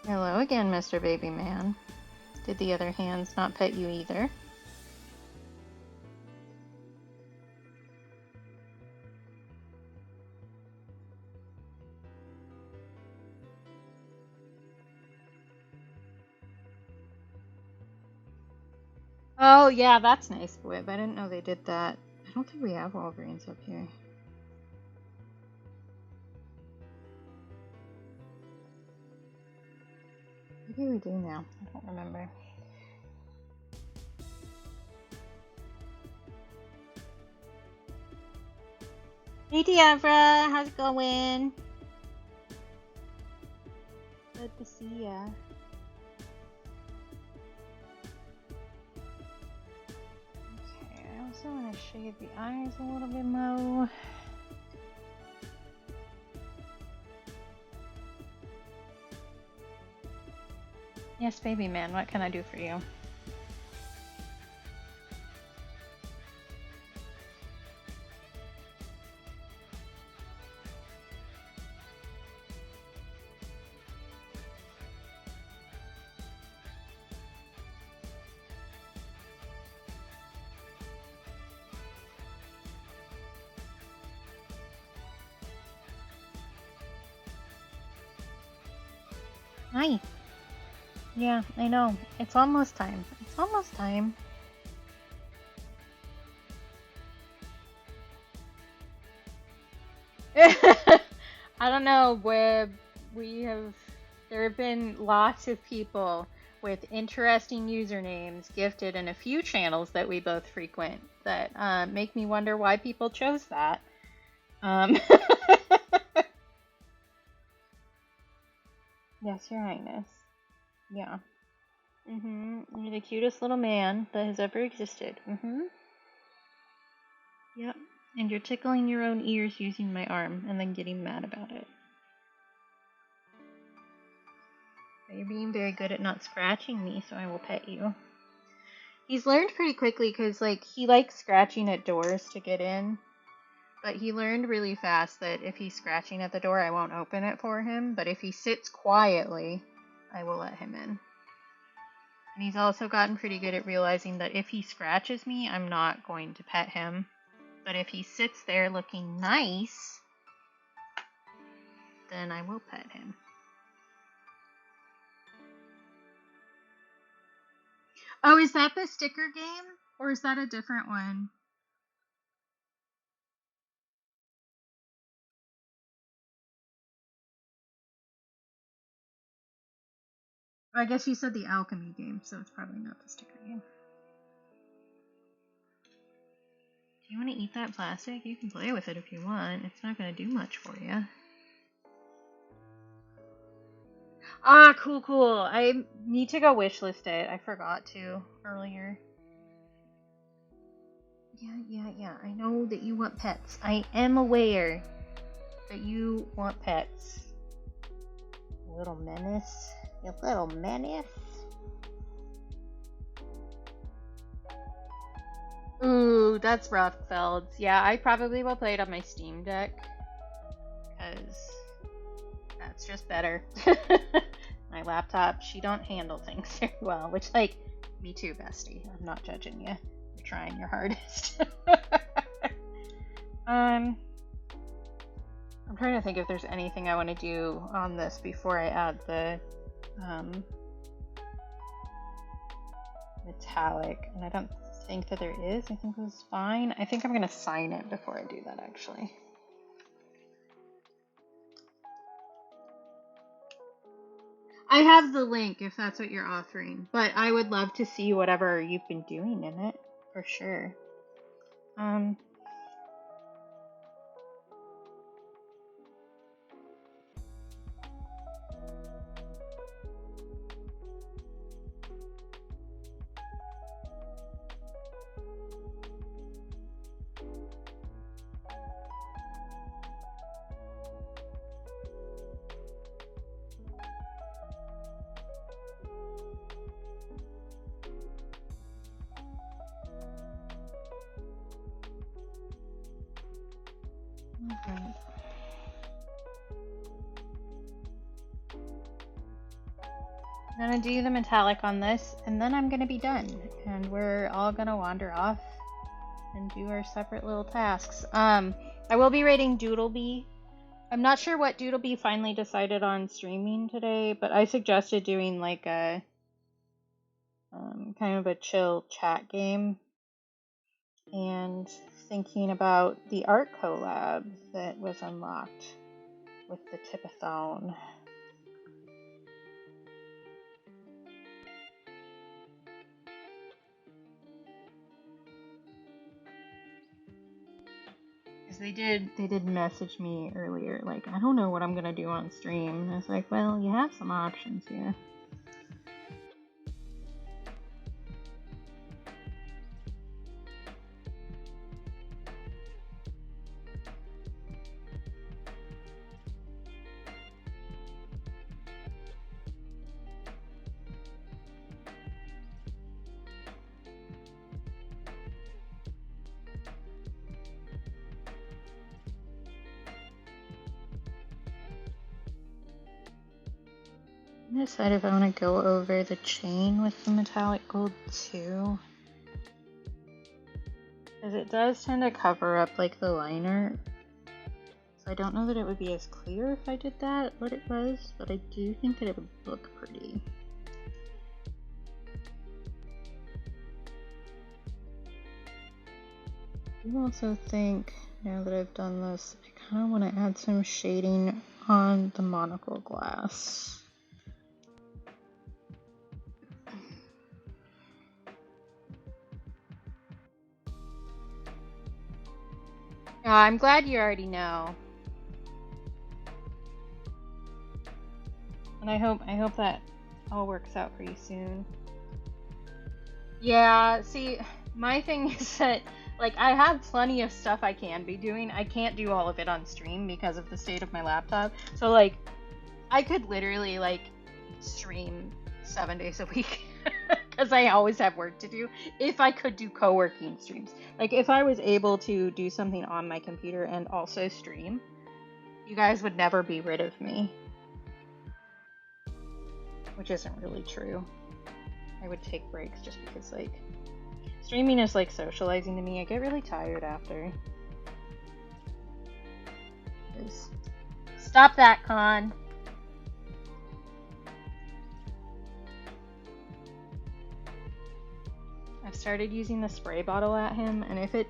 [SPEAKER 1] Hello again, Mr. Baby Man. Did the other hands not pet you either? Oh, yeah, that's nice, Wib. I didn't know they did that. I don't think we have Walgreens up here. Maybe we do now. I don't remember. Hey, Diavra. How's it going? Good to see ya. I also want to shade the eyes a little bit more. Yes, baby man, what can I do for you? Hi. Yeah, I know. It's almost time. It's almost time. I don't know, Web. There have been lots of people with interesting usernames gifted in a few channels that we both frequent that make me wonder why people chose that. Yes, Your Highness. Yeah. You're the cutest little man that has ever existed. Yep. And you're tickling your own ears using my arm and then getting mad about it. But you're being very good at not scratching me, so I will pet you. He's learned pretty quickly because, like, he likes scratching at doors to get in. But he learned really fast that if he's scratching at the door, I won't open it for him. But if he sits quietly, I will let him in. And he's also gotten pretty good at realizing that if he scratches me, I'm not going to pet him. But if he sits there looking nice, then I will pet him. Oh, is that the sticker game? Or is that a different one? I guess you said the alchemy game, so it's probably not the sticker game. Do you want to eat that plastic? You can play with it if you want. It's not going to do much for you. Ah, cool, cool. I need to go wishlist it. I forgot to earlier. Yeah. I know that you want pets. I am aware that you want pets. You little menace. You little menace. Ooh, that's rough, Felds. Yeah, I probably will play it on my Steam Deck. Because that's just better. My laptop, she don't handle things very well. Which, like, me too, bestie. I'm not judging you. You're trying your hardest. I'm trying to think if there's anything I want to do on this before I add the metallic. And I don't think that there is. I think it was fine. I think I'm going to sign it before I do that, actually. I have the link if that's what you're offering, but I would love to see whatever you've been doing in it, for sure. Okay. I'm gonna do the metallic on this, and then I'm gonna be done, and we're all gonna wander off and do our separate little tasks. I will be rating Doodlebee. I'm not sure what Doodlebee finally decided on streaming today, but I suggested doing like a kind of a chill chat game, and thinking about the art collab that was unlocked with the tipathon. Because they did message me earlier, like, I don't know what I'm gonna do on stream. And I was like, well, you have some options here. I decide if I want to go over the chain with the metallic gold too. Because it does tend to cover up like the liner. So I don't know that it would be as clear if I did that, what it was, but I do think that it would look pretty. I do also think, now that I've done this, I kind of want to add some shading on the monocle glass. I'm glad you already know. And I hope that all works out for you soon. Yeah, see, my thing is that, like, I have plenty of stuff I can be doing. I can't do all of it on stream because of the state of my laptop. So, like, I could literally, like, stream 7 days a week. Because I always have work to do. If I could do co-working streams. Like, if I was able to do something on my computer and also stream, you guys would never be rid of me. Which isn't really true. I would take breaks just because, like, streaming is like socializing to me. I get really tired after. Stop that, Con! I've started using the spray bottle at him, and if it,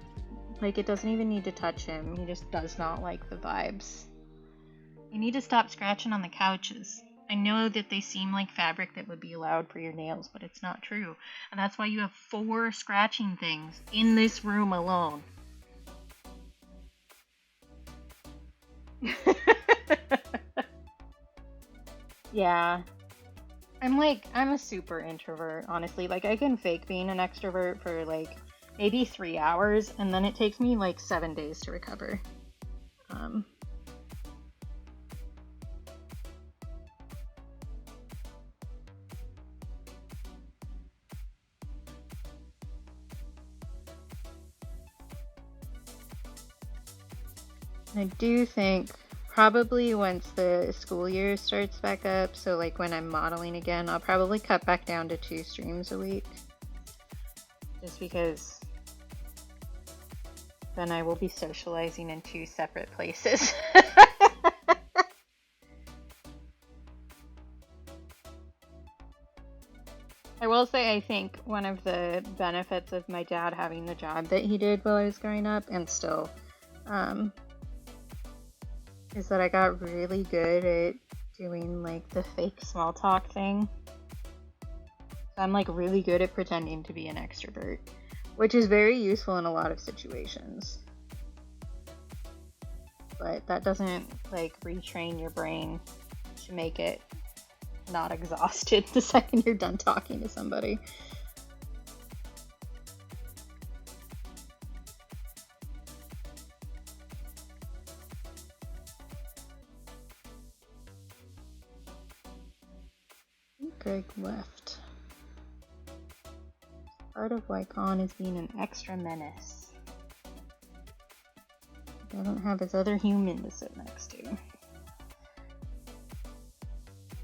[SPEAKER 1] like, it doesn't even need to touch him. He just does not like the vibes. You need to stop scratching on the couches. I know that they seem like fabric that would be allowed for your nails, but it's not true. And that's why you have 4 scratching things in this room alone. Yeah. I'm a super introvert, honestly. Like, I can fake being an extrovert for, like, maybe 3 hours, and then it takes me, like, 7 days to recover. I do think probably once the school year starts back up, so like when I'm modeling again, I'll probably cut back down to 2 streams a week. Just because then I will be socializing in 2 separate places. I will say I think one of the benefits of my dad having the job that he did while I was growing up, and still, is that I got really good at doing like the fake small talk thing. So I'm like really good at pretending to be an extrovert, which is very useful in a lot of situations. But that doesn't like retrain your brain to make it not exhausted the second you're done talking to somebody. Greg left. Part of why Khan is being an extra menace. He doesn't have his other human to sit next to.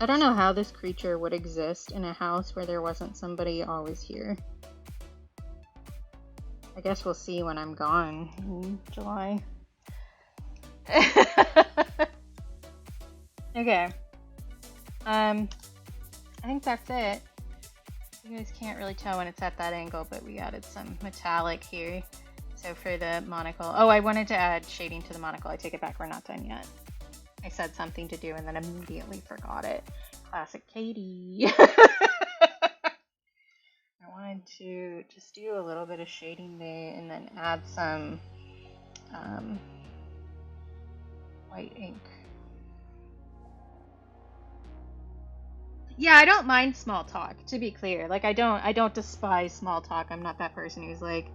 [SPEAKER 1] I don't know how this creature would exist in a house where there wasn't somebody always here. I guess we'll see when I'm gone in July. Okay. I think that's it. You guys can't really tell when it's at that angle, but we added some metallic here. So for the monocle, oh, I wanted to add shading to the monocle. I take it back, we're not done yet. I said something to do and then immediately forgot it. Classic Katie. I wanted to just do a little bit of shading there and then add some white ink. Yeah, I don't mind small talk, to be clear. Like I don't despise small talk. I'm not that person who's like,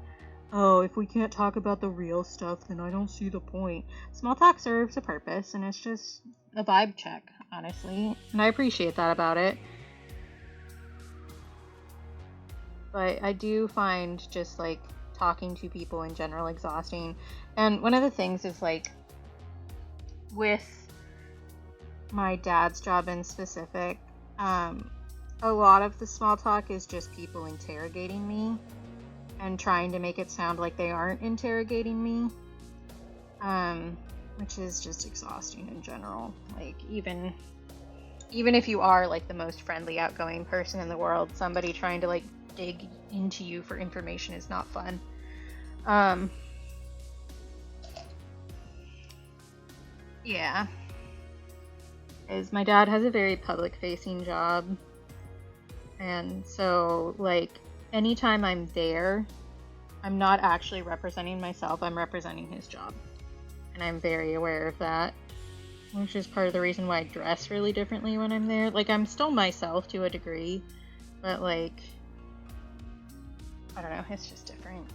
[SPEAKER 1] oh, if we can't talk about the real stuff, then I don't see the point. Small talk serves a purpose, and it's just a vibe check, honestly. And I appreciate that about it. But I do find just like talking to people in general exhausting. And one of the things is like with my dad's job in specific, a lot of the small talk is just people interrogating me and trying to make it sound like they aren't interrogating me, which is just exhausting in general. Like even if you are like the most friendly, outgoing person in the world, somebody trying to like dig into you for information is not fun. Yeah. Because my dad has a very public-facing job, and so, like, anytime I'm there, I'm not actually representing myself, I'm representing his job. And I'm very aware of that, which is part of the reason why I dress really differently when I'm there. Like, I'm still myself to a degree, but, like, I don't know, it's just different.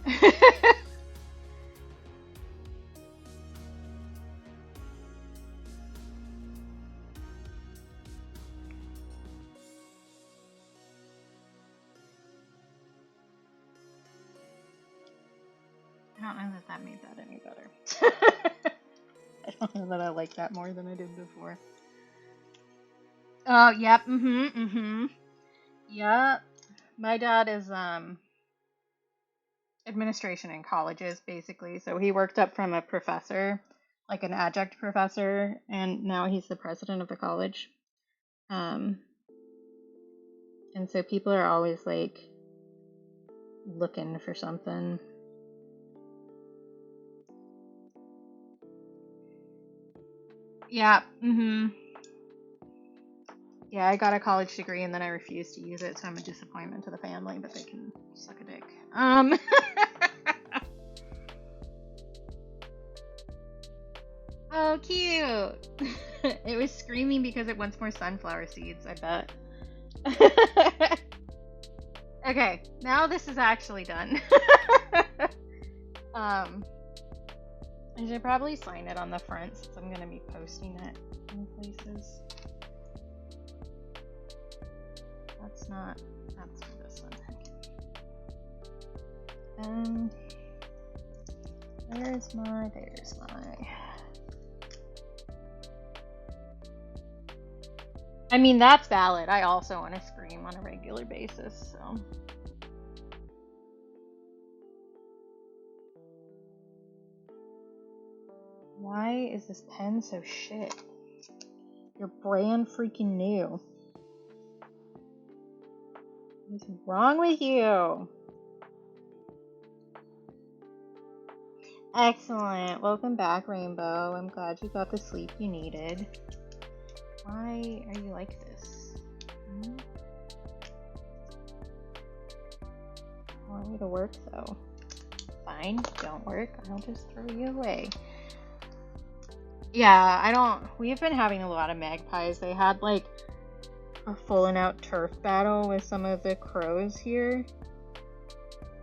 [SPEAKER 1] I don't know that that made that any better. I don't know that I like that more than I did before. Oh, yep, Yep. My dad is, administration in colleges, basically. So he worked up from a professor, like an adjunct professor, and now he's the president of the college. And so people are always, like, looking for something. Yeah, Yeah, I got a college degree and then I refused to use it, so I'm a disappointment to the family, but they can suck a dick. Oh, cute! It was screaming because it wants more sunflower seeds, I bet. Okay, now this is actually done. I should probably sign it on the front since I'm going to be posting it in places. That's for this one. There's my. I mean, that's valid. I also want to scream on a regular basis, so. Why is this pen so shit? You're brand freaking new. What's wrong with you? Excellent. Welcome back, Rainbow. I'm glad you got the sleep you needed. Why are you like this? I want you to work, though. Fine, don't work. I'll just throw you away. Yeah, we've been having a lot of magpies. They had, like, a full and out turf battle with some of the crows here.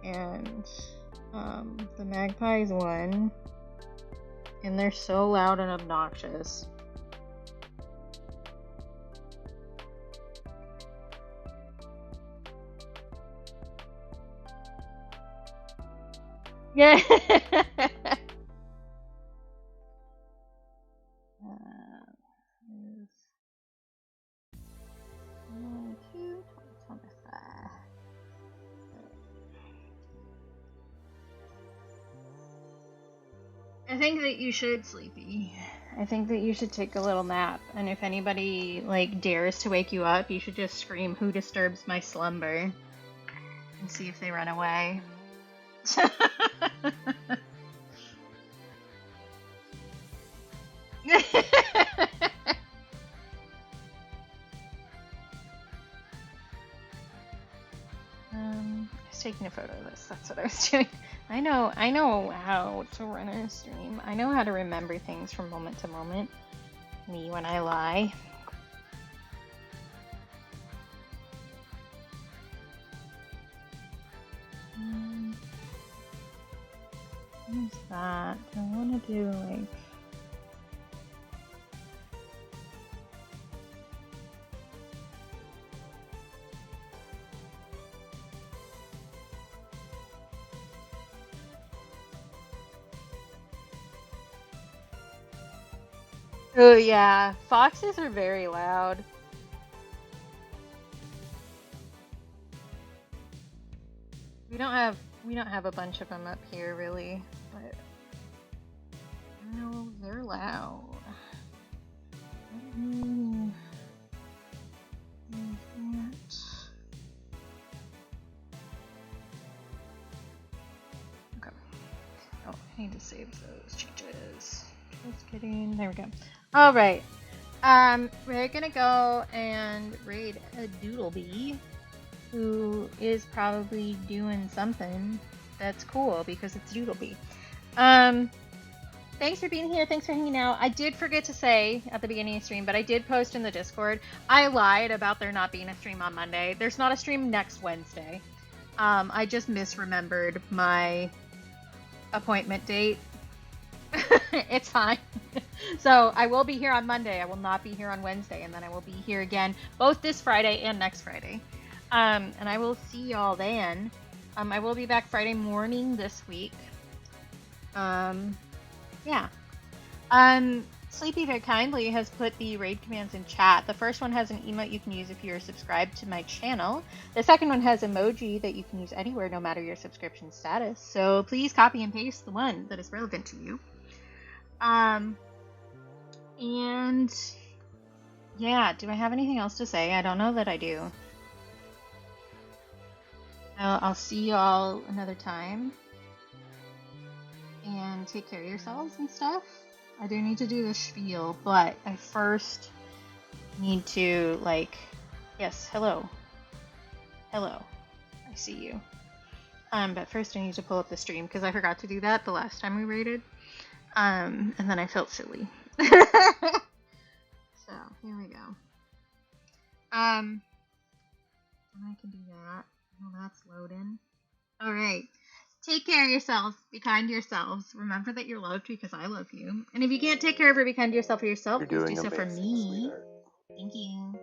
[SPEAKER 1] And, the magpies won. And they're so loud and obnoxious. Yeah. I think that you should, Sleepy. I think that you should take a little nap. And if anybody, like, dares to wake you up, you should just scream, "Who disturbs my slumber?" and see if they run away. I was taking a photo of this. That's what I was doing. I know how to run a stream. I know how to remember things from moment to moment. Me when I lie. What is that? I want to do like. Oh yeah, foxes are very loud. We don't have a bunch of them up here really, but I know they're loud. Okay. Oh, I need to save those changes. Just kidding. There we go. All right. We're gonna go and raid a Doodlebee, who is probably doing something that's cool because it's Doodlebee. Thanks for being here. Thanks for hanging out. I did forget to say at the beginning of the stream, but I did post in the Discord. I lied about there not being a stream on Monday. There's not a stream next Wednesday. I just misremembered my appointment date. It's fine. So I will be here on Monday. I will not be here on Wednesday, and then I will be here again both this Friday and next Friday. And I will see y'all then. I will be back Friday morning this week. Yeah. Sleepy very kindly has put the raid commands in chat. The first one has an emote you can use if you're subscribed to my channel. The second one has emoji that you can use anywhere, no matter your subscription status. So please copy and paste the one that is relevant to you. And yeah, do I have anything else to say? I don't know that I do. I'll see y'all another time. And take care of yourselves and stuff. I do need to do the spiel, but I first need to, like, yes, hello. Hello. I see you. But first I need to pull up the stream because I forgot to do that the last time we raided. And then I felt silly. So, here we go. And I can do that. Well, that's loading. Alright. Take care of yourselves. Be kind to yourselves. Remember that you're loved because I love you. And if you can't take care of or be kind to yourself or yourself,
[SPEAKER 3] You're
[SPEAKER 1] please
[SPEAKER 3] doing
[SPEAKER 1] do so for
[SPEAKER 3] amazing,
[SPEAKER 1] me.
[SPEAKER 3] sweetheart.
[SPEAKER 1] Thank you.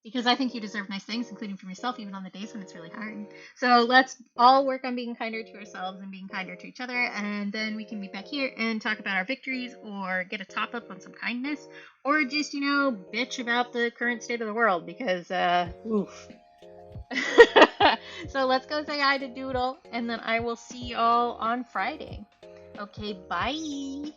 [SPEAKER 1] Because I think you deserve nice things, including from yourself, even on the days when it's really hard. So let's all work on being kinder to ourselves and being kinder to each other, and then we can meet back here and talk about our victories, or get a top up on some kindness, or just, bitch about the current state of the world, because, oof. So let's go say hi to Doodle, and then I will see y'all on Friday. Okay, bye!